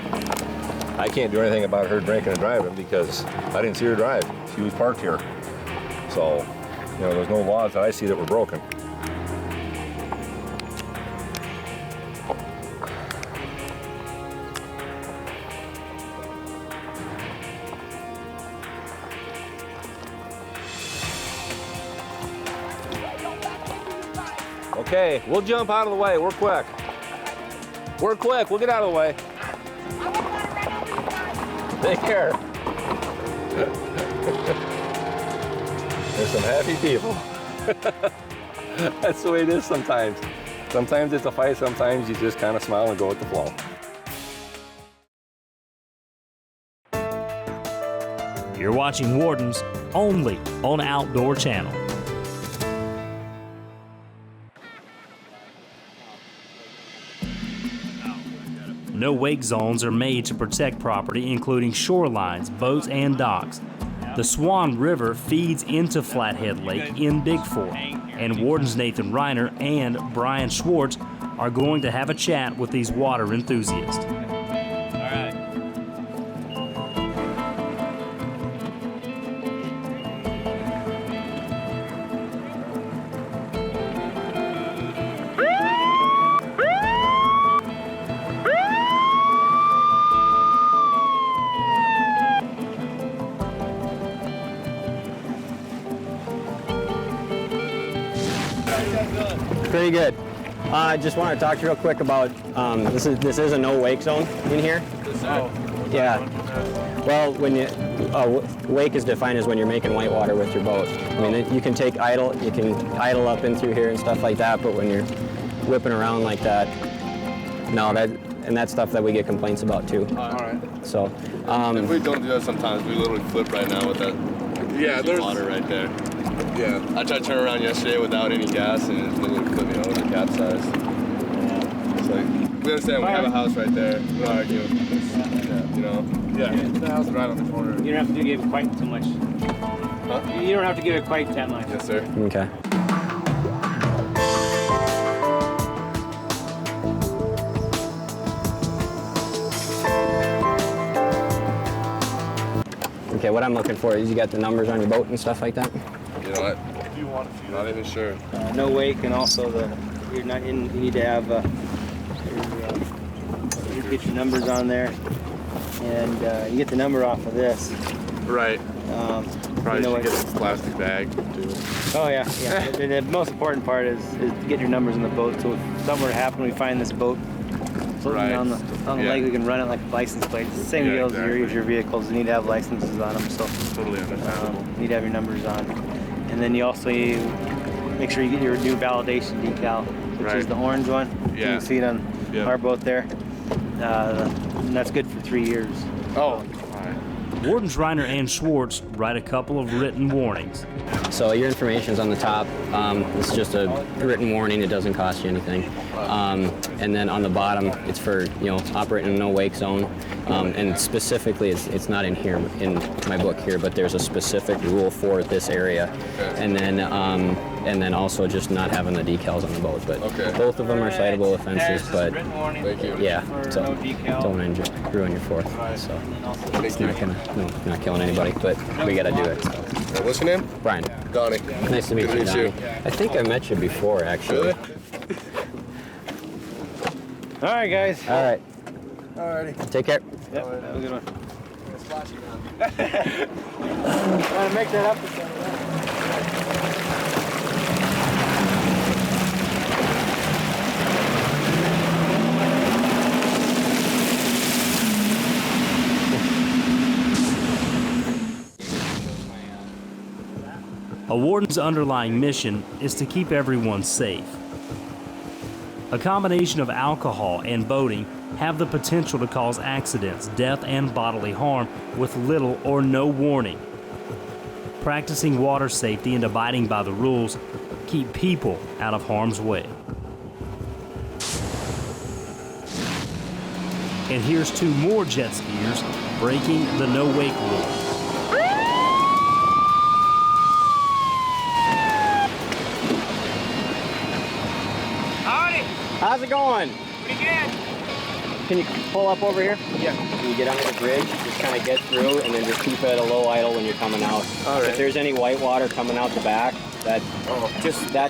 I can't do anything about her drinking and driving because I didn't see her drive. She was parked here. So, you know, there's no laws that I see that were broken. Okay, we'll jump out of the way. We're quick. We're quick. We'll get out of the way. Take care. There's some happy people. That's the way it is sometimes. Sometimes it's a fight. Sometimes you just kind of smile and go with the flow. You're watching Wardens only on Outdoor Channel. No wake zones are made to protect property, including shorelines, boats, and docks. The Swan River feeds into Flathead Lake in Big Fork, and Wardens Nathan Reiner and Brian Schwartz are going to have a chat with these water enthusiasts. Pretty good. I just want to talk to you real quick about this is a no wake zone in here. Yeah. Well, when you wake is defined as when you're making whitewater with your boat. I mean, you can take idle, you can idle up in through here and stuff like that, but when you're whipping around like that, no, and that's stuff that we get complaints about too. All right. So. If we don't do that sometimes, we literally flip right now with that. Yeah, there's water right there. Yeah. I tried to turn around yesterday without any gas, and it literally flipped me over capsized. It's like, we understand we have a house right there. We're not arguing. You know? Yeah, the house is right on the corner. You don't have to give it quite so much. Huh? You don't have to give it quite that much. Yes, sir. Okay. Okay, what I'm looking for is you got the numbers on your boat and stuff like that? You know what? If you want to, not even sure. No wake, and also you're not in. You need to have you get your numbers on there, and you get the number off of this. Right. Probably you know should get a plastic bag too. Oh yeah, yeah. The most important part is to get your numbers on the boat. So if something were to happen, we find this boat floating on the lake, we can run it like a license plate. It's the same deal as your vehicles. You need to have licenses on them. So totally understandable. You need to have your numbers on, and then you also make sure you get your new validation decal, which is the orange one. Yeah. You can see it on our boat there. And that's good for 3 years. Oh. Wardens Reiner and Schwartz write a couple of written warnings. So your information's on the top. It's just a written warning. It doesn't cost you anything. And then on the bottom, it's for operating in a no-wake zone. And specifically, it's not in here in my book here, but there's a specific rule for this area. And then also just not having the decals on the boat. But both of them are citable offenses. But yeah, so don't want to ruin your 4th. So it's not killing anybody, but we got to do it. So. What's your name? Brian. Donnie. Nice to meet you, Donnie. I think I met you before, actually. Really? All right, guys. All right. Alrighty. Take care. Yep. Have a good one. Trying to make that up. A warden's underlying mission is to keep everyone safe. A combination of alcohol and boating have the potential to cause accidents, death, and bodily harm with little or no warning. Practicing water safety and abiding by the rules keep people out of harm's way. And here's 2 more jet skiers breaking the no-wake rule. How's it going? Pretty good. Can you pull up over here? Yeah. Can you get under the bridge, just kind of get through, and then just keep it at a low idle when you're coming out. All right. If there's any white water coming out the back, that's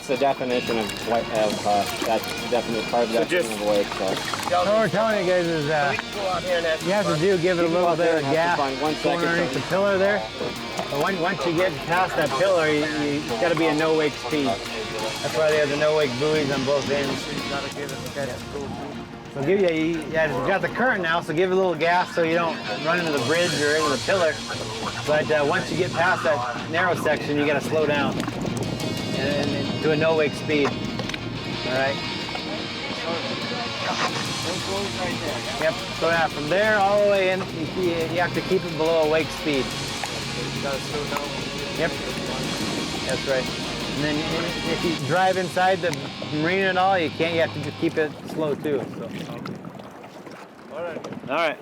the definition of that's the definite part of the definition of a wake. So. What we're telling you guys is you have to give it a little bit of gas going underneath the pillar there. But once you get past that pillar, you got to be a no-wake speed. That's why they have the no-wake buoys on both ends. So give you got the current now, so give it a little gas so you don't run into the bridge or into the pillar. But once you get past that narrow section, you got to slow down and do a no-wake speed. All right. Yep. So yeah, from there all the way in, you have to keep it below a wake speed. Yep. That's right. And then if you drive inside the marina and all, you have to just keep it slow too. So. All right.